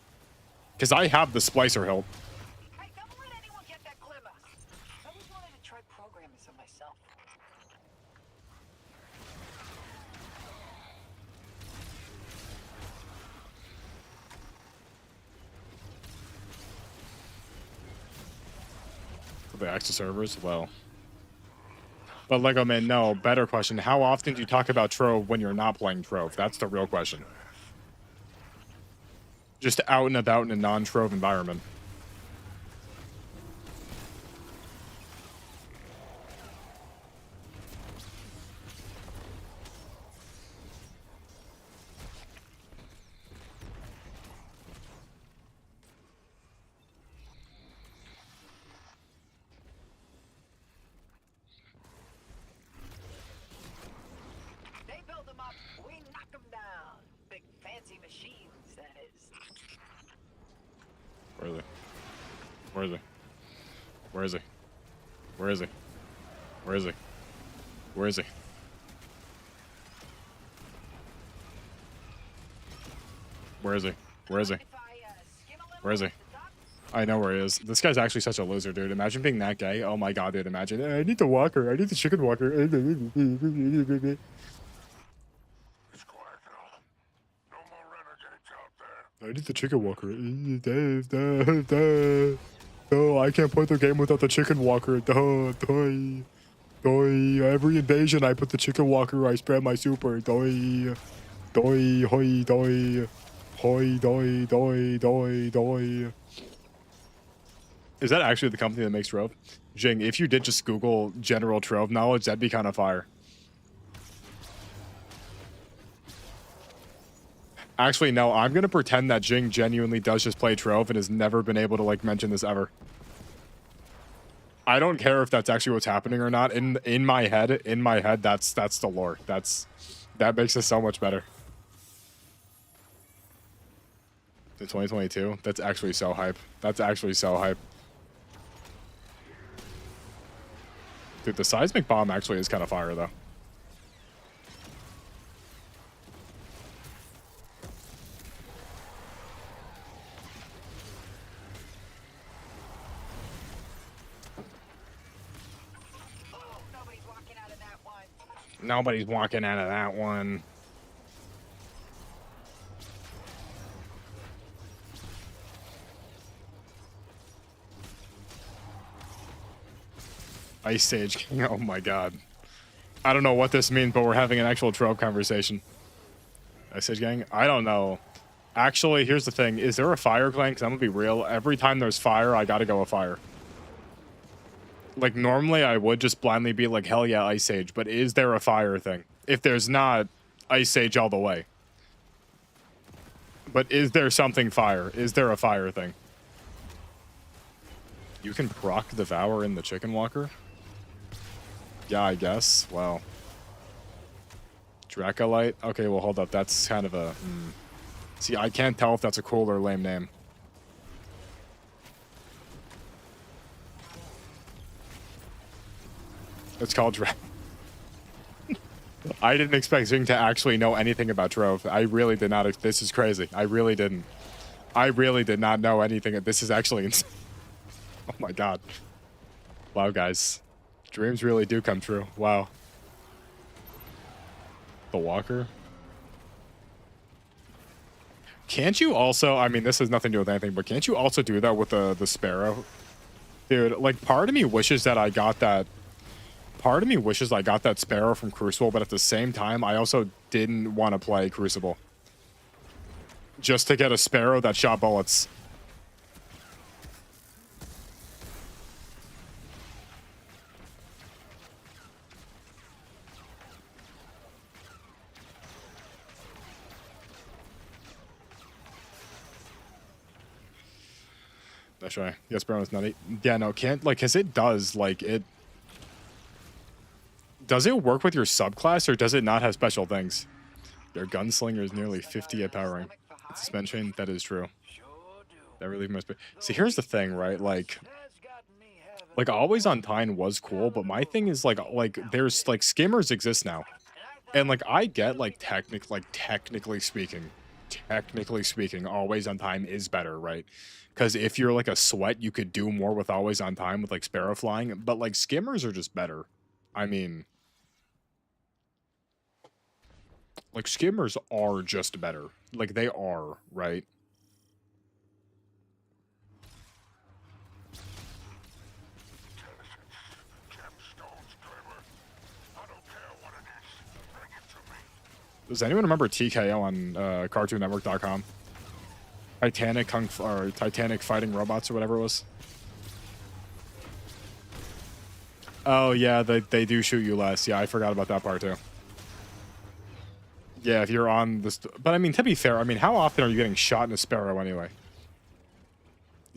Because I have the Splicer hilt. Hey, don't let anyone get that glimmer. I always wanted to try programming some myself. extra servers? Well. But Lego Man, no. Better question. How often do you talk about Trove when you're not playing Trove? That's the real question. Just out and about in a non-Trove environment. They build them up, we knock them down. Big fancy machines, that is. Where is he? Where is he? Where is he? Where is he? Where is he? Where is he? Where is he? Where is he? If I skim a little Where is he? at the top, I know where he is. This guy's actually such a loser, dude. Imagine being that gay. Oh my god, dude. Imagine. I need the walker. I need the chicken walker. It's quiet now. No more renegades out there. I need the chicken walker. No, I can't play the game without the chicken walker. Every invasion, I put the chicken walker. I spread my super. Hoi, doi. Is that actually the company that makes Trove? Jing, if you did just Google general Trove knowledge, that'd be kind of fire. Actually, no, I'm going to pretend that Jing genuinely does just play Trove and has never been able to, like, mention this ever. I don't care if that's actually what's happening or not. In my head, that's the lore. That makes it so much better. The 2022? That's actually so hype. That's actually so hype. Dude, the seismic bomb actually is kind of fire, though. oh, nobody's walking out of that one. Nobody's walking out of that one. Ice Sage King. Oh my god. I don't know what this means, but we're having an actual Trove conversation. Ice Sage Gang? I don't know. Actually, here's the thing. Is there a fire clan? Because I'm going to be real. Every time there's fire, I got to go with fire. Like, normally I would just blindly be like, hell yeah, Ice Sage. But is there a fire thing? If there's not, Ice Sage all the way. But is there something fire? Is there a fire thing? You can proc Devour in the Chicken Walker? Yeah, I guess. Wow. Dracolite? Okay, well, hold up. That's kind of a... See, I can't tell if that's a cool or lame name. It's called Dra... I didn't expect Zing to actually know anything about Trove. I really did not. This is crazy. I really didn't. I really did not know anything. This is actually insane. Oh my god. Wow, guys. Dreams really do come true. Wow. The Walker? Can't you also... I mean, this has nothing to do with anything, but can't you also do that with the Sparrow? Dude, like, part of me wishes that I got that... Part of me wishes I got that Sparrow from Crucible, but at the same time, I also didn't want to play Crucible. Just to get a Sparrow that shot bullets. That's right. Yes, Sparrow is nutty. Yeah, no, can't, like, because it does, like, it... Does it work with your subclass, or does it not have special things? Their Gunslinger is nearly 50 at power rank. It's a suspension. That is true. Sure do. That really must be... See, here's the thing, right? Like, That's gotten me having Always on Time was cool, but my thing is, like, there's, like, skimmers exist now. And, like, I get, like, technically speaking, Always on Time is better, right? Because if you're, like, a sweat, you could do more with Always on Time with, like, Sparrow flying. But, like, skimmers are just better. I mean... Like, skimmers are just better. Like, they are, right? Does anyone remember TKO on CartoonNetwork.com? Titanic Fighting Robots or whatever it was. Oh yeah, they do shoot you less. Yeah, I forgot about that part too. Yeah, if you're on this, but I mean, to be fair, I mean, how often are you getting shot in a Sparrow anyway?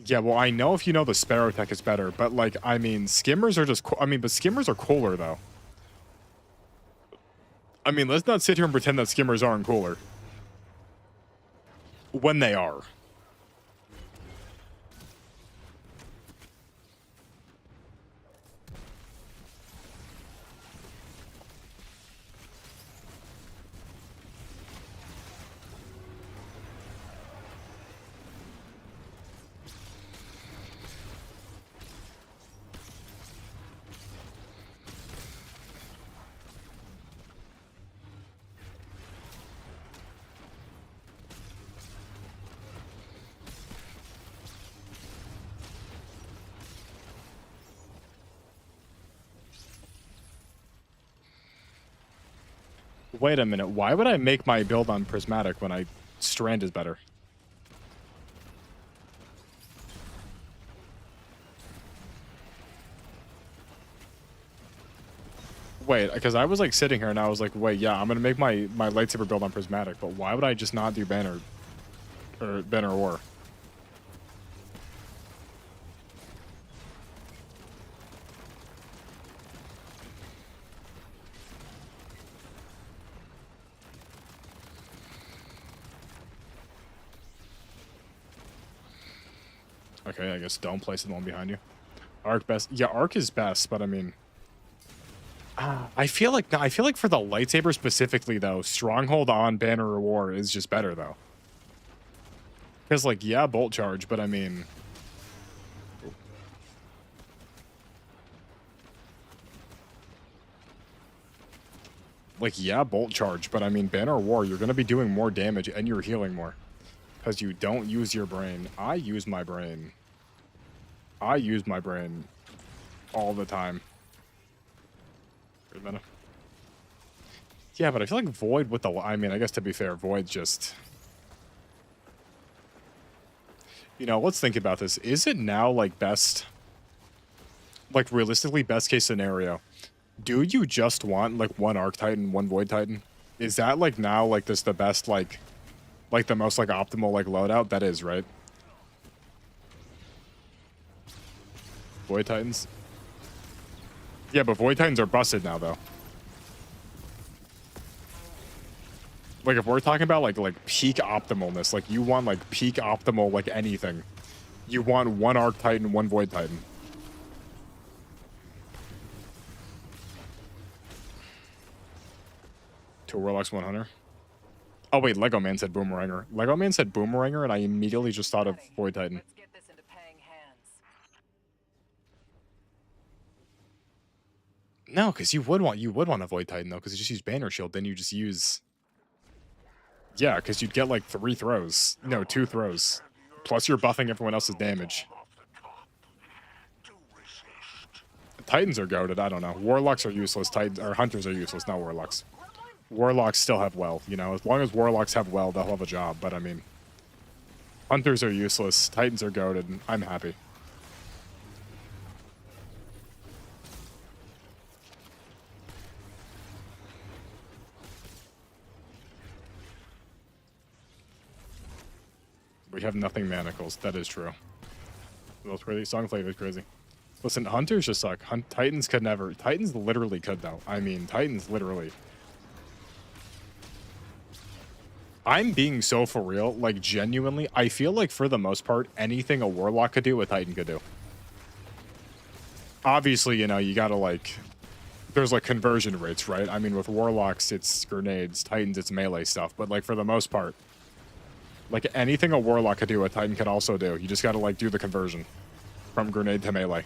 Yeah, well, I know if you know the Sparrow tech is better, but like, I mean, skimmers are just, I mean, but skimmers are cooler though. I mean, let's not sit here and pretend that skimmers aren't cooler. When they are. Wait a minute, why would I make my build on Prismatic when Strand is better? Wait, because I was like sitting here and I was like, wait, yeah, I'm gonna make my lightsaber build on Prismatic, but why would I just not do Banner or Banner War? Okay, I guess don't place the one behind you. Arc best. Yeah, Arc is best, but I mean, I feel like for the lightsaber specifically though, Stronghold on Banner of War is just better though. Because like, yeah, Bolt Charge, but I mean, like, yeah, Bolt Charge, but I mean, Banner of War, you're gonna be doing more damage and you're healing more. Because you don't use your brain. I use my brain. I use my brain all the time. Wait a minute. Yeah, but I feel like Void with the... I mean, I guess to be fair, Void's just... You know, let's think about this. Is it now, like, best... Like, realistically, best case scenario. Do you just want, like, one Arc Titan, one Void Titan? Is that, like, now, like, this the best, like the most, like, optimal, like, loadout? That is, right? Void Titans? Yeah, but Void Titans are busted now, though. Like, if we're talking about, like peak optimalness, like, you want, like, peak optimal, like, anything. You want one Arc Titan, one Void Titan. Two Warlocks, 100. Oh, wait, Lego Man said Boomeranger. Lego Man said Boomeranger, and I immediately just thought of Void Titan. Let's get this into paying hands. No, because you would want a Void Titan, though, because you just use Banner Shield, then you just use... Yeah, because you'd get, like, 3 throws. No, 2 throws. Plus you're buffing everyone else's damage. Titans are goated, I don't know. Warlocks are useless, Titans, or Hunters are useless, not Warlocks. Warlocks still have well, you know, as long as Warlocks have well, they'll have a job, but I mean... Hunters are useless, Titans are goated, and I'm happy. We have nothing manacles, that is true. That's crazy, Songflave is crazy. Listen, Hunters just suck. Titans could never... Titans literally could, though. I mean, Titans literally... I'm being so for real, like, genuinely, I feel like for the most part, anything a Warlock could do, a Titan could do. Obviously, you know, you gotta, like... There's, like, conversion rates, right? I mean, with Warlocks, it's grenades. Titans, it's melee stuff. But, like, for the most part, like, anything a Warlock could do, a Titan could also do. You just gotta, like, do the conversion from grenade to melee.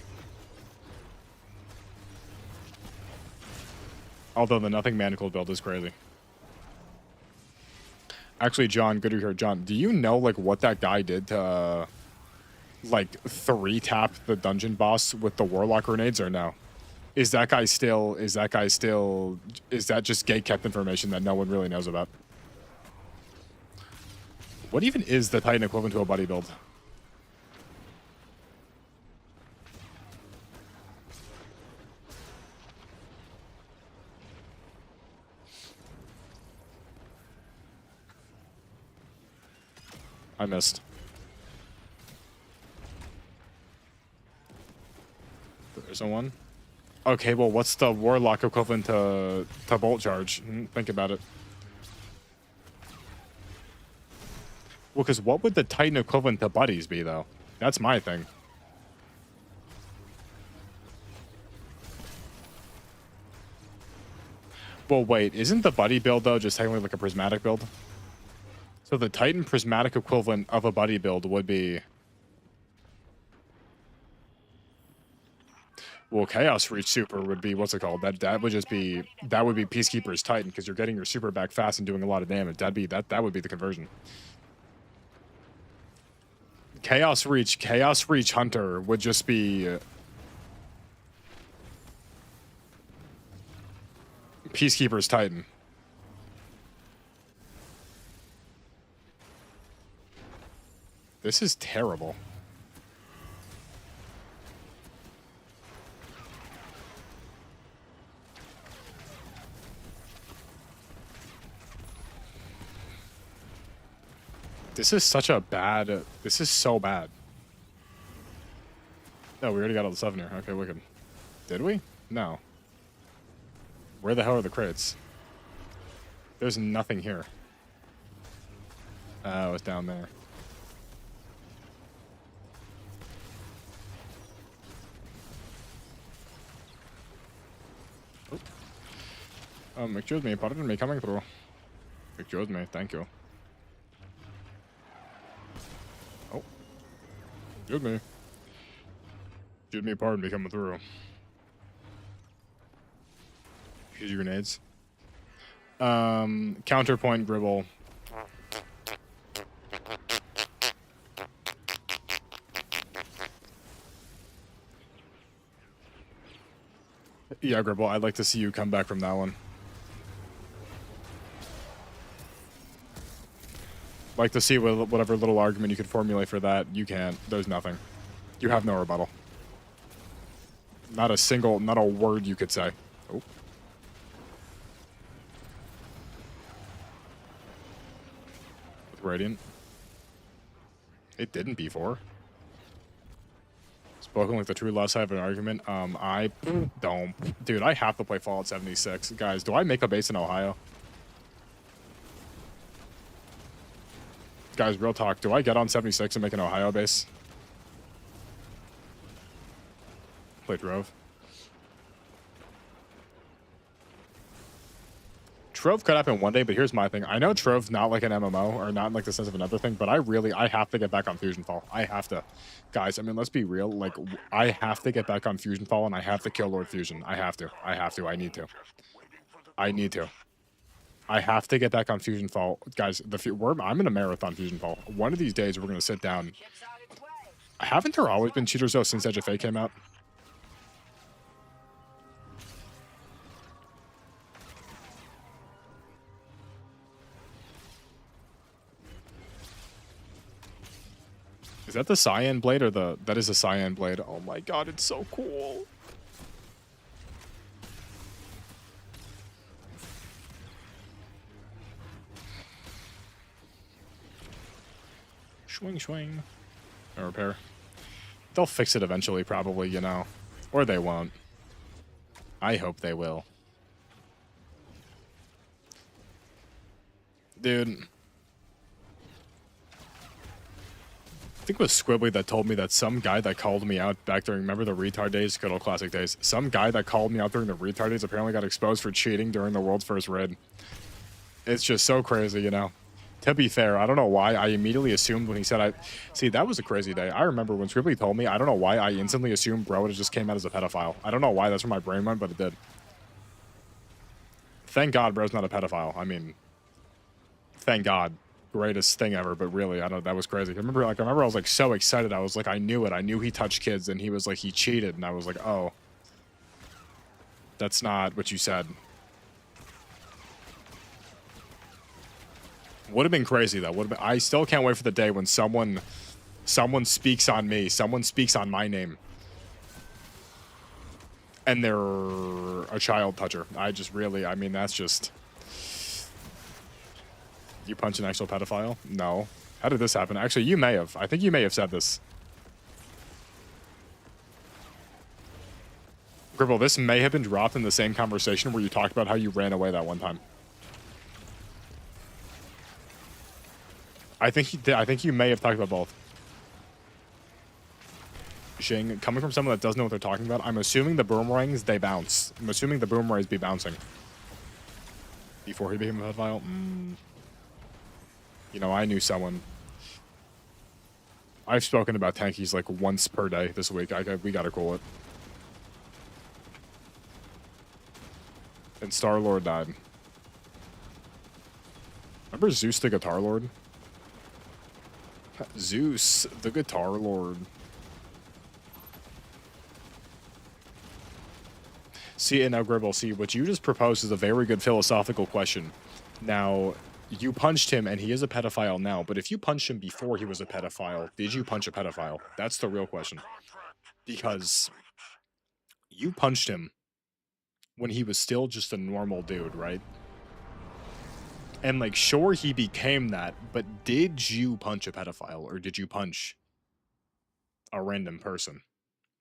Although the Nothing Manacle build is crazy. Actually, John, good to hear. John, do you know, like, what that guy did to, like, 3-tap the dungeon boss with the Warlock grenades, or no? Is that guy still? Is that just gate kept information that no one really knows about? What even is the Titan equivalent to a buddy build? I missed. There isn't one. Okay, well, what's the Warlock equivalent to Bolt Charge? Think about it. Well, because what would the Titan equivalent to Buddies be, though? That's my thing. Well, wait, isn't the Buddy build, though, just technically like a Prismatic build? So the Titan Prismatic equivalent of a Buddy build would be... Well, Chaos Reach Super would be, what's it called? That would just be, that would be Peacekeeper's Titan, because you're getting your super back fast and doing a lot of damage. That would be the conversion. Chaos Reach Hunter would just be Peacekeeper's Titan. This is terrible. This is such a bad... This is so bad. No, we already got all the stuff in here. Okay, wicked. Did we? No. Where the hell are the crates? There's nothing here. Oh, it's down there. Excuse me, pardon me coming through. Excuse me, thank you. Oh. Excuse me. Excuse me, pardon me coming through. Here's your grenades. Counterpoint Gribble. Yeah, Gribble, I'd like to see you come back from that one. Like to see whatever little argument you could formulate for that. You can't. There's nothing. You have no rebuttal. Not a word you could say. Oh. With Radiant. It didn't before. Spoken like the true left side of an argument. I don't. Dude, I have to play Fallout 76. Guys, do I make a base in Ohio? Guys, real talk. Do I get on 76 and make an Ohio base? Play Trove. Trove could happen one day, but here's my thing. I know Trove's not like an MMO, or not in like the sense of another thing, but I have to get back on Fusion Fall. I have to. Guys, I mean, let's be real. Like, I have to get back on Fusion Fall, and I have to kill Lord Fusion. I have to. I need to. I have to get back on Fusion Fall. Guys, I'm in a marathon Fusion Fall. One of these days, we're going to sit down. Haven't there always been cheaters, though, since Edge of Fate came out? Is that the Cyan Blade or the... That is a Cyan Blade. Oh my god, it's so cool. Swing, swing. No repair. They'll fix it eventually, probably, you know. Or they won't. I hope they will. Dude. I think it was Squibbly that told me that some guy that called me out back during, remember the retard days, good old classic days. Some guy that called me out during the retard days apparently got exposed for cheating during the world's first raid. It's just so crazy, you know. To be fair, I don't know why I immediately assumed when he said see, that was a crazy day. I remember when Squibbly told me, I don't know why I instantly assumed bro it just came out as a pedophile. I don't know why that's where my brain went, but it did. Thank God bro's not a pedophile. I mean, thank God. Greatest thing ever, but really, I don't. That was crazy. I remember I was like so excited. I was like, I knew it. I knew he touched kids, and he was like, he cheated, and I was like, oh. That's not what you said. Would have been crazy though. Would have been. I still can't wait for the day when someone speaks on me. Someone speaks on my name. And they're a child toucher. I just really, I mean, that's just... You punch an actual pedophile? No. How did this happen? Actually, you may have. I think you may have said this. Gribble, this may have been dropped in the same conversation where you talked about how you ran away that one time. I think you may have talked about both. Shing, coming from someone that doesn't know what they're talking about, I'm assuming the boomerangs, they bounce. I'm assuming the boomerangs be bouncing. Before he became a pedophile? You know, I knew someone. I've spoken about tankies like once per day this week. We gotta cool it. And Star-Lord died. Remember Zeus the Guitar Lord? Zeus the Guitar Lord. See, and now Gribble, see, what you just proposed is a very good philosophical question. Now, you punched him and he is a pedophile now, but if you punched him before he was a pedophile, did you punch a pedophile? That's the real question. Because you punched him when he was still just a normal dude, right? And, like, sure, he became that, but did you punch a pedophile or did you punch a random person,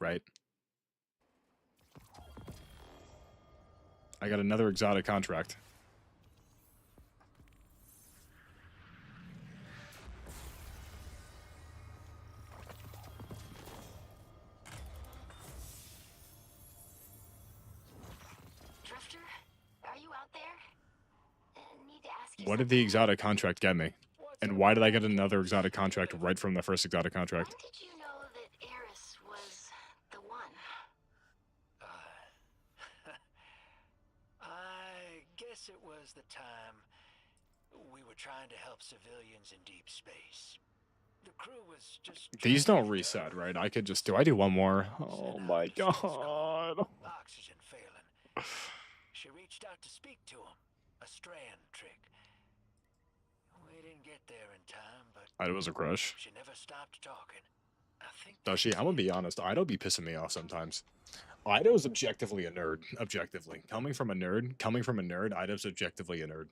right? I got another exotic contract. Drifter, are you out there? Need to ask you What did the exotic contract get me? And why did I get another exotic contract right from the first exotic contract? When did you know that Eris was the one? I guess it was the time we were trying to help civilians in deep space. The crew was just... These don't reset, right? I could just... Do I do one more? Oh my god. Oxygen failing. She reached out to speak to him. A strand trick. We didn't get there in time, but... It was a crush. She never stopped talking. I think... Does she? I'm gonna be honest. Ido be pissing me off sometimes. Ido's objectively a nerd. Objectively. Coming from a nerd, Ido's objectively a nerd.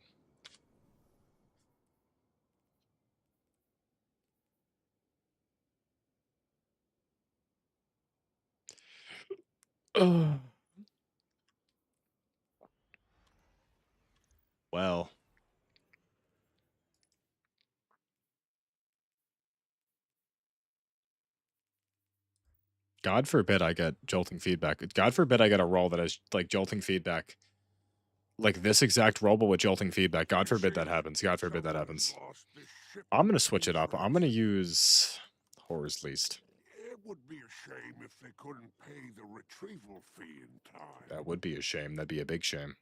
Well. God forbid I get jolting feedback. God forbid I get a roll that has, like, jolting feedback. Like this exact roll, but with jolting feedback. God forbid that happens. God forbid that happens. I'm gonna switch it up. I'm gonna use Horror's Least. It would be a shame if they couldn't pay the retrieval fee in time. That would be a shame. That'd be a big shame.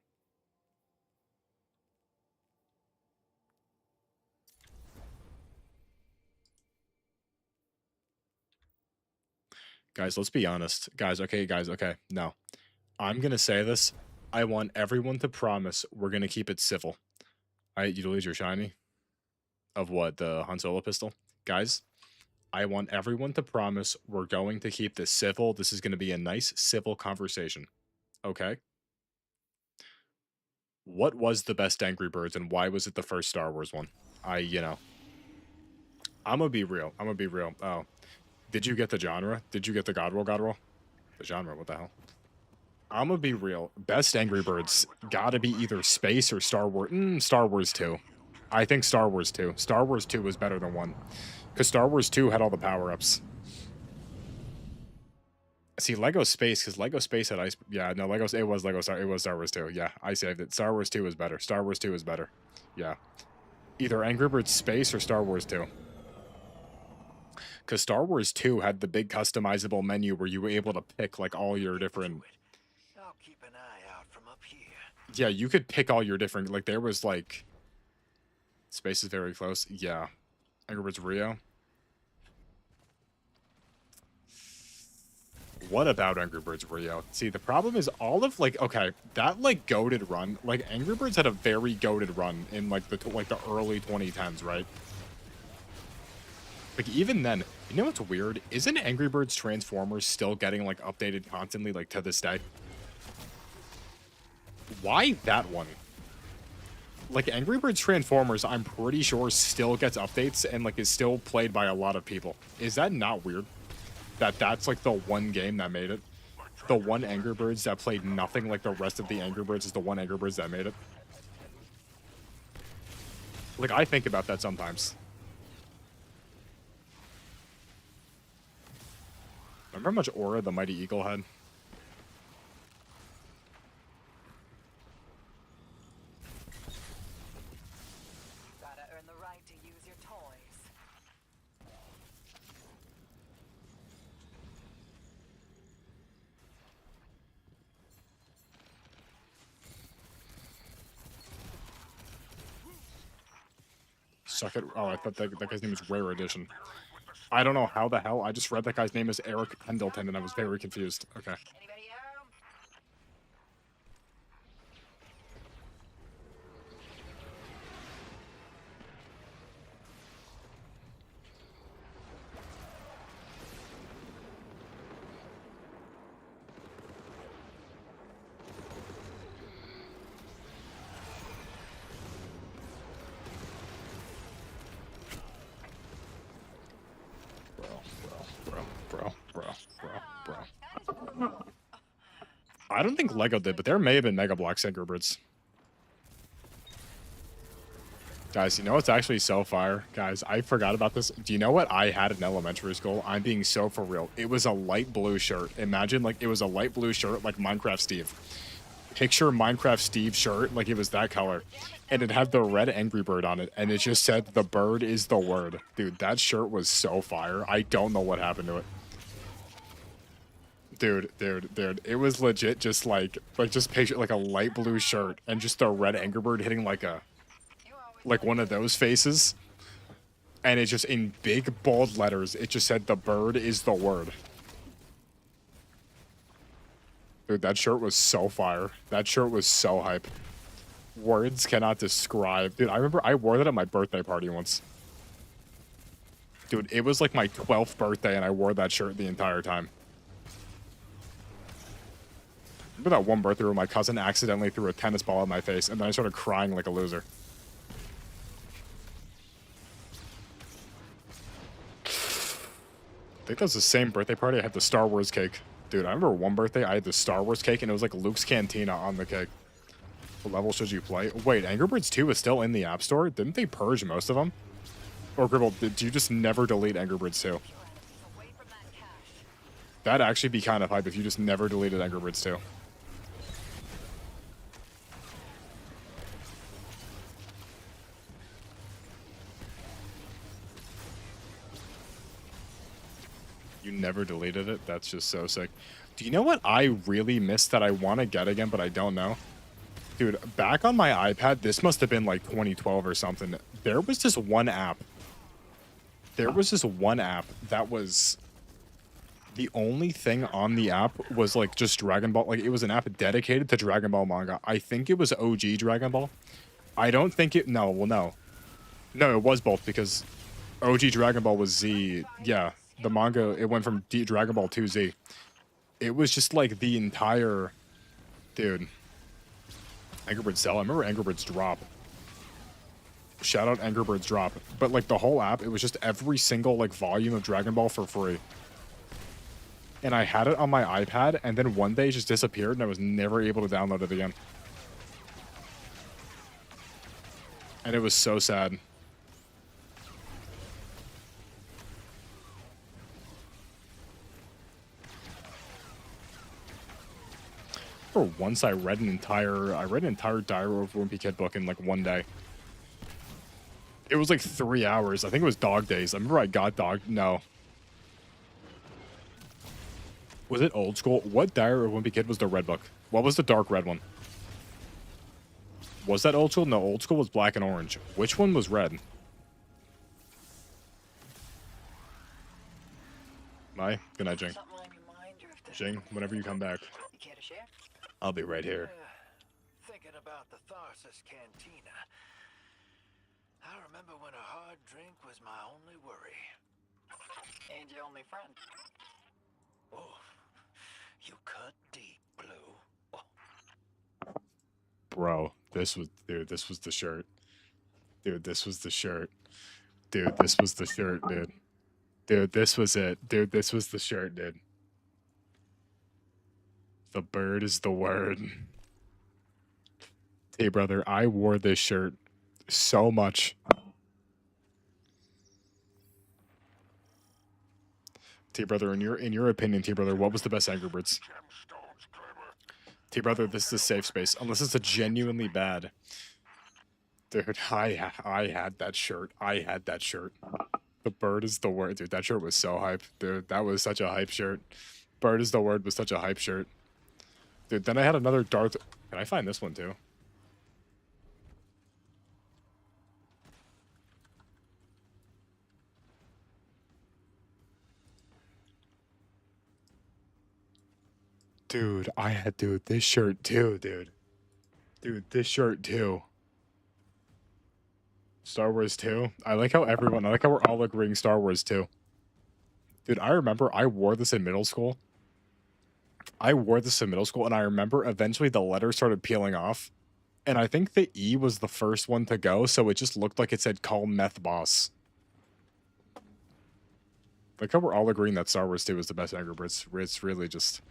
Guys, let's be honest. Guys, okay, no. I'm gonna say this. I want everyone to promise we're gonna keep it civil. You lose your shiny? Of what, the Han Solo pistol? Guys, I want everyone to promise we're going to keep this civil. This is gonna be a nice, civil conversation. Okay? What was the best Angry Birds and why was it the first Star Wars one? You know. I'm gonna be real. Oh. Did you get the genre? Did you get the God roll? The genre, what the hell? I'm gonna be real. Best Angry Birds gotta be either Space or Star Wars. Star Wars 2. I think Star Wars 2. Star Wars 2 was better than 1. Because Star Wars 2 had all the power-ups. See, Lego Space, because Lego Space had ice... Yeah, no, it was Star Wars 2. Yeah, I saved it. Star Wars 2 was better. Star Wars 2 was better. Yeah. Either Angry Birds Space or Star Wars 2. Because Star Wars 2 had the big customizable menu where you were able to pick, like, all your different... I'll keep an eye out from up here. Yeah, you could pick all your different... Like, there was, like... Space is very close. Yeah. Angry Birds Rio. What about Angry Birds Rio? See, the problem is all of like, okay, that like goated run, like Angry Birds had a very goated run in like the early 2010s, right? Like even then, you know what's weird? Isn't Angry Birds Transformers still getting like updated constantly, like to this day? Why that one? Like Angry Birds Transformers, I'm pretty sure still gets updates and like is still played by a lot of people. Is that not weird? That's like the one game that made it. The one Angry Birds that played nothing like the rest of the Angry Birds is the one Angry Birds that made it. Like I think about that sometimes. Remember how much aura the Mighty Eagle had? Gotta earn the right to use your toys. Suck it. Oh, I thought that guy's name was Rare Edition. I don't know how the hell. I just read that guy's name is Eric Pendleton and I was very confused. Okay. Anybody home? Bro. I don't think Lego did, but there may have been Mega Bloks Angry Birds. Guys, you know what's actually so fire? Guys, I forgot about this. Do you know what I had in elementary school? I'm being so for real. It was a light blue shirt. Imagine like it was a light blue shirt like Minecraft Steve. Picture Minecraft Steve shirt like it was that color. And it had the red Angry Bird on it. And it just said, the bird is the word. Dude, that shirt was so fire. I don't know what happened to it. Dude. It was legit just like just picture like a light blue shirt and just a red Angry Bird hitting like one of those faces. And it just in big bold letters, it just said the bird is the word. Dude, that shirt was so fire. That shirt was so hype. Words cannot describe. Dude, I remember I wore that at my birthday party once. Dude, it was like my 12th birthday and I wore that shirt the entire time. Remember that one birthday where my cousin accidentally threw a tennis ball at my face and then I started crying like a loser. I think that was the same birthday party I had the Star Wars cake. Dude, I remember one birthday I had the Star Wars cake and it was like Luke's Cantina on the cake. What level should you play? Wait, Angry Birds 2 is still in the App Store? Didn't they purge most of them? Or Gribble, did you just never delete Angry Birds 2? That'd actually be kind of hype if you just never deleted Angry Birds 2. You never deleted it? That's just so sick. Do you know what I really miss that I want to get again, but I don't know? Dude, back on my iPad, this must have been like 2012 or something. There was this one app. There was this one app that was... The only thing on the app was like just Dragon Ball. Like it was an app dedicated to Dragon Ball manga. I think it was OG Dragon Ball. I don't think it... No, well, no. No, it was both because OG Dragon Ball was Z. Yeah. The manga, it went from Dragon Ball to Z. It was just like the entire... Dude. Angry Birds Cell. I remember Angry Birds Drop. Shout out Angry Birds Drop. But like the whole app, it was just every single like volume of Dragon Ball for free. And I had it on my iPad, and then one day it just disappeared, and I was never able to download it again. And it was so sad. For once I read an entire Diary of a Wimpy Kid book in like one day. It was like 3 hours. I think it was Dog Days. I remember I got No. Was it old school? What Diary of a Wimpy Kid was the red book? What was the dark red one? Was that old school? No, old school was black and orange. Which one was red? Good night, Jing. Something on your mind, Drifter? Jing, whenever you come back, You care to share? I'll be right here. Thinking about the Tharsis Cantina. I remember when a hard drink was my only worry. And your only friend. Oh, you cut deep, Blue. Oh. Bro, this was the shirt. Dude, this was the shirt. Dude, this was the shirt, dude. Dude, this was it. Dude, this was the shirt, dude. The bird is the word. Hey, brother, I wore this shirt so much. T brother, in your opinion, T brother, what was the best Angry Birds? T brother, this is a safe space. Unless it's a genuinely bad. Dude, I had that shirt. I had that shirt. The bird is the word, dude. That shirt was so hype, dude. That was such a hype shirt. Bird is the word was such a hype shirt, dude. Then I had another Darth. Can I find this one too? Dude, I had this shirt too, dude. Dude, this shirt too. Star Wars 2. I like how we're all agreeing Star Wars 2. Dude, I remember I wore this in middle school. And I remember eventually the letters started peeling off. And I think the E was the first one to go, so it just looked like it said call meth boss. Like how we're all agreeing that Star Wars 2 is the best Angry Birds. It's really just...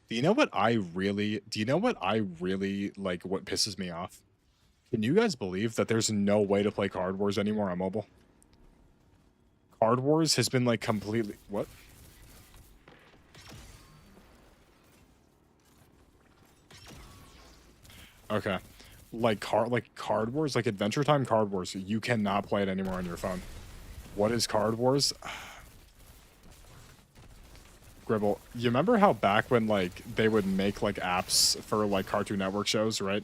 Do you know what I really like what pisses me off? Can you guys believe that there's no way to play Card Wars anymore on mobile? Card Wars has been like completely... What? Okay. Like Card Wars, like Adventure Time Card Wars, you cannot play it anymore on your phone. What is Card Wars? Gribble, you remember how back when like they would make like apps for like Cartoon Network shows, right?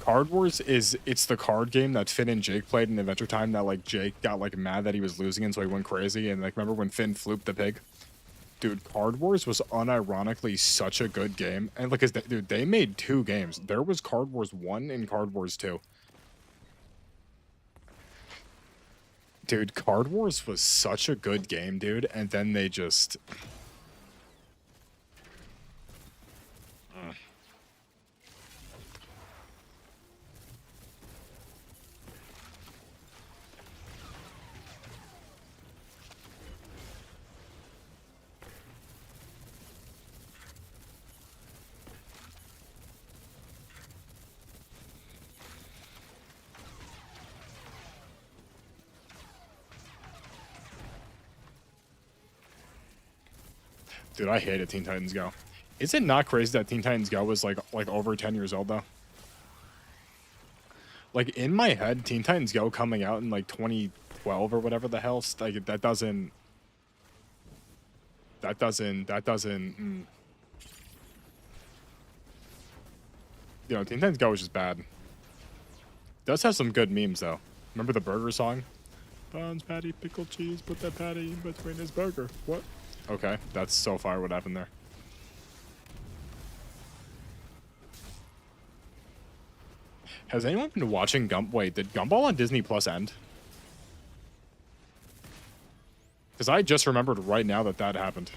Card Wars it's the card game that Finn and Jake played in Adventure Time that like Jake got like mad that he was losing and so he went crazy, and like remember when Finn flooped the pig? Dude, Card Wars was unironically such a good game. And like, dude, they made 2 games. There was Card Wars 1 and Card Wars 2. Dude, Card Wars was such a good game, dude. And then they just... Dude, I hated Teen Titans Go. Is it not crazy that Teen Titans Go was like over 10 years old though? Like in my head, Teen Titans Go coming out in like 2012 or whatever the hell, like that doesn't. You know, Teen Titans Go was just bad. Does have some good memes though. Remember the burger song? Buns, patty, pickle, cheese, put that patty in between his burger. What? Okay, that's so far what happened there. Has anyone been watching Wait, did Gumball on Disney Plus end? Because I just remembered right now that that happened.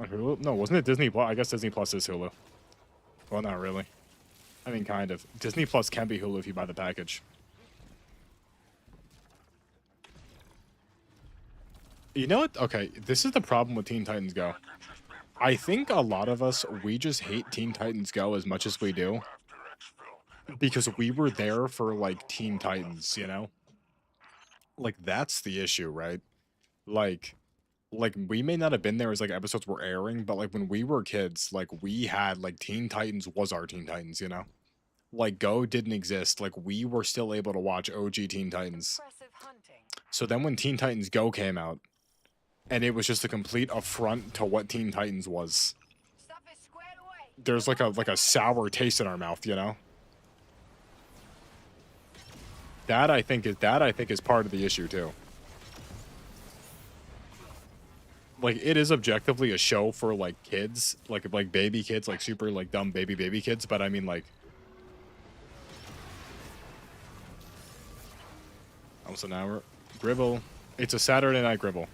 Hulu? No, wasn't it Disney Plus? I guess Disney Plus is Hulu. Well, not really. I mean, kind of. Disney Plus can be Hulu if you buy the package. You know what? Okay, this is the problem with Teen Titans Go. I think a lot of us, we just hate Teen Titans Go as much as we do. Because we were there for, like, Teen Titans, you know? Like, that's the issue, right? Like, like, we may not have been there as, like, episodes were airing, but, like, when we were kids, like, we had, like, Teen Titans was our Teen Titans, you know? Like, Go didn't exist, like, we were still able to watch OG Teen Titans. Impressive hunting. So then when Teen Titans Go came out, and it was just a complete affront to what Teen Titans was, Stuff is squared away. there's, like a sour taste in our mouth, you know? That I think is part of the issue, too. Like, it is objectively a show for, like, kids, like baby kids, like, super, like, dumb baby kids, but I mean, like... Almost an hour. Gribble. It's a Saturday night, Gribble.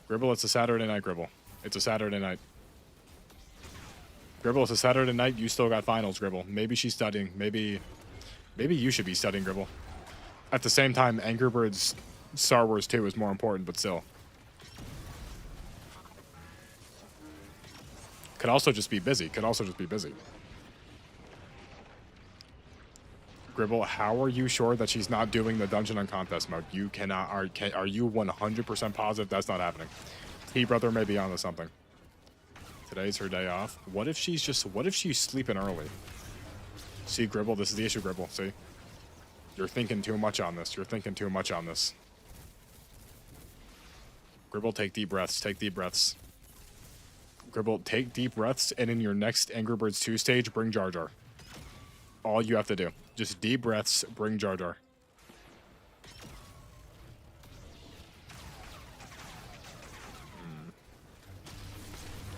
Gribble, it's a Saturday night, Gribble. It's a Saturday night. Gribble, it's a Saturday night, you still got finals, Gribble. Maybe she's studying, maybe you should be studying, Gribble. At the same time, Angry Birds Star Wars 2 is more important, but still. Could also just be busy. Gribble, how are you sure that she's not doing the dungeon and contest mode? You cannot. Are you 100% positive that's not happening? T-Brother may be onto something. Today's her day off. What if she's sleeping early? See, Gribble, this is the issue, Gribble. See? You're thinking too much on this. Gribble, take deep breaths. Gribble, take deep breaths, and in your next Angry Birds 2 stage, bring Jar Jar. All you have to do. Just deep breaths, bring Jar Jar.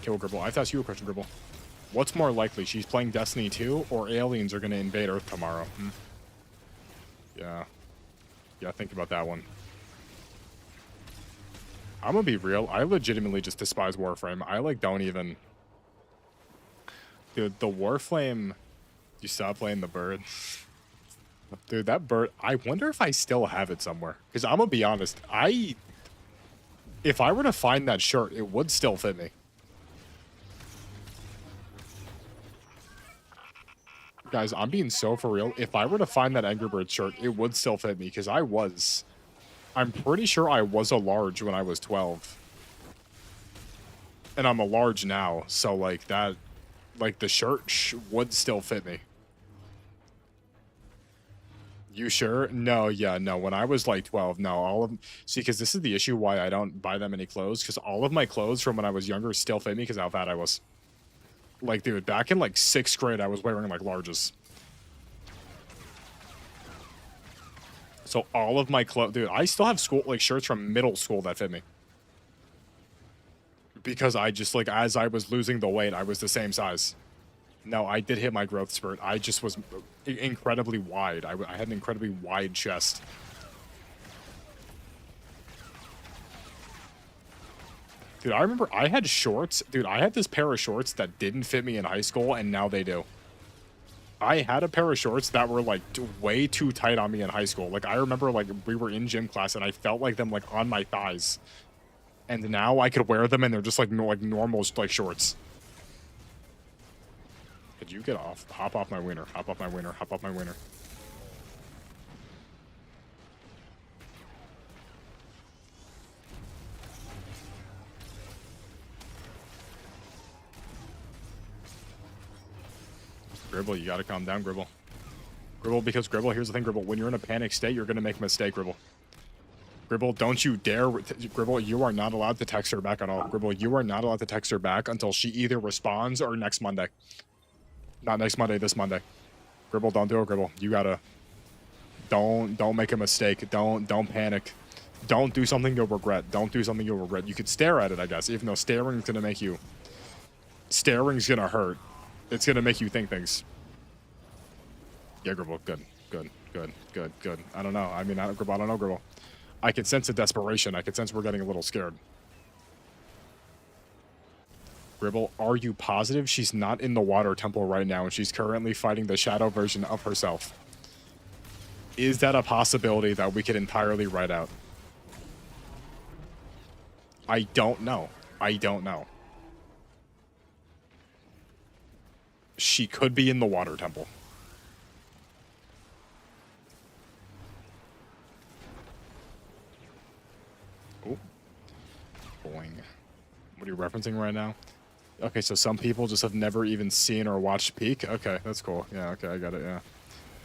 Okay, well, Gribble, I have to ask you a question, Gribble. What's more likely, she's playing Destiny 2, or aliens are going to invade Earth tomorrow? Yeah. Yeah, think about that one. I'm gonna be real. I legitimately just despise Warframe. I, like, don't even... Dude, the Warframe... You stop playing the bird. Dude, that bird... I wonder if I still have it somewhere. Because I'm gonna be honest, if I were to find that shirt, it would still fit me. Guys, I'm being so for real. If I were to find that Angry Birds shirt, it would still fit me. Because I'm pretty sure I was a large when I was 12. And I'm a large now. So, like, that... Like, the shirt would still fit me. You sure? No, yeah, no. When I was, like, 12, no. All of... See, because this is the issue why I don't buy that many clothes. Because all of my clothes from when I was younger still fit me because how fat I was. Like, dude, back in, like, 6th grade, I was wearing, like, larges. So all of my clothes... Dude, I still have school, like, shirts from middle school that fit me. Because I just, like, as I was losing the weight, I was the same size. No, I did hit my growth spurt. I just was incredibly wide. I had an incredibly wide chest. Dude, I remember I had shorts. Dude, I had this pair of shorts that didn't fit me in high school, and now they do. I had a pair of shorts that were, like, way too tight on me in high school. Like, I remember, like, we were in gym class, and I felt like them, like, on my thighs. And now I could wear them, and they're just, like, normal, like, shorts. Could you get off? Hop off my wiener. Hop off my wiener. Hop off my wiener. Gribble, you gotta calm down, Gribble. Gribble, because Gribble, here's the thing, Gribble. When you're in a panic state, you're gonna make a mistake, Gribble. Gribble, don't you dare... Gribble, you are not allowed to text her back at all. Gribble, you are not allowed to text her back until she either responds or next Monday. Not next Monday, this Monday. Gribble, don't do it, Gribble. You gotta... Don't make a mistake. Don't panic. Don't do something you'll regret. Don't do something you'll regret. You could stare at it, I guess, even though staring's gonna make you... Staring's gonna hurt. It's gonna make you think things. Yeah, Gribble, good. I don't know. I mean, I don't know, Gribble. I can sense a desperation. I can sense we're getting a little scared. Gribble, are you positive she's not in the water temple right now and she's currently fighting the shadow version of herself? Is that a possibility that we could entirely write out? I don't know. She could be in the water temple. Oh, Boing. What are you referencing right now? Okay, so some people just have never even seen or watched Peak? Okay, that's cool. Yeah, okay, I got it, yeah.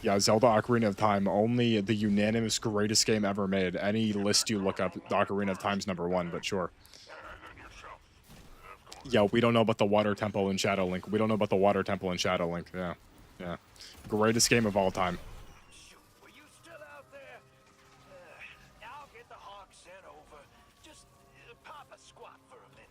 Yeah, Zelda Ocarina of Time, only the unanimous greatest game ever made. Any list you look up, the Ocarina of Time's #1, but sure. And then yourself. Yeah, we don't know about the Water Temple in Shadow Link. We don't know about the Water Temple in Shadow Link. Yeah, yeah. Greatest game of all time. Shoot, were you still out there? I'll get the hawk sent over. Just pop a squat for a minute.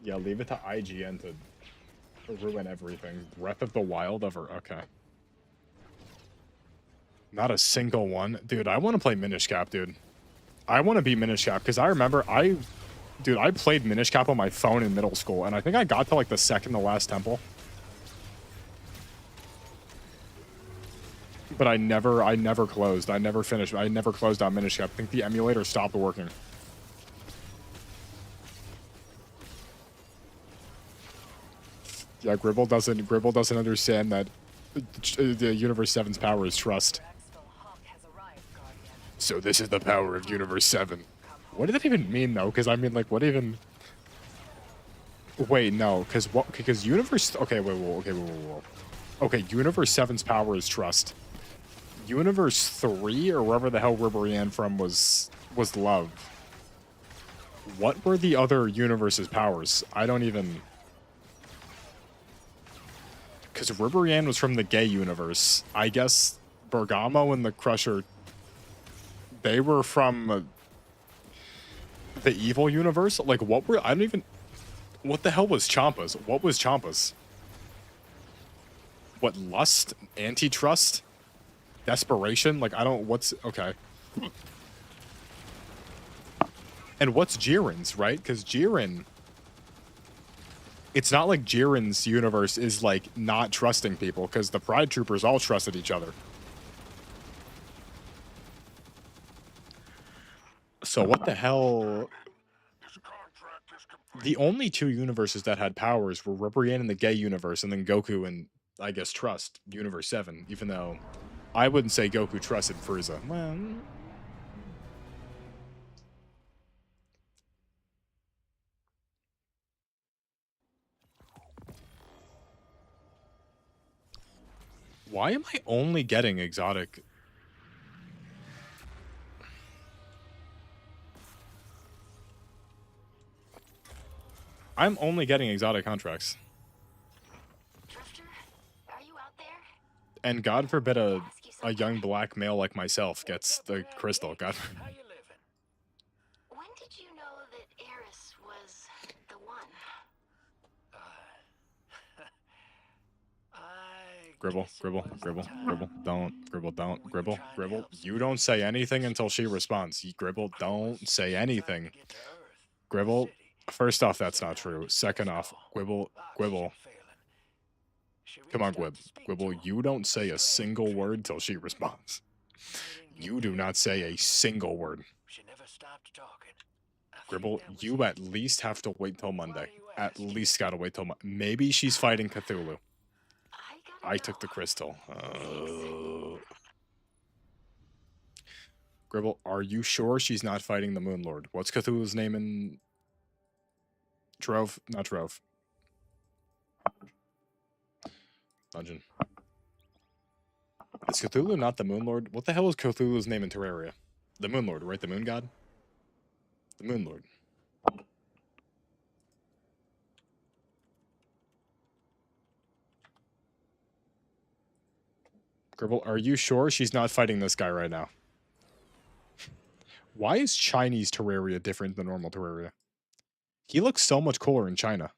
Yeah, leave it to IGN to ruin everything. Breath of the Wild ever. Okay. Not a single one. Dude, I want to play Minish Cap, dude. I want to beat Minish Cap because I remember Dude, I played Minish Cap on my phone in middle school, and I think I got to like the second to last temple. But I never closed. I never finished. I never closed out Minish Cap. I think the emulator stopped working. Yeah, Gribble doesn't understand that the Universe 7's power is trust. So this is the power of Universe 7. What did that even mean, though? Because I mean, like, what even? Wait, no, because what? Because Universe. Okay, wait. Okay, Universe 7's power is trust. Universe 3 or wherever the hell Ribrianne from was love. What were the other universe's powers? I don't even. Because Ribrianne was from the gay universe. I guess Bergamo and the Crusher, they were from the evil universe? Like, what were... I don't even... What the hell was Champa's? What was Champa's? What, lust? Antitrust? Desperation? Like, I don't... What's... Okay. And what's Jiren's, right? Because Jiren... It's not like Jiren's universe is, like, not trusting people, because the Pride Troopers all trusted each other. So what the hell... The only two universes that had powers were Ribrianne in the gay universe, and then Goku and, I guess, Trust, Universe 7, even though I wouldn't say Goku trusted Frieza. Well... Why am I only getting exotic? I'm only getting exotic contracts. Drifter, are you out there? And God forbid a young black male like myself gets the crystal. God. How you living? When did you know that Eris was the one? Gribble, Gribble. You don't say anything until she responds. Gribble, don't say anything. Gribble, first off, that's not true. Second off, Gwibble. Come on, Gwibble, you don't say a single word till she responds. You do not say a single word. She never stopped talking. Gribble, you at least have to wait till Monday. At least gotta wait till Monday. Maybe she's fighting Cthulhu. I took the crystal. Gribble, are you sure she's not fighting the Moon Lord? What's Cthulhu's name in... Trove? Not Trove. Dungeon. Is Cthulhu not the Moon Lord? What the hell is Cthulhu's name in Terraria? The Moon Lord, right? The Moon God? The Moon Lord. Gribble, are you sure she's not fighting this guy right now? Why is Chinese Terraria different than normal Terraria? He looks so much cooler in China.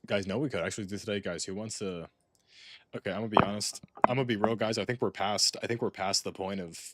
Guys, no, we could actually do today, guys. Who wants to... Okay, I'm gonna be honest. I'm gonna be real, guys. I think we're past the point of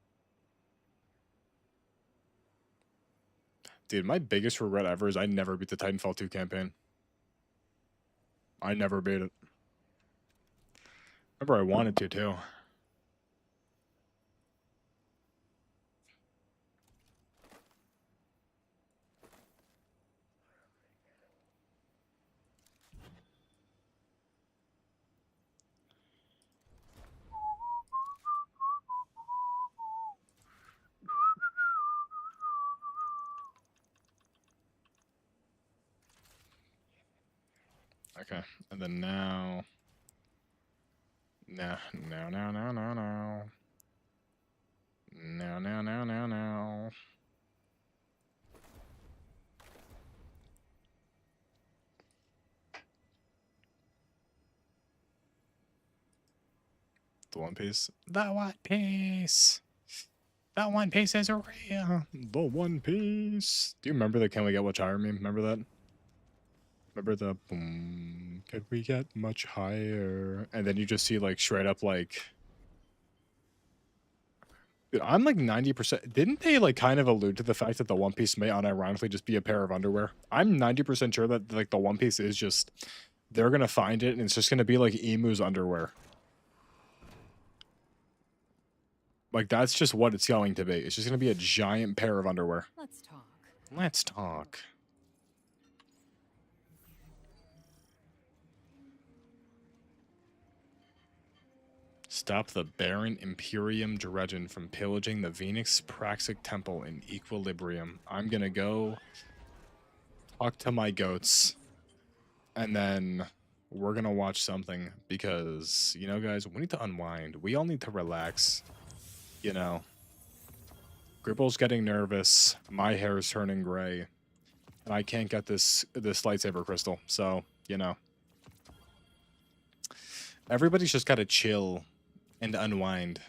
Dude, my biggest regret ever is I never beat the Titanfall 2 campaign. I never beat it. Remember, I wanted to, too. Okay, and then now... No. No. The One Piece. The One Piece. The One Piece is real. The One Piece. Do you remember the Can We Get Much Higher meme? Remember that? Remember the boom, can we get much higher? And then you just see like straight up like... Dude, I'm like 90%. Didn't they like kind of allude to the fact that the One Piece may unironically just be a pair of underwear? I'm 90% sure that like the One Piece is just... They're going to find it and it's just going to be like Emu's underwear. Like, that's just what it's going to be. It's just going to be a giant pair of underwear. Let's talk. Let's talk. Stop the Baron Imperium Dredgen from pillaging the Venus Praxic Temple in Equilibrium. I'm going to go talk to my goats. And then we're going to watch something. Because, you know, guys, we need to unwind. We all need to relax. You know, Gribble's getting nervous, my hair is turning gray, and I can't get this lightsaber crystal, so, you know. Everybody's just gotta chill and unwind.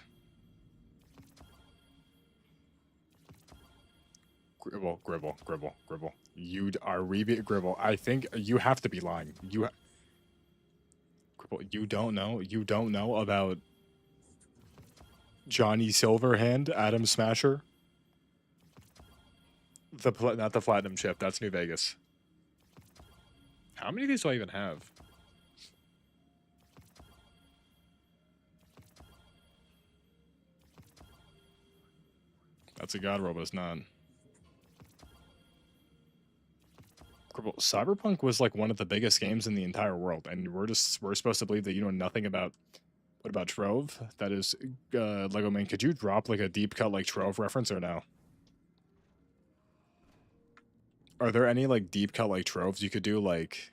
Gribble. You are Gribble. I think you have to be lying. Gribble, you don't know about Johnny Silverhand, Adam Smasher. Not the platinum chip. That's New Vegas. How many of these do I even have? That's a god roll, but it's not. Cyberpunk was like one of the biggest games in the entire world, and we're supposed to believe that you know nothing about. What about Trove? That is, Lego Man, could you drop like a deep cut like Trove reference or no? Are there any like deep cut like Troves you could do like...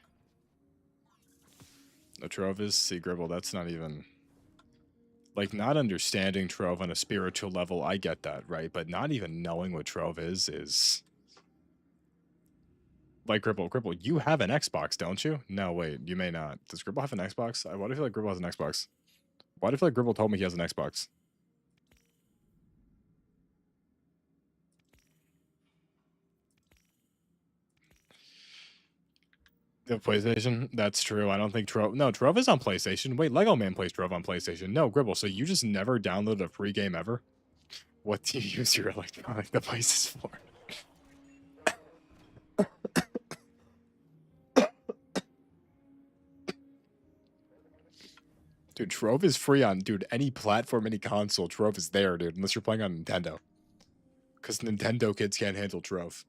The Trove is Sea Gribble, that's not even... Like, not understanding Trove on a spiritual level, I get that, right? But not even knowing what Trove is... Like, Gribble, you have an Xbox, don't you? No, wait, you may not. Does Gribble have an Xbox? Why do I feel like Gribble has an Xbox? Why do I feel like Gribble told me he has an Xbox? The PlayStation? That's true. I don't think Trove... No, Trove is on PlayStation. Wait, Lego Man plays Trove on PlayStation. No, Gribble, so you just never downloaded a free game ever? What do you use your electronic devices for? Dude, Trove is free on, dude, any platform, any console. Trove is there, dude, unless you're playing on Nintendo. Because Nintendo kids can't handle Trove.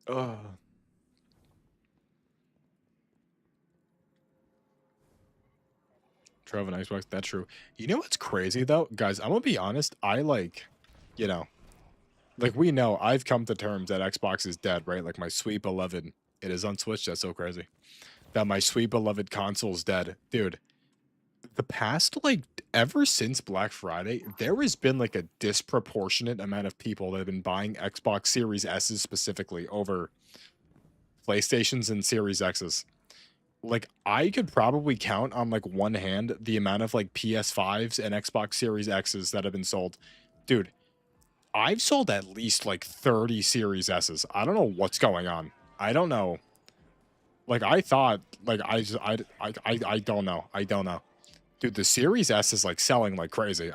Ugh. Trove and Xbox, that's true. You know what's crazy, though? Guys, I'm gonna be honest. I, like, you know, like, we know I've come to terms that Xbox is dead, right? Like, my sweet beloved, it is on Switch. That's so crazy. That my sweet beloved console's dead. Dude, the past, like, ever since Black Friday, there has been, like, a disproportionate amount of people that have been buying Xbox Series S's specifically over PlayStations and Series X's. Like, I could probably count on, like, one hand the amount of, like, PS5s and Xbox Series X's that have been sold. Dude, I've sold at least, like, 30 Series S's. I don't know what's going on. I don't know. Like, I thought, like, I don't know. I don't know. Dude, the Series S is, like, selling like crazy.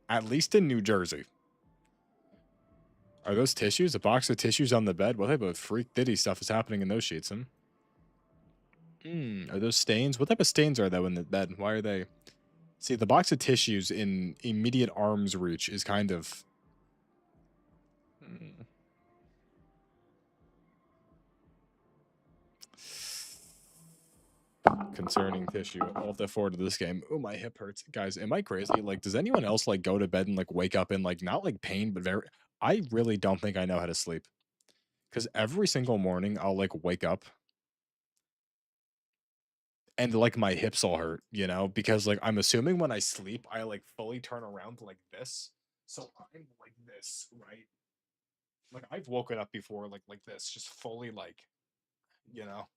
At least in New Jersey. Are those tissues? A box of tissues on the bed? What type of freak ditty stuff is happening in those sheets, huh? Are those stains? What type of stains are though in the bed? Why are they? See, the box of tissues in immediate arm's reach is kind of... Hmm. Concerning tissue. Alt F4 to this game. Oh, my hip hurts. Guys, am I crazy? Like, does anyone else, like, go to bed and, like, wake up in, like, not, like, pain, but very... I really don't think I know how to sleep. Because every single morning, I'll, like, wake up and, like, my hips all hurt, you know? Because, like, I'm assuming when I sleep, I, like, fully turn around like this. So I'm like this, right? Like, I've woken up before, like this, just fully, like, you know?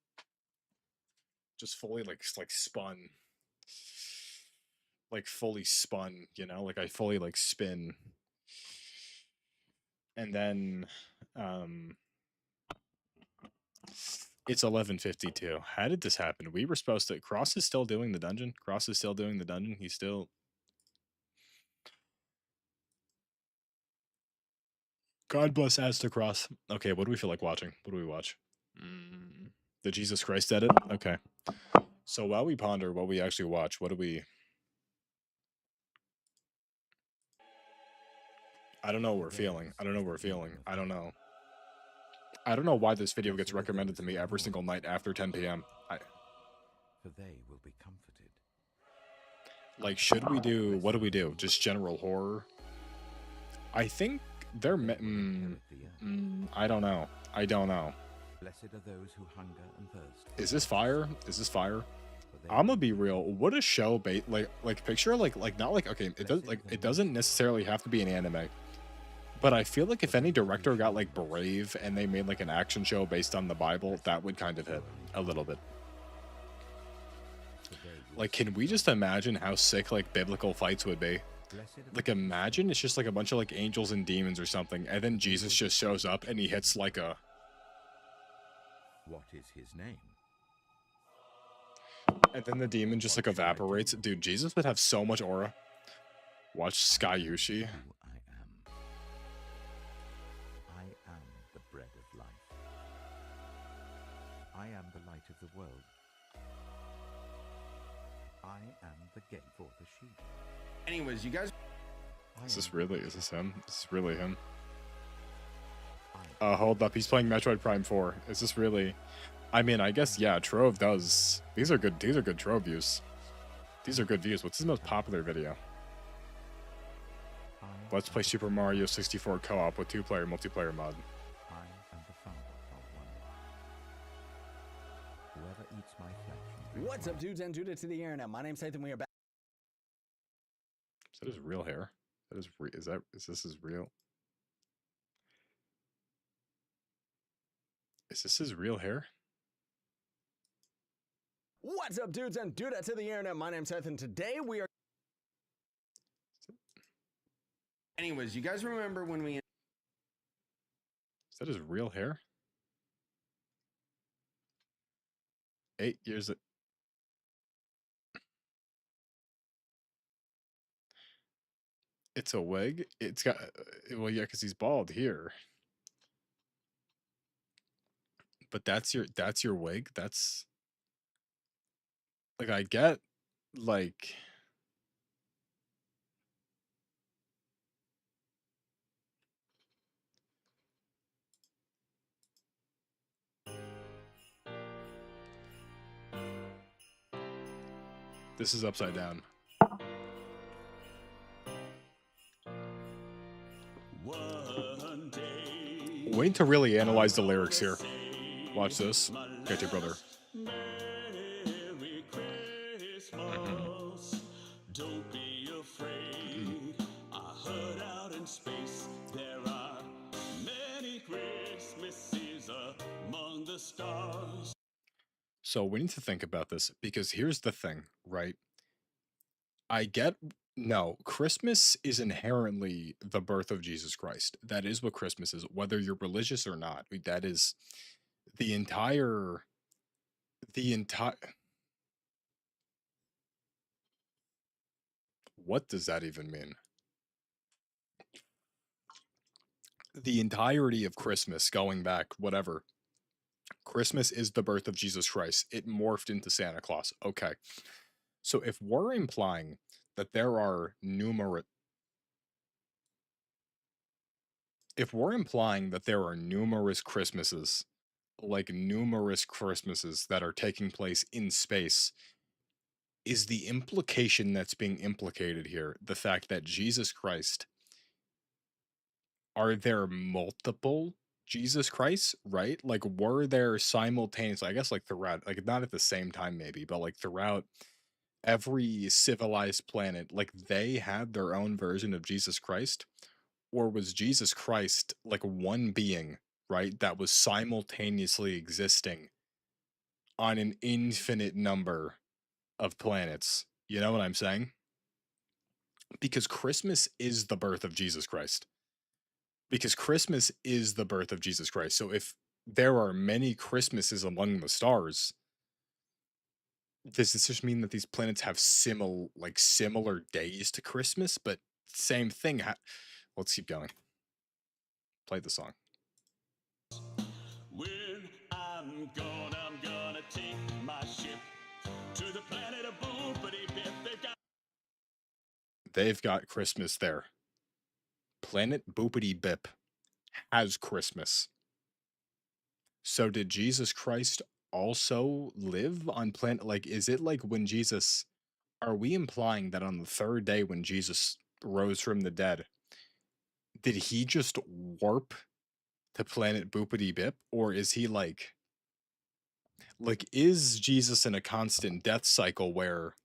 Just fully, like spun. Like, fully spun, you know? Like, I fully, like, spin. And then, um... it's 11:52. How did this happen? We were supposed to... Cross is still doing the dungeon? Cross is still doing the dungeon? He's still... God bless Aztec Cross. Okay, what do we feel like watching? What do we watch? The Jesus Christ edit? Okay. So while we ponder what we actually watch, what do we... I don't know what we're feeling. I don't know what we're feeling. I don't know. I don't know why this video gets recommended to me every single night after 10 p.m. For they will be comforted. Like, should we do... What do we do? Just general horror? I think they're... I don't know. I don't know. Blessed are those who hunger and thirst. Is this fire? Is this fire? I'm gonna be real. What a show like picture like not like okay, it doesn't necessarily have to be an anime. But I feel like if any director got like brave and they made like an action show based on the Bible, that would kind of hit a little bit. Like, can we just imagine how sick like biblical fights would be? Like, imagine it's just like a bunch of like angels and demons or something, and then Jesus just shows up and he hits like a... What is his name? And then the demon just like evaporates. Dude, Jesus would have so much aura. Watch Sky Yushi. Who I am. I am the bread of life. I am the light of the world. I am the gate for the sheep. Anyways, you guys... Is this really? Is this him? Is this really him? Hold up. He's playing Metroid Prime 4. Is this really... I mean, I guess, yeah, Trove does... These are good Trove views. These are good views. What's his most popular video? Let's play Super Mario 64 co-op with 2-player multiplayer mod. I am the founder of one. Whoever eats my flesh... What's up, dudes and Judah to the internet? My name's Seth and we are back. Is that his real hair? Is this his real? Is this his real hair? What's up, dudes and Judah to the internet? My name's Seth and today we are... Anyways, you guys remember when we... Is that his real hair? 8 years... It's a wig? It's got... Well, yeah, because he's bald here. But that's your wig? That's... Like, I get, like... This is upside down. Wait to really analyze the lyrics here. Watch this. Okay, dear brother. Don't be afraid. I heard out in space there are many Christmases among the stars. So we need to think about this because here's the thing, right? I get... No, Christmas is inherently the birth of Jesus Christ. That is what Christmas is, whether you're religious or not. That is the entire... What does that even mean? the entirety of Christmas going back, whatever. Christmas is the birth of Jesus Christ. It morphed into Santa Claus. Okay. So if we're implying that there are numerous if we're implying that there are numerous Christmases, like numerous Christmases that are taking place in space, is the implication that's being implicated here the fact that Jesus Christ, are there multiple Jesus Christs, right? Like, were there simultaneously, I guess, like throughout, like not at the same time, maybe, but like throughout every civilized planet, like they had their own version of Jesus Christ? Or was Jesus Christ like one being, right, that was simultaneously existing on an infinite number of planets? You know what I'm saying? Because Christmas is the birth of Jesus Christ. Because Christmas is the birth of Jesus Christ. So if there are many Christmases among the stars, does this just mean that these planets have similar days to Christmas? But same thing. Let's keep going. Play the song. When I'm gonna take my ship to the planet of Boopity Bip. They've got Christmas there. Planet Boopity Bip has Christmas. So did Jesus Christ also live on planet, like, is it like when Jesus, are we implying that on the third day when Jesus rose from the dead, did he just warp to planet Boopity Bip? Or is he like is Jesus in a constant death cycle where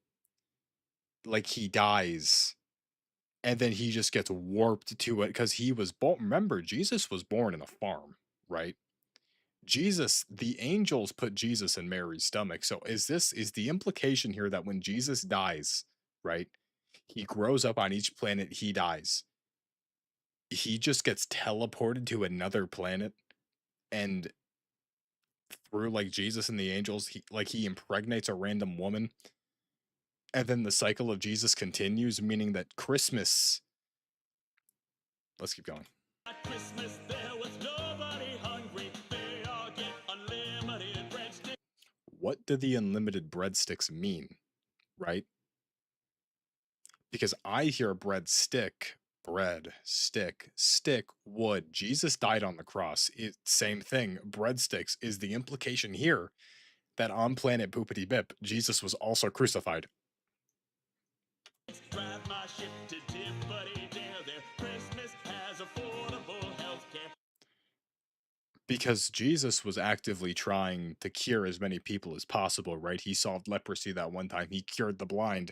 like he dies and then he just gets warped to it because he was born? Remember, Jesus was born in a farm, right? Jesus, the angels put Jesus in Mary's stomach. So is the implication here that when Jesus dies, right? He grows up on each planet, he dies. He just gets teleported to another planet, and through like Jesus and the angels, he impregnates a random woman, and then the cycle of Jesus continues, meaning that Christmas. Let's keep going. At Christmas there was nobody hungry. They all get unlimited breadsticks. What do the unlimited breadsticks mean, right? Because I hear bread, stick, wood. Jesus died on the cross. Same thing. Breadsticks is the implication here that on planet Poopity Bip, Jesus was also crucified. Drive my ship to Dippity Dare. There Christmas has affordable health care. Because Jesus was actively trying to cure as many people as possible, right? He solved leprosy that one time. He cured the blind.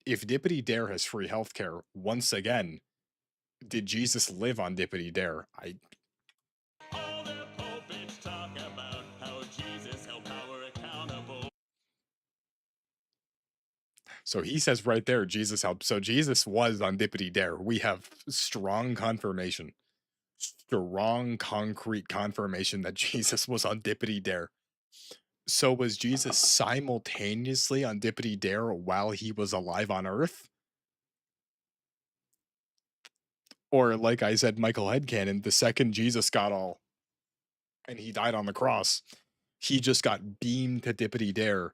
If Dippity Dare has free healthcare, once again, did Jesus live on Dippity Dare? All the pulpits talk about how Jesus held power accountable. So he says right there, Jesus helped. So Jesus was on Dippity Dare. We have strong confirmation, strong concrete confirmation that Jesus was on Dippity Dare. So was Jesus simultaneously on Dippity Dare while he was alive on Earth? Or, like I said, Michael Headcanon, the second Jesus got all and he died on the cross, he just got beamed to Dippity Dare.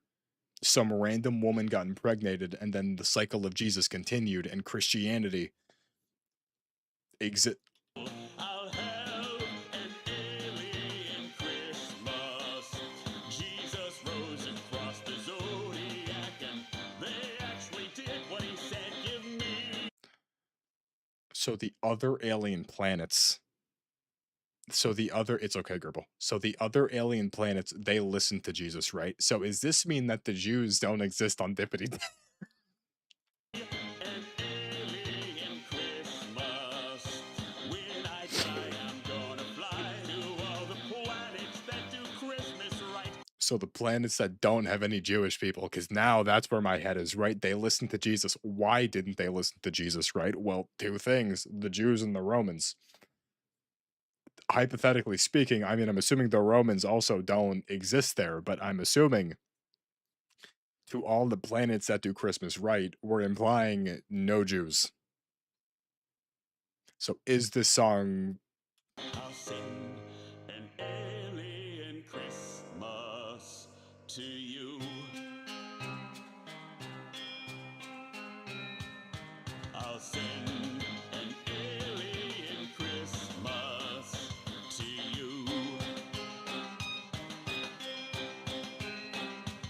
Some random woman got impregnated, and then the cycle of Jesus continued, and Christianity I'll have an alien Christmas. Jesus rose and crossed the zodiac, and they actually did what he said. Give me. So the other alien planets. So the other, it's okay, Gerbil. So the other alien planets, they listen to Jesus, right? So is this mean that the Jews don't exist on Dippity? An alien Christmas. When I die, I'm gonna fly to all the planets that do Christmas right. So the planets that don't have any Jewish people, because now that's where my head is, right? They listen to Jesus. Why didn't they listen to Jesus, right? Well, two things: the Jews and the Romans. Hypothetically speaking, I mean, I'm assuming the Romans also don't exist there, but I'm assuming to all the planets that do Christmas right, we're implying no Jews. So is this song I'll sing an alien Christmas to you. I'll sing an alien Christmas to you.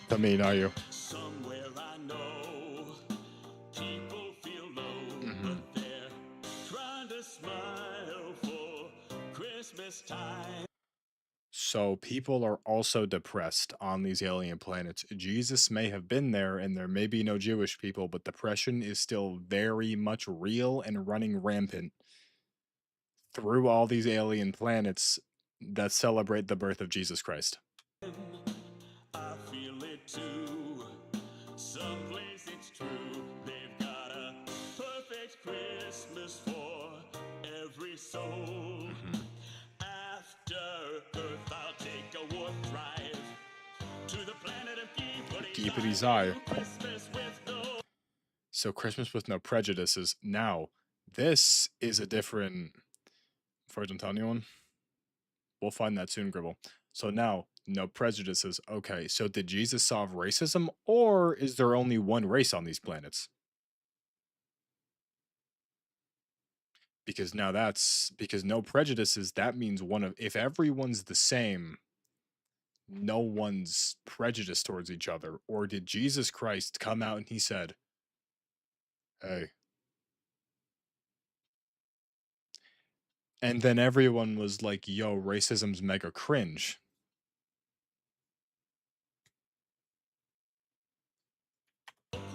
to me, not you? Somewhere I know people feel low, but they're trying to smile for Christmas time. So people are also depressed on these alien planets. Jesus may have been there and there may be no Jewish people, but depression is still very much real and running rampant through all these alien planets that celebrate the birth of Jesus Christ. I feel it too. Someplace it's true. They've got a perfect Christmas for every soul. After Earth, I'll take a warp drive to the planet of Geepity's Eye. Christmas with no. So Christmas with no prejudices. Now, this is a different Fortune tell anyone? We'll find that soon, Gribble. So now, no prejudices. Okay, so did Jesus solve racism, or is there only one race on these planets? Because now that's because no prejudices, that means one of if everyone's the same, no one's prejudiced towards each other. Or did Jesus Christ come out and he said, hey. And then everyone was like, yo, racism's mega cringe.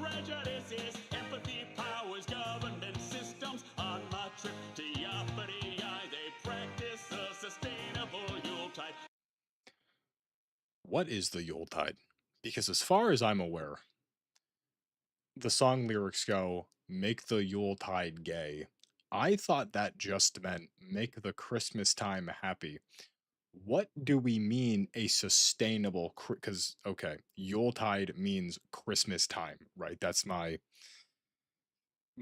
Prejudices, empathy, powers, government systems. On my trip to Yapity, they practice a sustainable Yuletide. What is the Yuletide? Because as far as I'm aware, the song lyrics go, make the Yuletide gay. I thought that just meant make the Christmas time happy. What do we mean a sustainable because okay, Yuletide means Christmas time, right? That's my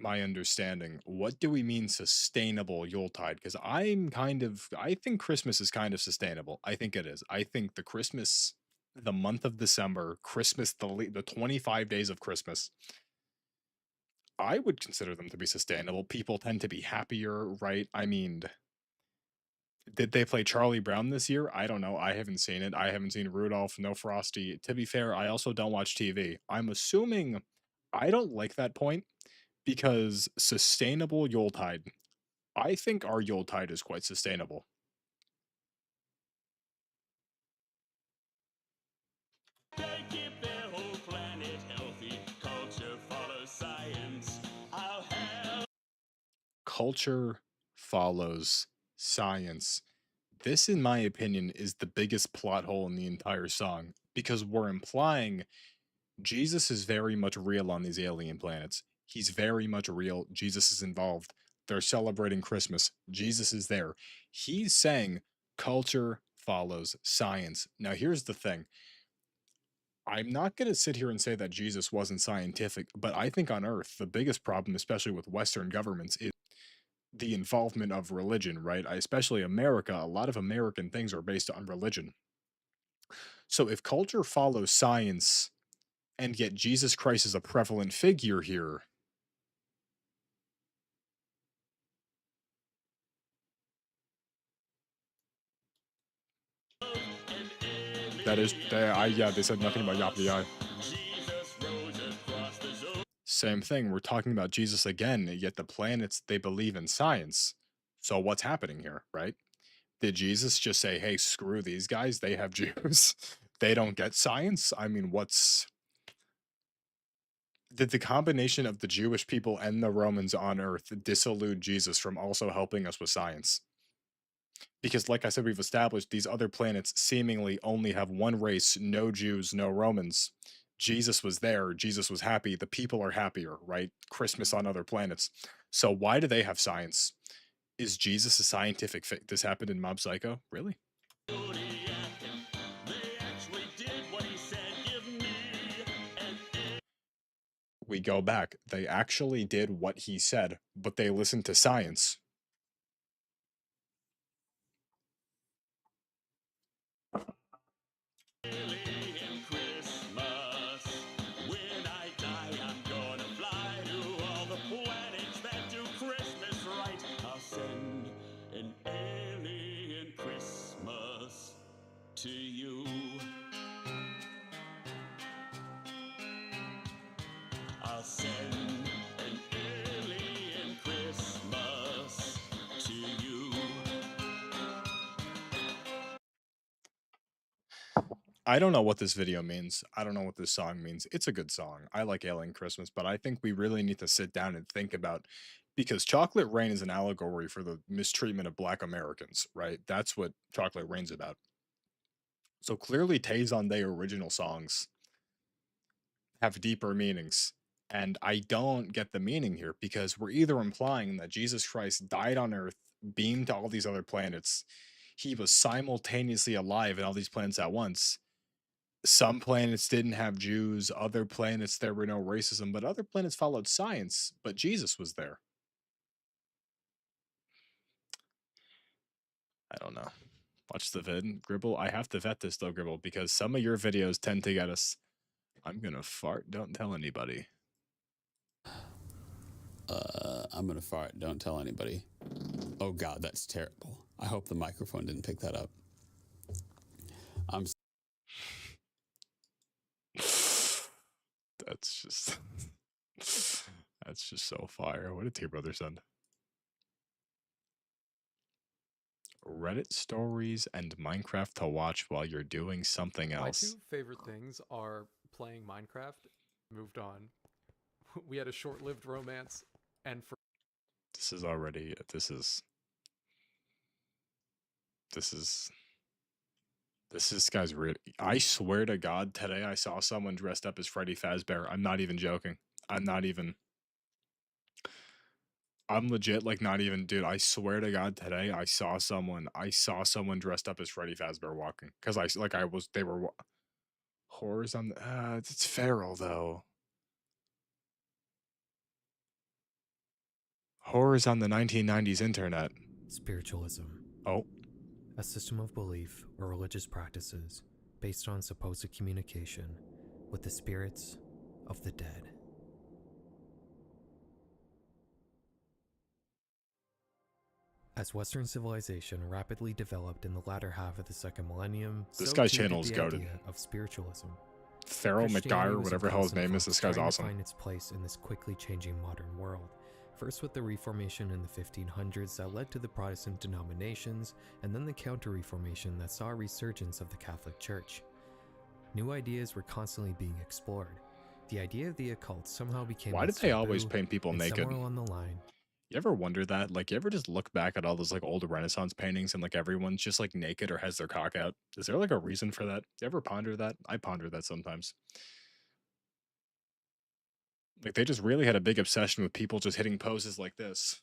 understanding. What do we mean sustainable Yuletide? Because I think Christmas is kind of sustainable. I think it is. I think the month of December, Christmas, the 25 days of Christmas, I would consider them to be sustainable. People tend to be happier, right? I mean, did they play Charlie Brown this year? I don't know. I haven't seen it. I haven't seen Rudolph, no Frosty. To be fair, I also don't watch TV. I'm assuming I don't like that point because sustainable Yuletide. I think our Yuletide is quite sustainable. They keep their whole planet healthy. Culture follows science. I'll have Culture follows science. This, in my opinion, is the biggest plot hole in the entire song because we're implying Jesus is very much real on these alien planets. He's very much real. Jesus is involved. They're celebrating Christmas. Jesus is there. He's saying culture follows science. Now, here's the thing. I'm not going to sit here and say that Jesus wasn't scientific, but I think on Earth, the biggest problem, especially with Western governments, is the involvement of religion, right? Especially America. A lot of American things are based on religion. So if culture follows science, and yet Jesus Christ is a prevalent figure here. That is, they said nothing about Yop the Eye. Jesus rose across the zone. Same thing, we're talking about Jesus again, yet the planets, they believe in science. So what's happening here, right? Did Jesus just say, hey, screw these guys, they have Jews, they don't get science? I mean, did the combination of the Jewish people and the Romans on Earth disillude Jesus from also helping us with science? Because, like I said, we've established these other planets seemingly only have one race, no Jews, no Romans. Jesus was there, Jesus was happy, the people are happier, right? Christmas on other planets. So, why do they have science? Is Jesus a scientific this happened in Mob Psycho? Really? They actually did what he said. Give me an We go back. They actually did what he said, but they listened to science. I don't know what this video means. I don't know what this song means. It's a good song. I like Alien Christmas, but I think we really need to sit down and think about, because Chocolate Rain is an allegory for the mistreatment of Black Americans, right? That's what Chocolate Rain's about. So clearly, Tay Day original songs have deeper meanings. And I don't get the meaning here, because we're either implying that Jesus Christ died on Earth, beamed to all these other planets, he was simultaneously alive in all these planets at once. Some planets didn't have Jews, other planets there were no racism, but other planets followed science, but Jesus was there. I don't know. Watch the vid, Gribble. I have to vet this though, Gribble, because some of your videos tend to get us. I'm gonna fart. Don't tell anybody. I'm gonna fart. Don't tell anybody. Oh God, that's terrible. I hope the microphone didn't pick that up. I'm. That's just. That's just so fire. What did T Brother send? Reddit stories and Minecraft to watch while you're doing something else. My two favorite things are playing Minecraft. Moved on. We had a short-lived romance, and for This is already. This guy's real. I swear to God, today I saw someone dressed up as Freddy Fazbear. I'm not even joking. I'm legit, like, not even, dude. I swear to God, today I saw someone dressed up as Freddy Fazbear walking. Cause they were horrors on the. It's feral though. Horrors on the 1990s internet. Spiritualism. Oh. A system of belief or religious practices based on supposed communication with the spirits of the dead. As Western civilization rapidly developed in the latter half of the second millennium, This so guy's too channel did is the goated. idea of spiritualism. Feral Christianity McGuire, was whatever in the hell his constant name is. flux, This guy's trying to awesome. find its place in this quickly changing modern world. First with the Reformation in the 1500s that led to the Protestant denominations, and then the Counter-Reformation that saw a resurgence of the Catholic Church. New ideas were constantly being explored. The idea of the occult somehow became Why did they always paint people and naked? somewhere along the line, You ever wonder that? Like, you ever just look back at all those like old Renaissance paintings and like everyone's just like naked or has their cock out? Is there like a reason for that? You ever ponder that? I ponder that sometimes. Like, they just really had a big obsession with people just hitting poses like this.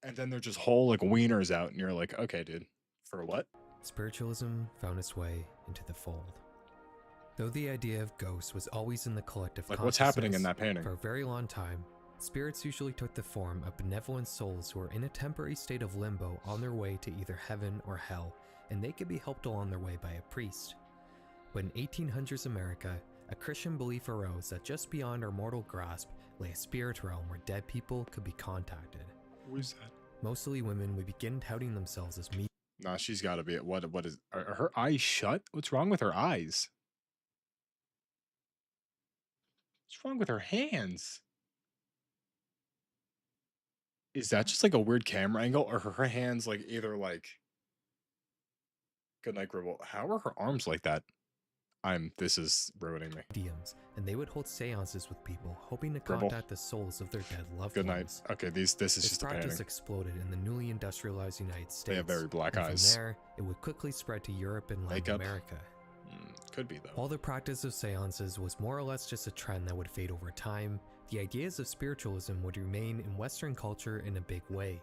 And then they're just whole like wieners out, and you're like, okay, dude, for what? spiritualism found its way into the fold. Though the idea of ghosts was always in the collective Like, what's happening in consciousness, that painting? for a very long time, spirits usually took the form of benevolent souls who were in a temporary state of limbo on their way to either heaven or hell, and they could be helped along their way by a priest. But in 1800s America, a Christian belief arose that just beyond our mortal grasp lay a spirit realm where dead people could be contacted. Who is that? Mostly women would begin touting themselves as mediums. Nah, she's got to be. What is? Are her eyes shut? What's wrong with her eyes? What's wrong with her hands? Is that just like a weird camera angle, or her hands like either like? Good night, Gribble. How are her arms like that? This is ruining me. And they would hold seances with people, hoping to Gribble. contact the souls of their dead loved Good night. ones. Okay, this is This just a practice painting. exploded in the newly industrialized United States. They have very black and eyes. From there, it would quickly spread to Europe and Latin Makeup? America. Could be though. While the practice of seances was more or less just a trend that would fade over time, the ideas of spiritualism would remain in Western culture in a big way.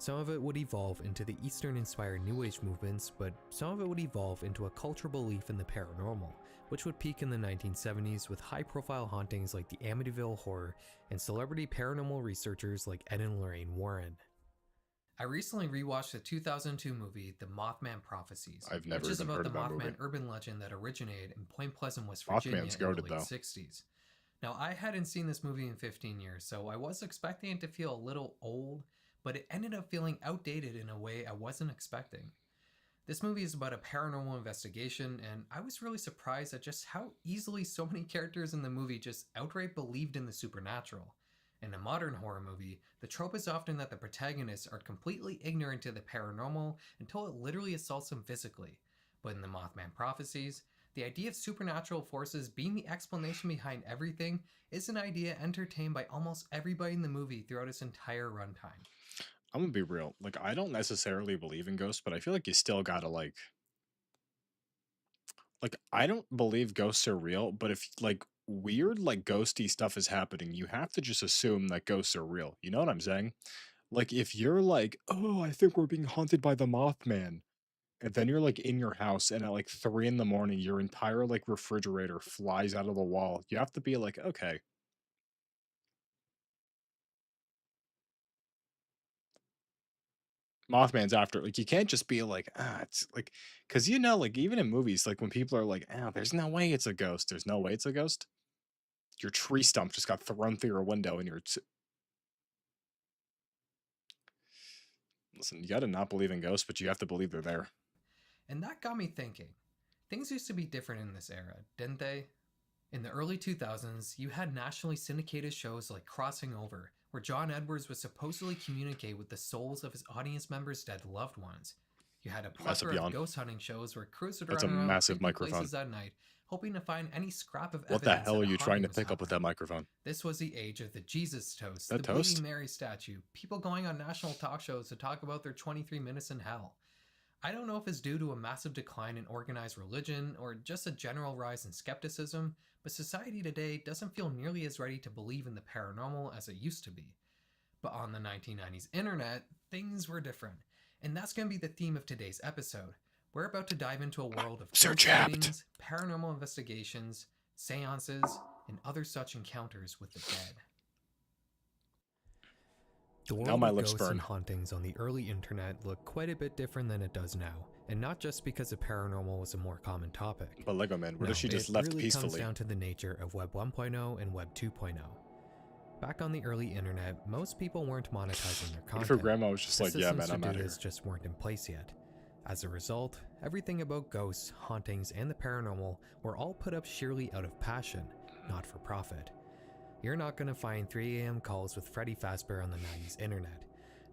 Some of it would evolve into the Eastern-inspired New Age movements, but some of it would evolve into a cultural belief in the paranormal, which would peak in the 1970s with high-profile hauntings like the Amityville Horror and celebrity paranormal researchers like Ed and Lorraine Warren. I recently rewatched the 2002 movie The Mothman Prophecies, I've never which is even about heard the of that Mothman movie. urban legend that originated in Point Pleasant, West Virginia Mothman's in the goated, late though. 60s. Now, I hadn't seen this movie in 15 years, so I was expecting it to feel a little old, but it ended up feeling outdated in a way I wasn't expecting. This movie is about a paranormal investigation, and I was really surprised at just how easily so many characters in the movie just outright believed in the supernatural. In a modern horror movie, the trope is often that the protagonists are completely ignorant to the paranormal until it literally assaults them physically. But in the Mothman prophecies, the idea of supernatural forces being the explanation behind everything is an idea entertained by almost everybody in the movie throughout its entire runtime. I'm gonna be real. Like, I don't necessarily believe in ghosts, but I feel like you still gotta like I don't believe ghosts are real, but if like weird like ghosty stuff is happening, you have to just assume that ghosts are real. You know what I'm saying? Like if you're like, "Oh, I think we're being haunted by the Mothman." And then you're like in your house and at like 3 in the morning your entire like refrigerator flies out of the wall. You have to be like, "Okay, Mothman's after." Like you can't just be like, "Ah, it's like," cuz you know like even in movies like when people are like, "Oh, there's no way it's a ghost. There's no way it's a ghost." Your tree stump just got thrown through your window and you're listen, you got to not believe in ghosts, but you have to believe they're there. And that got me thinking. Things used to be different in this era, didn't they? In the early 2000s, you had nationally syndicated shows like Crossing Over, where John Edwards would supposedly communicate with the souls of his audience members' dead loved ones. You had a Massive plethora yawn. of ghost hunting shows where crews would That's a run around massive creepy microphone. places at night, hoping to find any scrap of What the evidence hell that are a you trying haunting to was pick up with that happening. microphone? This was the age of the Jesus toast, That the toast? Bleeding Mary statue, people going on national talk shows to talk about their 23 minutes in hell. I don't know if it's due to a massive decline in organized religion or just a general rise in skepticism, but society today doesn't feel nearly as ready to believe in the paranormal as it used to be. But on the 1990s internet, things were different. And that's going to be the theme of today's episode. We're about to dive into a world of Sir ghost Chapped. sightings, paranormal investigations, seances, and other such encounters with the dead. The Now world my of lips ghosts and burn. hauntings on the early internet looked quite a bit different than it does now, and not just because the paranormal was a more common topic. But Lego Man, what if she just it left really comes peacefully? down to the nature of Web 1.0 and Web 2.0. Back on the early internet, most people weren't monetizing their What content. if her grandma was just The like, "Yeah, man, systems I'm to out do of this here"? just weren't in place yet. As a result, everything about ghosts, hauntings, and the paranormal were all put up sheerly out of passion, not for profit. You're not going to find 3 a.m. calls with Freddy Fazbear on the 90s internet.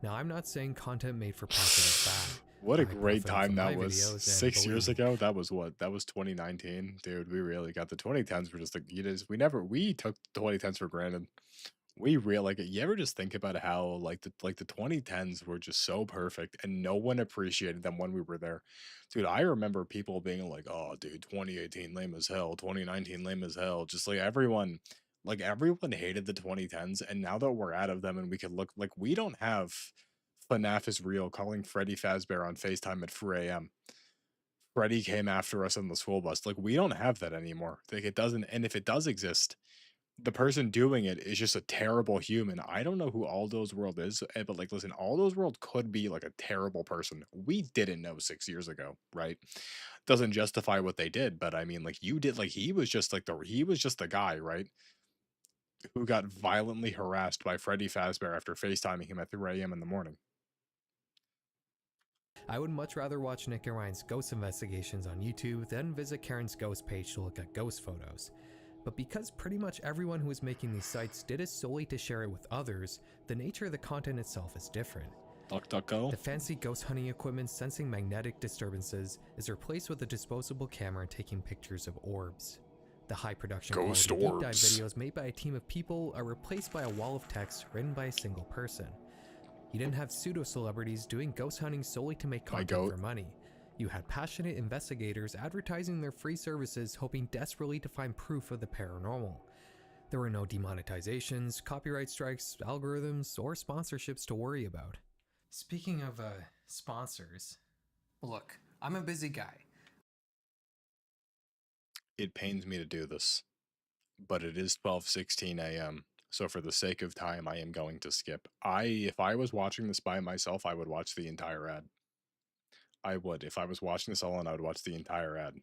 Now, I'm not saying content made for profit is bad. What a I great profit time from that my was. videos, and 6 years believe me, ago? That was what? That was 2019? Dude, we really got the 2010s were just like, we took 2010s for granted. We real like you ever just think about how like the 2010s were just so perfect and no one appreciated them when we were there. Dude, I remember people being like, "Oh, dude, 2018 lame as hell, 2019 lame as hell." Just like everyone hated the 2010s and now that we're out of them and we can look like we don't have FNAF is real calling Freddy Fazbear on FaceTime at 4 a.m. Freddy came after us on the school bus. Like we don't have that anymore. Like it doesn't, and if it does exist, the person doing it is just a terrible human. I don't know who Aldo's World is, but like, listen, Aldo's World could be like a terrible person. We didn't know 6 years ago, right? Doesn't justify what they did, but I mean, like, you did, like, he was just the guy, right? Who got violently harassed by Freddy Fazbear after FaceTiming him at 3 a.m. in the morning. I would much rather watch Nick and Ryan's ghost investigations on YouTube than visit Karen's ghost page to look at ghost photos. But because pretty much everyone who is making these sites did it solely to share it with others, the nature of the content itself is different. DuckDuckGo? The fancy ghost hunting equipment sensing magnetic disturbances is replaced with a disposable camera taking pictures of orbs. The high production Ghost quality deep dive orbs. videos made by a team of people are replaced by a wall of text written by a single person. You didn't have pseudo-celebrities doing ghost hunting solely to make content for money. You had passionate investigators advertising their free services hoping desperately to find proof of the paranormal. There were no demonetizations, copyright strikes, algorithms, or sponsorships to worry about. Speaking of, sponsors. Look, I'm a busy guy. It pains me to do this, but it is 12:16 a.m. So for the sake of time, I am going to skip. If I was watching this by myself, I would watch the entire ad. I would. If I was watching this alone, I would watch the entire ad.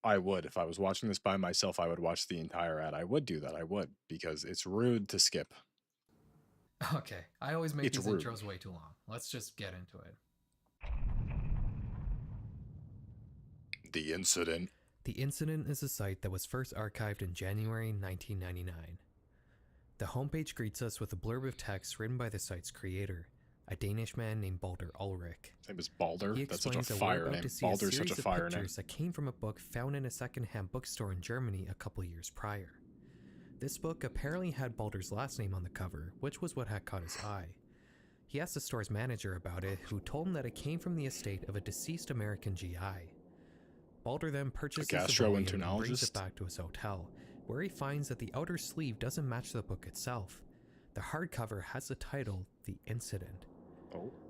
I would. If I was watching this by myself, I would watch the entire ad. I would do that. I would, because it's rude to skip. Okay, I always make It's these rude. intros way too long. Let's just get into it. The incident. The Incident is a site that was first archived in January 1999. The homepage greets us with a blurb of text written by the site's creator. a Danish man named Balder Ulrich. His name is Balder? He That's such a explains that fire we're about name. to see Balder's a such series a of fire name. pictures that came from a book found in a secondhand bookstore in Germany a couple years prior. This book apparently had Balder's last name on the cover, which was what had caught his eye. He asked the store's manager about it, who told him that it came from the estate of a deceased American GI. Balder then purchases the volume and brings it back to his hotel, where he finds that the outer sleeve doesn't match the book itself. The hardcover has the title, The Incident.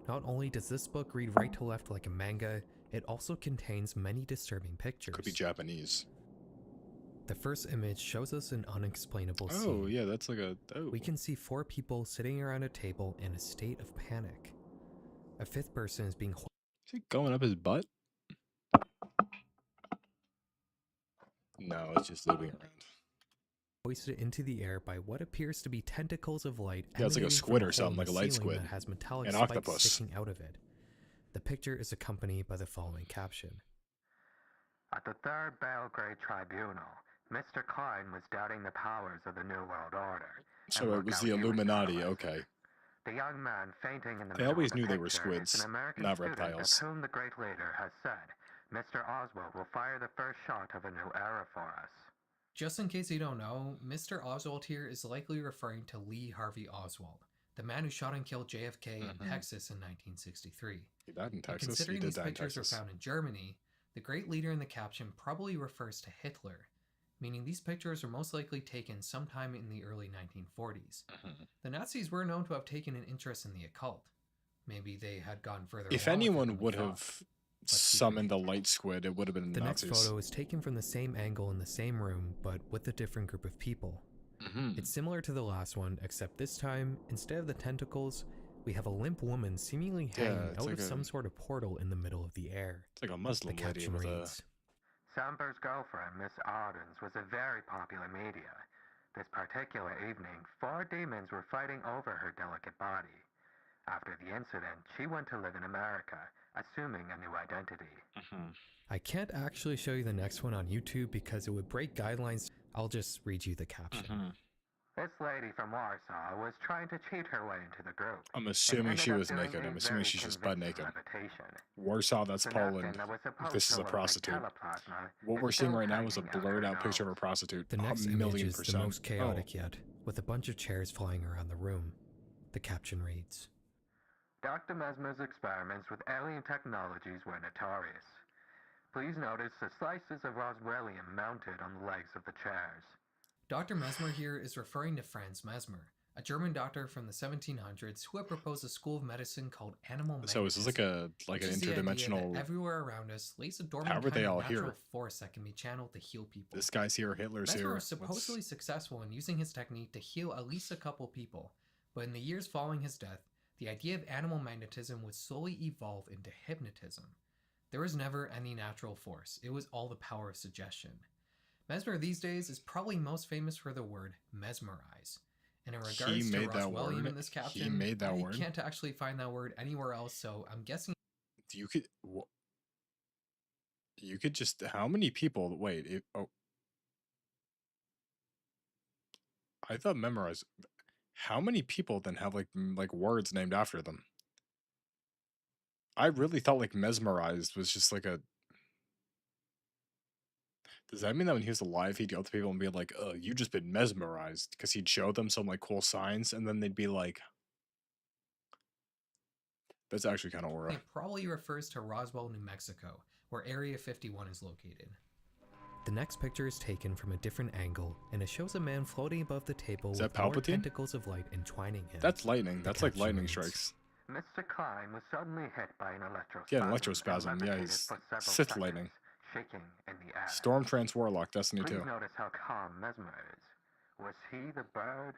Not only does this book read right to left like a manga, it also contains many disturbing pictures. Could be Japanese. The first image shows us an unexplainable scene. Oh, yeah, that's like a... Oh. We can see 4 people sitting around a table in a state of panic. A 5th person is being... Is he going up his butt? No, it's just looping around. Hoisted into the air by what appears to be tentacles of light. Yeah, it's like a squid or something, like a light squid. That has metallic An spikes octopus. sticking out of it. The picture is accompanied by the following caption. At the Third Belgrade Tribunal, Mr. Klein was doubting the powers of the New World Order. So it was the Illuminati, okay. The young man fainting in the I middle always of the knew they were picture is squids, an American not student reptiles. of whom the great leader has said, Mr. Oswald will fire the first shot of a new era for us. Just in case you don't know, Mr. Oswald here is likely referring to Lee Harvey Oswald, the man who shot and killed JFK in Texas in 1963. He died in Texas. Considering He did these die in pictures Texas. were found in Germany, the great leader in the caption probably refers to Hitler, meaning these pictures were most likely taken sometime in the early 1940s. The Nazis were known to have taken an interest in the occult. Maybe they had gone further. If along with it anyone than we would thought. have summoned a light squid, it would have been the next Nazis. photo is taken from the same angle in the same room, but with a different group of people. It's similar to the last one, except this time, instead of the tentacles, we have a limp woman seemingly hanging out of some sort of portal in the middle of the air. It's like a Muslim the lady caption with reads, Samber's girlfriend, Miss Ardens, was a very popular media. This particular evening, 4 demons were fighting over her delicate body. After the incident, she went to live in America, assuming a new identity. I can't actually show you the next one on YouTube because it would break guidelines. I'll just read you the caption. This lady from Warsaw was trying to cheat her way into the group. I'm assuming she was naked. I'm assuming she's just butt naked. Warsaw, that's Poland. This is a prostitute. What we're seeing right now is a blurred out picture of a prostitute. The next image is the 1,000,000%. most chaotic yet, with a bunch of chairs flying around the room. The caption reads, Dr. Mesmer's experiments with alien technologies were notorious. Please notice the slices of roswellium mounted on the legs of the chairs. Dr. Mesmer here is referring to Franz Mesmer, a German doctor from the 1700s who had proposed a school of medicine called animal medicine. So is this like an interdimensional? Everywhere around us lays a dormant How are they kind all of natural here? force that can be channeled to heal people. This guy's here, Hitler's Mesmer here. was supposedly successful in using his technique to heal at least a couple people, but in the years following his death, the idea of animal magnetism would slowly evolve into hypnotism. There was never any natural force, it was all the power of suggestion. Mesmer these days is probably most famous for the word mesmerize. And in regards to Roswellium in this caption, He made that word. I can't actually find that word anywhere else, so I'm guessing You could just, how many people, wait, I thought memorize, how many people then have like words named after them? I really thought like mesmerized was just like a, does that mean that when he was alive, he'd go to people and be like, "Oh, you just been mesmerized," because he'd show them some like cool signs, and then they'd be like, "That's actually kind of aura." it probably refers to Roswell, New Mexico, where Area 51 is located. The next picture is taken from a different angle, and it shows a man floating above the table Is with that more Palpatine? tentacles of light entwining him. That's lightning. The That's like caption lightning reads, strikes. Mr. Klein was suddenly hit by an electrospasm. Yeah, an electrospasm. and Yeah, levitated he's for several Sith seconds, lightning. shaking in the air. Storm Trance Warlock, Destiny Please 2. notice how calm Mesmer is. Was he the bird?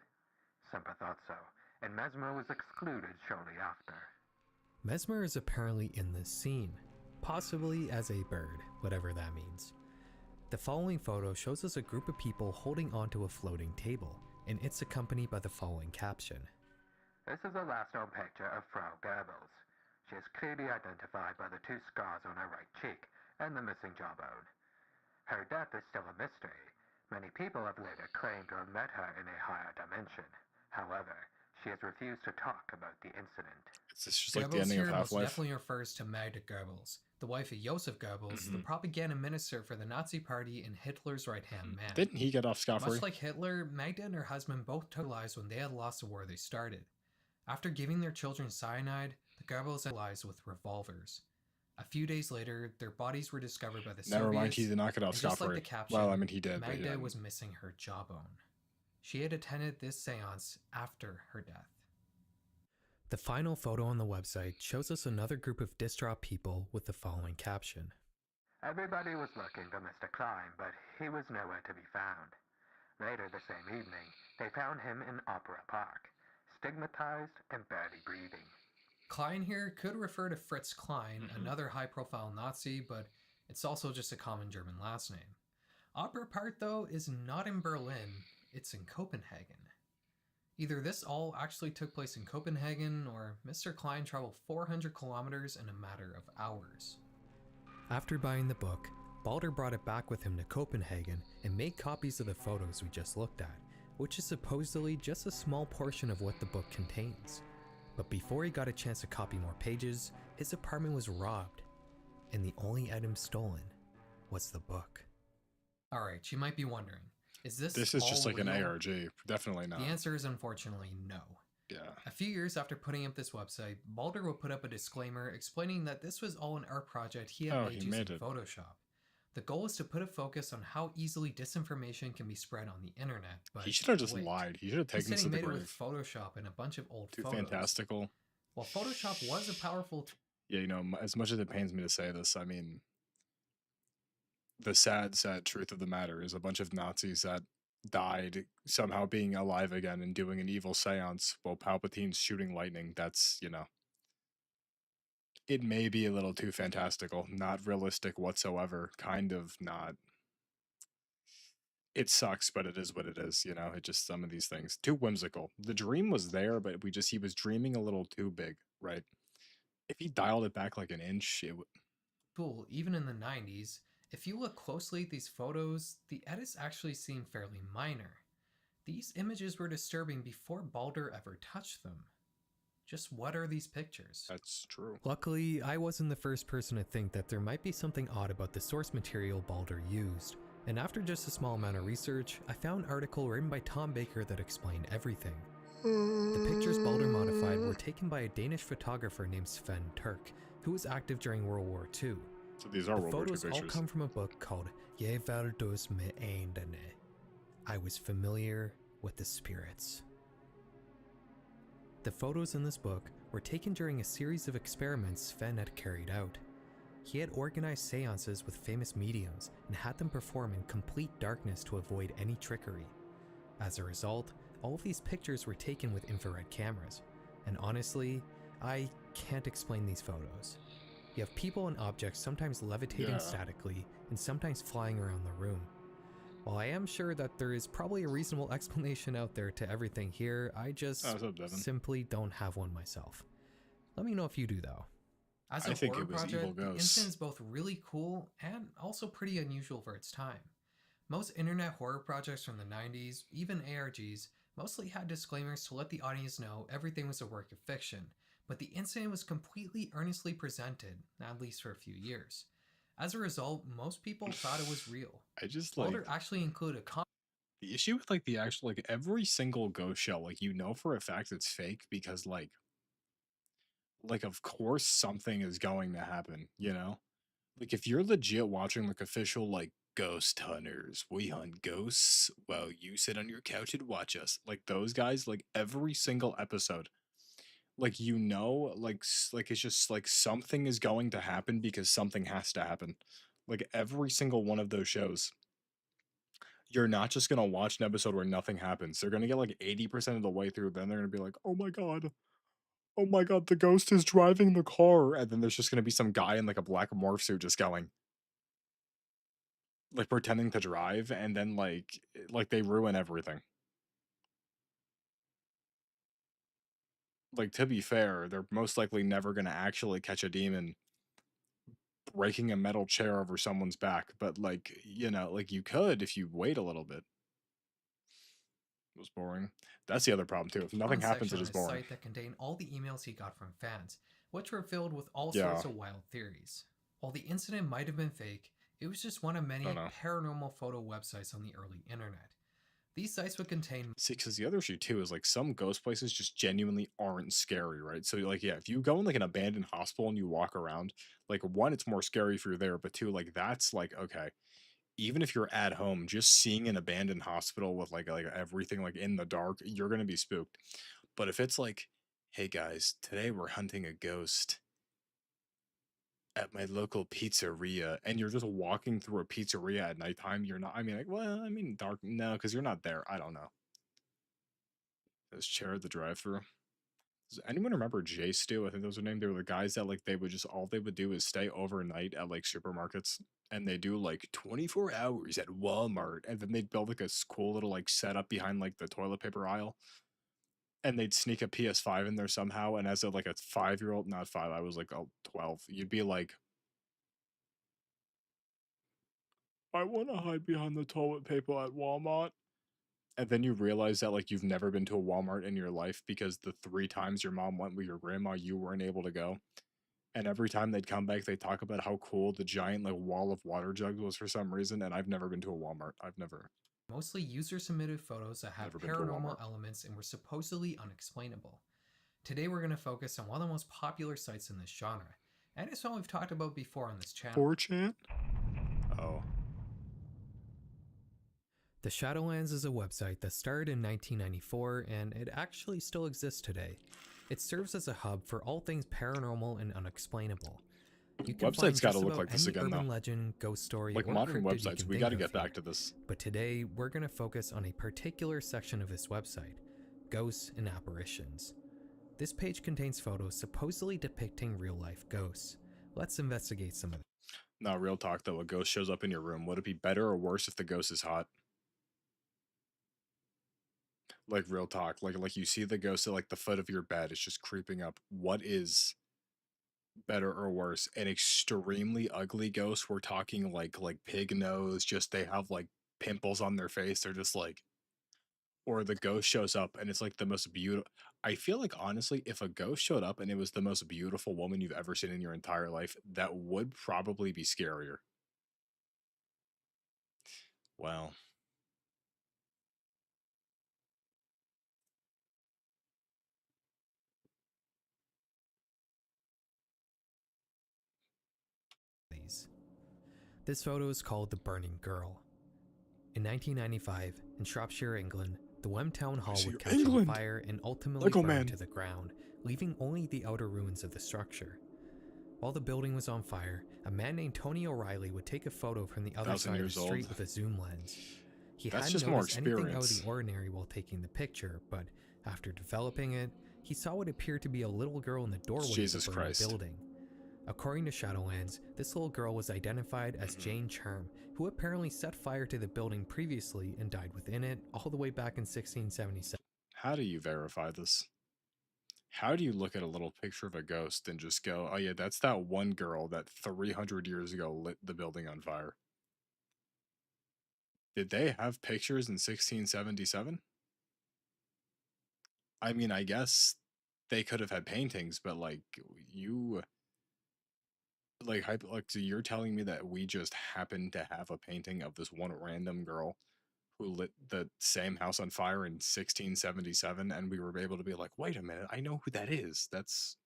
Semper thought so, and Mesmer was excluded shortly after. Mesmer is apparently in this scene, possibly as a bird, whatever that means. The following photo shows us a group of people holding onto a floating table, and it's accompanied by the following caption. This is a last known picture of Frau Goebbels. She is clearly identified by the 2 scars on her right cheek and the missing jawbone. Her death is still a mystery. Many people have later claimed to have met her in a higher dimension. However, she has refused to talk about the incident. It's just like the Goebbels ending of here most Half-Life. definitely refers to Magda Goebbels, the wife of Joseph Goebbels, the Mhm. propaganda minister for the Nazi Party and Hitler's right-hand man. Didn't he get off scot-free? Much like Hitler, Magda and her husband both took lives when they had lost the war they started. After giving their children cyanide, the Goebbels ended lives with revolvers. A few days later, their bodies were discovered by the Never Soviets, mind, he did not get off and just like scot-free. the caption, Well, I mean, he did, but Magda yeah. was missing her jawbone. She had attended this seance after her death. The final photo on the website shows us another group of distraught people with the following caption. Everybody was looking for Mr. Klein, but he was nowhere to be found. Later the same evening, they found him in Opera Park, stigmatized and barely breathing. Klein here could refer to Fritz Klein, another high-profile Nazi, but it's also just a common German last name. Opera Park, though, is not in Berlin, it's in Copenhagen. Either this all actually took place in Copenhagen, or Mr. Klein traveled 400 kilometers in a matter of hours. After buying the book, Balder brought it back with him to Copenhagen and made copies of the photos we just looked at, which is supposedly just a small portion of what the book contains. But before he got a chance to copy more pages, his apartment was robbed, and the only item stolen was the book. Alright, you might be wondering, is this is just like an real? ARG. Definitely not. The answer is unfortunately no. Yeah. A few years after putting up this website, Balder would put up a disclaimer explaining that this was all an art project he had made using Photoshop. The goal was to put a focus on how easily disinformation can be spread on the internet, but He should have just wait, lied. He should have taken he it said to he the made it grave. with Photoshop and a bunch of old Too photos. fantastical. While Photoshop was a powerful Yeah, you know, as much as it pains me to say this, I mean, the sad, sad truth of the matter is a bunch of Nazis that died somehow being alive again and doing an evil seance while Palpatine's shooting lightning. That's, you know, it may be a little too fantastical, not realistic whatsoever, kind of not. It sucks, but it is what it is, you know, it just, some of these things, too whimsical. The dream was there, but he was dreaming a little too big, right? If he dialed it back like an inch, it would. tool even in the 90s. If you look closely at these photos, the edits actually seem fairly minor. These images were disturbing before Balder ever touched them. Just what are these pictures? That's true. Luckily, I wasn't the first person to think that there might be something odd about the source material Balder used, and after just a small amount of research, I found an article written by Tom Baker that explained everything. The pictures Balder modified were taken by a Danish photographer named Sven Turk, who was active during World War II. So these are the World War II photos all pictures. come from a book called Je Verdus me eindene. I was familiar with the spirits. The photos in this book were taken during a series of experiments Sven had carried out. He had organized seances with famous mediums and had them perform in complete darkness to avoid any trickery. As a result, all of these pictures were taken with infrared cameras, and honestly, I can't explain these photos. You have people and objects sometimes levitating statically and sometimes flying around the room. While I am sure that there is probably a reasonable explanation out there to everything here, I just simply don't have one myself. Let me know if you do though. As a horror project, the incident is both really cool and also pretty unusual for its time. Most internet horror projects from the 90s, even ARGs, mostly had disclaimers to let the audience know everything was a work of fiction, but the incident was completely earnestly presented, at least for a few years. As a result, most people thought it was real. I just Balder actually included a the issue with like the actual, like every single ghost show, like you know for a fact it's fake because like of course something is going to happen, you know? Like if you're legit watching like official like ghost hunters, we hunt ghosts while you sit on your couch and watch us. Like those guys, like every single episode, like you know, like it's just like something is going to happen because something has to happen. Like every single one of those shows. You're not just gonna watch an episode where nothing happens. They're gonna get like 80% of the way through, then they're gonna be like, oh my god, the ghost is driving the car, and then there's just gonna be some guy in like a black morph suit just going. Like pretending to drive, and then like they ruin everything. Like to be fair, they're most likely never gonna actually catch a demon breaking a metal chair over someone's back, but like, you know, like you could if you wait a little bit. It was boring. That's the other problem too. If nothing happens, section it on is his boring. site that contained all the emails he got from fans, which were filled with all Yeah. sorts of wild theories. While the incident might have been fake, it was just one of many No. paranormal photo websites on the early internet. These sites would contain... See, because the other issue too is like some ghost places just genuinely aren't scary, right? So like, yeah, if you go in like an abandoned hospital and you walk around, like one, it's more scary if you're there, but two, like that's like okay. Even if you're at home, just seeing an abandoned hospital with like everything like in the dark, you're gonna be spooked. But if it's like, hey guys, today we're hunting a ghost at my local pizzeria, and you're just walking through a pizzeria at nighttime, you're not. I mean, like, well, I mean, dark, no, because you're not there. I don't know. This chair at the drive-through. Does anyone remember J Stew? I think those were named. They were the guys that like they would just all they would do is stay overnight at like supermarkets, and they do like 24 hours at Walmart, and then they'd build like a cool little like setup behind like the toilet paper aisle, and they'd sneak a PS5 in there somehow. And as a like a 5-year-old, not 5, I was like 12, you'd be like, I want to hide behind the toilet paper at Walmart. And then you realize that like you've never been to a Walmart in your life because the 3 times your mom went with your grandma, you weren't able to go. And every time they'd come back, they talk about how cool the giant like wall of water jugs was for some reason. And I've never been to a Walmart. I've never. Mostly user-submitted photos that have paranormal elements and were supposedly unexplainable. Today we're going to focus on one of the most popular sites in this genre, and it's one we've talked about before on this channel. 4chan? Oh. The Shadowlands is a website that started in 1994, and it actually still exists today. It serves as a hub for all things paranormal and unexplainable. You can Websites got to look like this again, though. Legend, ghost story, like or modern cryptid websites, we got to get back to this. But today, we're going to focus on a particular section of this website, ghosts and apparitions. This page contains photos supposedly depicting real-life ghosts. Let's investigate some of them. No, real talk though, a ghost shows up in your room. Would it be better or worse if the ghost is hot? Like real talk, like you see the ghost at like the foot of your bed, it's just creeping up. What is better or worse? An extremely ugly ghost, we're talking like pig nose, just they have like pimples on their face, they're just like, or the ghost shows up and it's like the most beautiful. I feel like honestly, if a ghost showed up and it was the most beautiful woman you've ever seen in your entire life, that would probably be scarier. Well, This photo is called The Burning Girl. In 1995, in Shropshire, England, the Wem Town Hall would catch on fire and ultimately burn to the ground, leaving only the outer ruins of the structure. While the building was on fire, a man named Tony O'Reilly would take a photo from the other side of the street with a zoom lens. He hadn't noticed anything out of the ordinary while taking the picture, but after developing it, he saw what appeared to be a little girl in the doorway of the burning building. According to Shadowlands, this little girl was identified as Jane Charm, who apparently set fire to the building previously and died within it all the way back in 1677. How do you verify this? How do you look at a little picture of a ghost and just go, oh yeah, that's that one girl that 300 years ago lit the building on fire? Did they have pictures in 1677? I mean, I guess they could have had paintings, but like you... so you're telling me that we just happened to have a painting of this one random girl who lit the same house on fire in 1677, and we were able to be like, wait a minute, I know who that is. That's...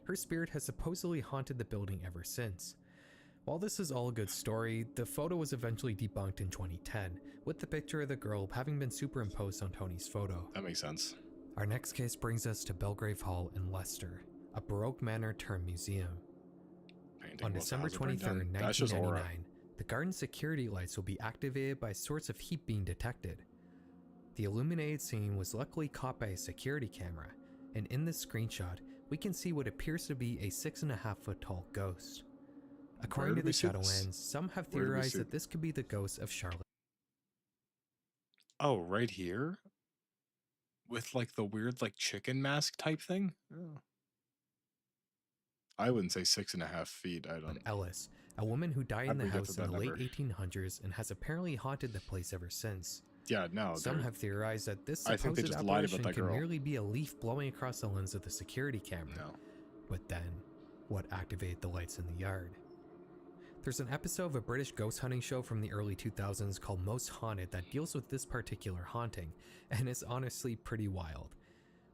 Her spirit has supposedly haunted the building ever since. While this is all a good story, the photo was eventually debunked in 2010, with the picture of the girl having been superimposed on Tony's photo. That makes sense. Our next case brings us to Belgrave Hall in Leicester, a Baroque manor turned museum. On December 23rd, 1999, the garden security lights will be activated by sorts of heat being detected. The illuminated scene was luckily caught by a security camera, and in this screenshot, we can see what appears to be a 6.5-foot tall ghost. According to the Shadowlands, some have theorized that this could be the ghost of Charlotte. Oh, right here? With like the weird like chicken mask type thing? Oh. I wouldn't say 6.5 feet, I don't... Ellis, a woman who died How'd in the we get house to in the that late number? 1800s and has apparently haunted the place ever since. Yeah, no. Some have theorized that this I think they supposed just lied about apparition that can girl. merely be a leaf blowing across the lens of the security camera. No. But then, what activated the lights in the yard? There's an episode of a British ghost hunting show from the early 2000s called Most Haunted that deals with this particular haunting, and it's honestly pretty wild.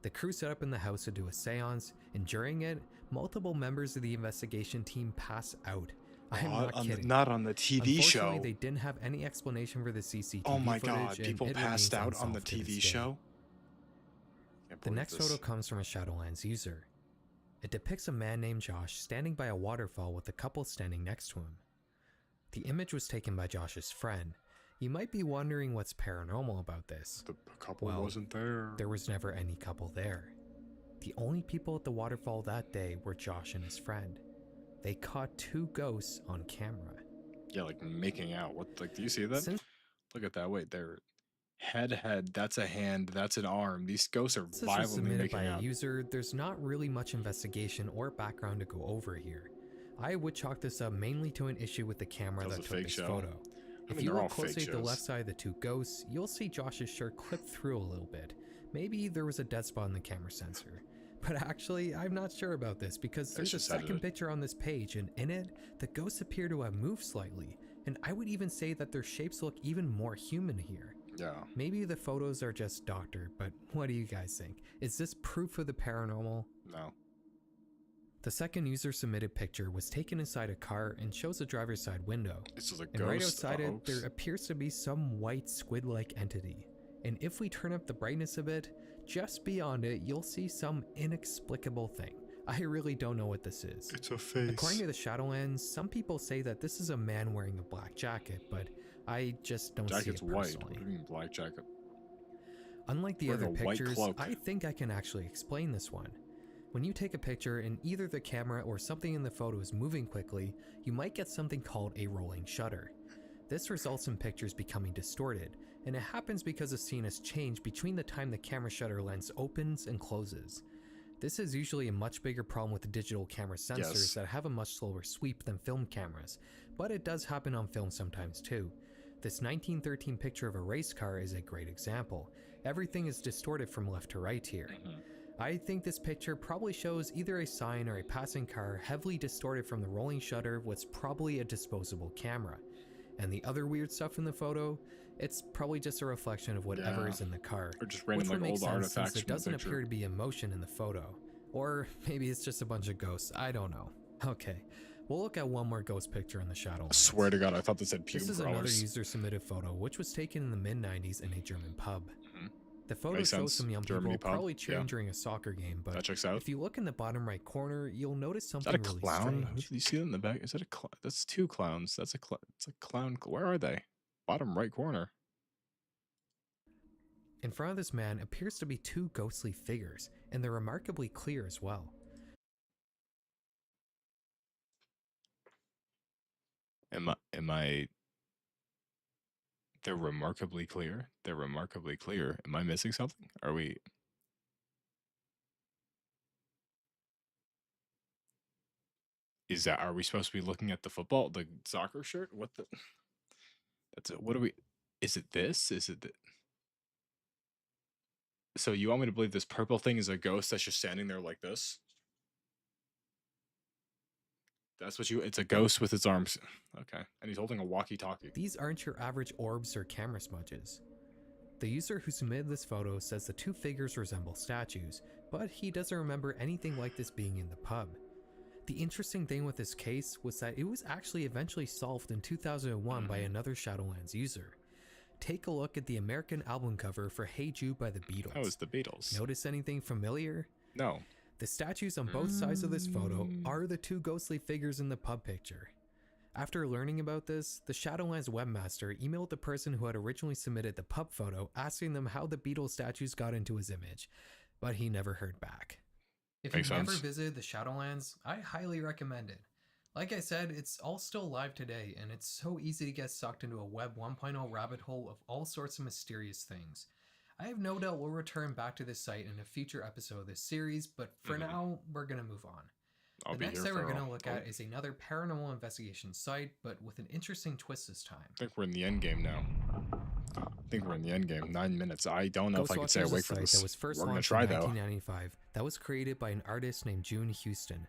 The crew set up in the house to do a seance, and during it, multiple members of the investigation team pass out. I'm not kidding. Not on the TV show. Unfortunately, they didn't have any explanation for the CCTV Oh my footage, god, and people it passed remains out on the unsolved to this TV day. show? The next photo comes from a Shadowlands user. It depicts a man named Josh standing by a waterfall with a couple standing next to him. The image was taken by Josh's friend. You might be wondering what's paranormal about this. The couple Well, wasn't there. There was never any couple there. The only people at the waterfall that day were Josh and his friend. They caught two ghosts on camera. Yeah, like making out. What? Like, do you see that? Since Look at that. Wait, they're head. That's a hand. That's an arm. These ghosts are this was violently submitted making by a out. user, there's not really much investigation or background to go over here. I would chalk this up mainly to an issue with the camera That was that a took fake this show. photo. I If mean, you they're all look fake closely at the shows. left side of the two ghosts, you'll see Josh's shirt clipped through a little bit. Maybe there was a dead spot in the camera sensor. But actually, I'm not sure about this because there's a just second edited. picture on this page, and in it, the ghosts appear to have moved slightly. And I would even say that their shapes look even more human here. Yeah. Maybe the photos are just doctored, but what do you guys think? Is this proof of the paranormal? No. The second user submitted picture was taken inside a car and shows a driver's side window. This is a And right ghost, outside a it, hoax? there appears to be some white squid-like entity. And if we turn up the brightness a bit, just beyond it, you'll see some inexplicable thing. I really don't know what this is. It's a face. According to the Shadowlands, some people say that this is a man wearing a black jacket, but I just don't Jacket's see it white. personally. What do you mean black jacket? Unlike the Wearing other a white pictures, cloak. I think I can actually explain this one. When you take a picture and either the camera or something in the photo is moving quickly, you might get something called a rolling shutter. This results in pictures becoming distorted, and it happens because the scene has changed between the time the camera shutter lens opens and closes. This is usually a much bigger problem with the digital camera sensors Yes. that have a much slower sweep than film cameras, but it does happen on film sometimes too. This 1913 picture of a race car is a great example. Everything is distorted from left to right here. I think this picture probably shows either a sign or a passing car heavily distorted from the rolling shutter of what's probably a disposable camera. And the other weird stuff in the photo, it's probably just a reflection of whatever Yeah. is in the car. Or just random, which would like, make old sense artifacts since from it the doesn't picture. appear to be emotion in the photo. Or maybe it's just a bunch of ghosts, I don't know. Okay, we'll look at one more ghost picture in the shadow. I swear to God, I thought this said puke This is another growers. user submitted photo, which was taken in the mid-90s in a German pub. The photo Makes shows sense. some young Germany people pub, probably cheering yeah. during a soccer game, but That checks out. if you look in the bottom right corner, you'll notice Is something that a really clown? strange. Do you see that in the back? Is that a clown? That's two clowns. That's a it's a clown. Where are they? Bottom right corner. In front of this man appears to be two ghostly figures, and they're remarkably clear as well. Am I? They're remarkably clear. They're remarkably clear. Am I missing something? Are we? Is that? Are we supposed to be looking at the football, the soccer shirt? What the? That's it. What are we? Is it this? Is it? So you want me to believe this purple thing is a ghost that's just standing there like this? That's what you. It's a ghost with its arms. Okay, and he's holding a walkie-talkie. These aren't your average orbs or camera smudges. The user who submitted this photo says the two figures resemble statues, but he doesn't remember anything like this being in the pub. The interesting thing with this case was that it was actually eventually solved in 2001 by another Shadowlands user. Take a look at the American album cover for Hey Jude by the Beatles. That was the Beatles. Notice anything familiar? No. The statues on both sides of this photo are the two ghostly figures in the pub picture. After learning about this, the Shadowlands webmaster emailed the person who had originally submitted the pub photo asking them how the Beatles statues got into his image, but he never heard back. If Makes you've never sense. visited the Shadowlands, I highly recommend it. Like I said, it's all still live today, and it's so easy to get sucked into a Web 1.0 rabbit hole of all sorts of mysterious things. I have no doubt we'll return back to this site in a future episode of this series, but for now, we're gonna move on. I'll The be next here site for we're going a- to look at is another paranormal investigation site, but with an interesting twist this time. I think we're in the end game now. I think we're in the end game. 9 minutes. I don't know if I can stay Ghostwatcher is a awake for site this. that was first We're gonna launched try in though. 1995 that was created by an artist named June Houston.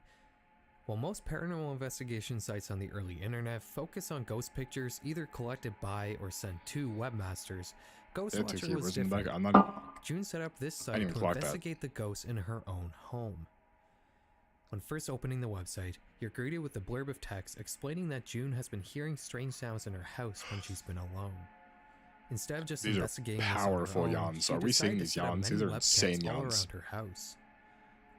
While most paranormal investigation sites on the early internet focus on ghost pictures either collected by or sent to webmasters, Ghostwatcher was different. I'm not. June set up this I site didn't to clock that. investigate the ghosts in her own home. When first opening the website, you're greeted with a blurb of text explaining that June has been hearing strange sounds in her house when she's been alone. Instead of just These are investigating this on her powerful own, yawns. she Are we decided seeing to these set up yawns? many These are webcams insane all yawns. around her house.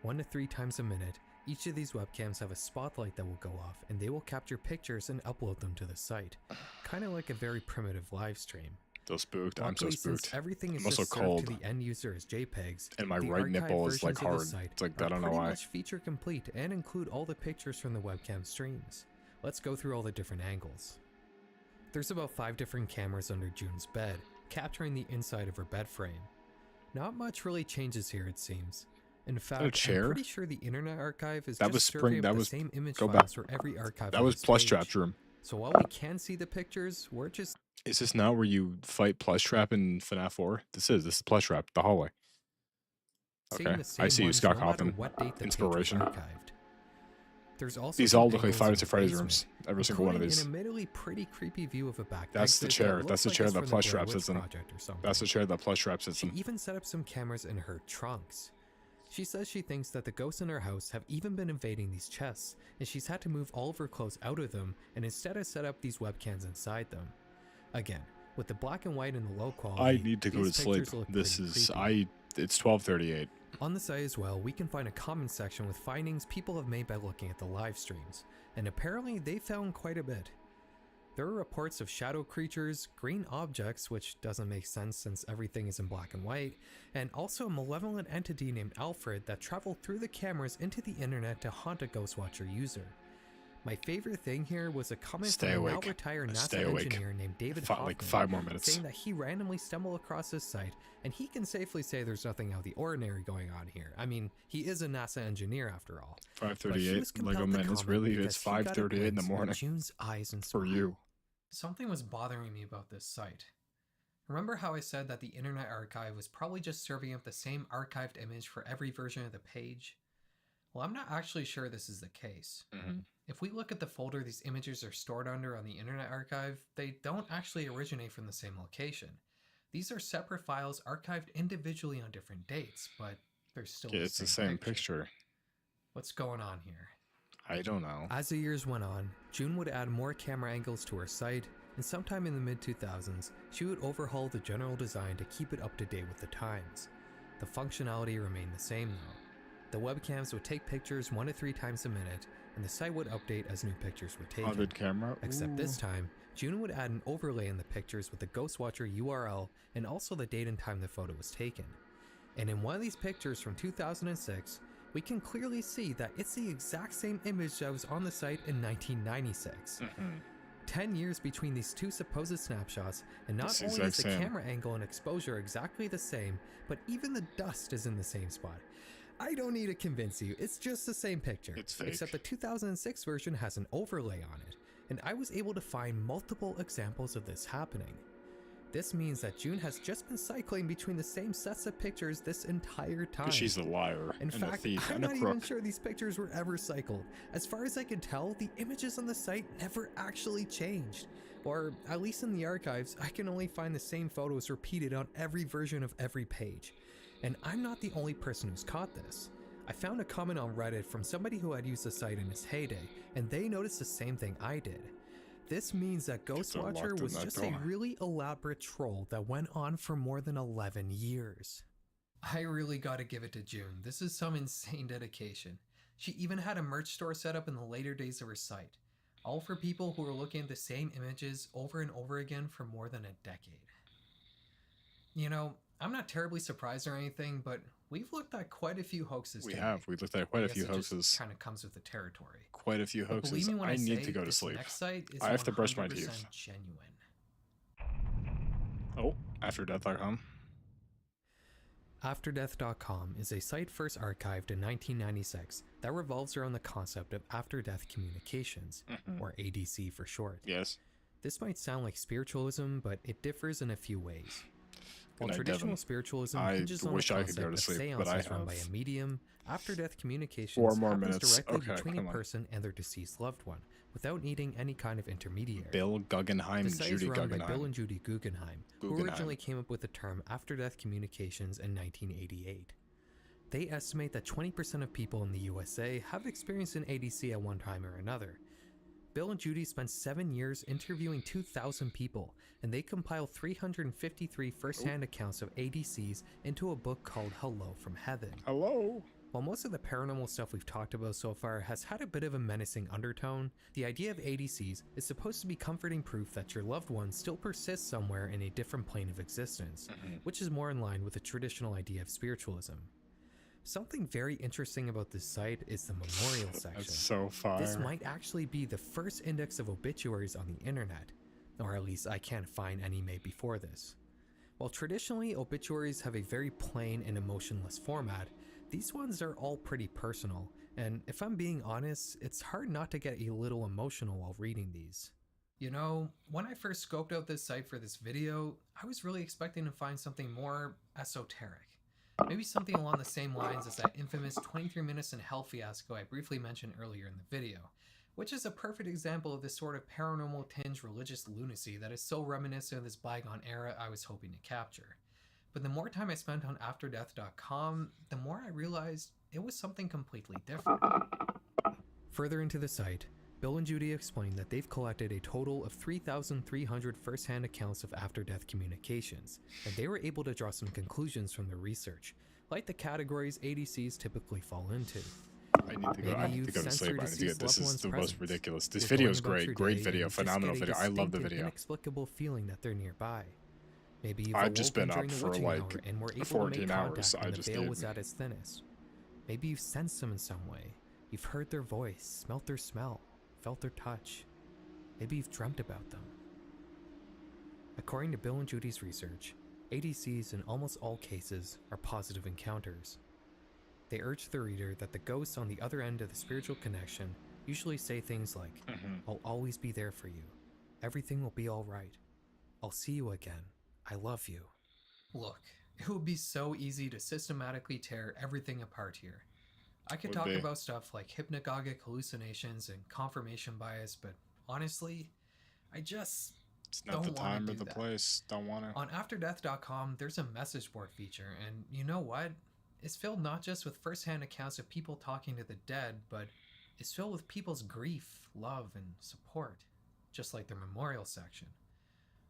1 to 3 times a minute, each of these webcams have a spotlight that will go off, and they will capture pictures and upload them to the site, kind of like a very primitive live stream. So spooked. I'm so Luckily, since spooked. everything is I'm also just served cold. to the end user as JPEGs, And my the right archived nipple is like versions of the hard. site It's like, are I don't know pretty why. much feature complete and include all the pictures from the webcam streams. Let's go through all the different angles. There's about 5 different cameras under June's bed, capturing the inside of her bed frame. Not much really changes here, it seems. In fact, I'm chair? pretty sure the Internet Archive is That just was serving spring. That up the was same image go files back. for every archive That on was this Plush page. Trap's room. So while we can see the pictures, we're just Is this now where you fight Plush Trap in FNAF 4? This is Plush Trap, the hallway. seeing Okay, the same I see you, ones Scott no matter Cawthon. what date the Inspiration. page was archived. There's also These some all look like angles Five in Nights the at Freddy's basement, rooms. Every single one of including these. an admittedly pretty creepy view of a back That's the exit chair. that That's the looks chair like that it's from Plush the Trap Blair sits Witch in. Project or something. That's the chair that Plush Trap sits She in. even set up some cameras in her trunks. She says she thinks that the ghosts in her house have even been invading these chests, and she's had to move all of her clothes out of them and instead has set up these webcams inside them. Again, with the black and white and the low quality, I need to go to these sleep. pictures look This pretty is creepy. It's 12:38. On the site as well, we can find a comment section with findings people have made by looking at the live streams, and apparently they found quite a bit. There are reports of shadow creatures, green objects, which doesn't make sense since everything is in black and white, and also a malevolent entity named Alfred that traveled through the cameras into the internet to haunt a Ghostwatcher user. My favorite thing here was a comment Stay from a now awake. retired Stay NASA awake. engineer named David Hoffman, Like 5 more minutes. saying that he randomly stumbled across this site, and he can safely say there's nothing out of the ordinary going on here. I mean, he is a NASA engineer after all. But he 5:38. was compelled Lego to man, it's comment really because it's he got a 5:38 in the glimpse of morning June's eyes and for smile. you. Something was bothering me about this site. Remember how I said that the Internet Archive was probably just serving up the same archived image for every version of the page? Well, I'm not actually sure this is the case. If we look at the folder these images are stored under on the Internet Archive, they don't actually originate from the same location. These are separate files archived individually on different dates, but they're still Yeah, it's the same picture. What's going on here? I don't know. As the years went on, June would add more camera angles to her site, and sometime in the mid-2000s, she would overhaul the general design to keep it up to date with the times. The functionality remained the same though. The webcams would take pictures 1 to 3 times a minute, and the site would update as new pictures were taken. Haunted camera. Except this Ooh. time, June would add an overlay in the pictures with the Ghostwatcher URL and also the date and time the photo was taken. And in one of these pictures from 2006, we can clearly see that it's the exact same image that was on the site in 1996. 10 years between these two supposed snapshots, and not It's only exact is the same. camera angle and exposure exactly the same, but even the dust is in the same spot. I don't need to convince you, it's just the same picture. It's fake. Except the 2006 version has an overlay on it, and I was able to find multiple examples of this happening. This means that June has just been cycling between the same sets of pictures this entire time. Because she's a liar In and a fact, thief I'm and a not even crook. sure these pictures were ever cycled. As far as I can tell, the images on the site never actually changed. Or, at least in the archives, I can only find the same photos repeated on every version of every page. And I'm not the only person who's caught this. I found a comment on Reddit from somebody who had used the site in its heyday, and they noticed the same thing I did. This means that Ghostwatcher locked in was that just a door. really elaborate troll that went on for more than 11 years. I really gotta give it to June. This is some insane dedication. She even had a merch store set up in the later days of her site, all for people who were looking at the same images over and over again for more than a decade. You know, I'm not terribly surprised or anything, but we've looked at quite a few hoaxes We today. have. We looked at quite a I few guess it just hoaxes. kind of comes with the territory. Quite a few But believe hoaxes. me when I need say to go to this sleep. next site is I have to brush my 100% teeth. genuine. Oh, afterdeath.com. AfterDeath.com is a site first archived in 1996 that revolves around the concept of after-death communications, or ADC for short. Yes. This might sound like spiritualism, but it differs in a few ways. While night, traditional Devin. spiritualism I hinges on the wish I could go concept to of sleep, but I seances run by a have medium, after-death communications 4 more happens minutes. directly Okay, between a come on. person and their deceased loved one, without needing any kind of intermediary. Bill Guggenheim, The site is Judy run by Guggenheim. Bill and Judy Guggenheim, who originally came up with the term after-death communications in 1988. They estimate that 20% of people in the USA have experienced an ADC at one time or another. Bill and Judy spent 7 years interviewing 2,000 people, and they compiled 353 first-hand accounts of ADCs into a book called Hello from Heaven. Hello? While most of the paranormal stuff we've talked about so far has had a bit of a menacing undertone, the idea of ADCs is supposed to be comforting proof that your loved one still persists somewhere in a different plane of existence, which is more in line with the traditional idea of spiritualism. Something very interesting about this site is the memorial section. That's so fire. This might actually be the first index of obituaries on the internet, or at least I can't find any made before this. While traditionally obituaries have a very plain and emotionless format, these ones are all pretty personal, and if I'm being honest, it's hard not to get a little emotional while reading these. You know, when I first scoped out this site for this video, I was really expecting to find something more esoteric. Maybe something along the same lines as that infamous 23 Minutes in Hell fiasco I briefly mentioned earlier in the video, which is a perfect example of this sort of paranormal tinged religious lunacy that is so reminiscent of this bygone era I was hoping to capture. But the more time I spent on AfterDeath.com, the more I realized it was something completely different. Further into the site, Bill and Judy explained that they've collected a total of 3,300 first-hand accounts of after-death communications, and they were able to draw some conclusions from their research, like the categories ADCs typically fall into. I need to go to sleep. I need to get, this is the most ridiculous. This You're video going is about great. your Great day video. and just Phenomenal get a video. I love the distinct and video. inexplicable feeling that they're nearby. Maybe you've I've just been awoken up during the for witching like hour and were able to 14 make hours. contact I when just the veil did. was at its thinnest. Maybe you've sensed them in some way. You've heard their voice, smelt their smell, felt their touch. Maybe you've dreamt about them. According to Bill and Judy's research, ADCs in almost all cases are positive encounters. They urge the reader that the ghosts on the other end of the spiritual connection usually say things like, I'll always be there for you. Everything will be alright. I'll see you again. I love you. Look, it would be so easy to systematically tear everything apart here. I could talk about stuff like hypnagogic hallucinations and confirmation bias, but honestly, I just It's not the time or the place. Don't want to. On AfterDeath.com, there's a message board feature, and you know what? It's filled not just with first-hand accounts of people talking to the dead, but it's filled with people's grief, love, and support, just like their memorial section.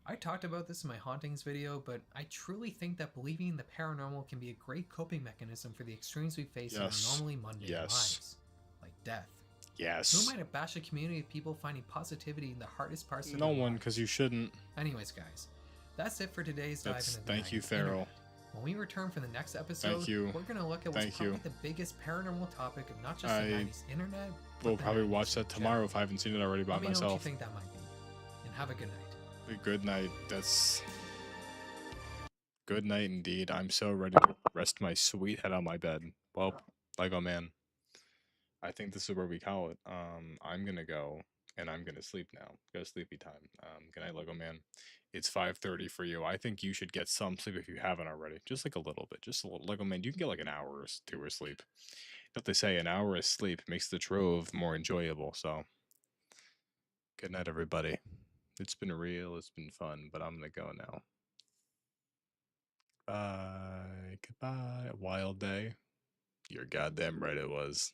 I talked about this in my hauntings video, but I truly think that believing in the paranormal can be a great coping mechanism for the extremes we face in our normally mundane lives, like death. Yes. Who might have bashed a community of people finding positivity in the hardest parts of No their one, lives? because you shouldn't. Anyways, guys, that's it for today's dive into the Thank night you, of the internet. Farrell. When we return for the next episode, Thank you. we're going to look at what's probably the biggest paranormal topic of not just the 90s internet, but We'll the probably 90s watch that in tomorrow general. if I haven't seen it already by Let me know what you myself. think that might be. And have a good night. Good night. That's good night indeed. I'm so ready to rest my sweet head on my bed. Well, Lego man, I think this is where we call it. I'm gonna go and I'm gonna sleep now. Go sleepy time. Good night, Lego man. It's 5:30 for you. I think you should get some sleep if you haven't already. Just like a little bit. Just a little. Lego man, you can get like an hour or two of sleep. What they say, an hour of sleep makes the trove more enjoyable. So, good night, everybody. It's been real. It's been fun, but I'm gonna go now. Bye. Goodbye. Wild day. You're goddamn right it was.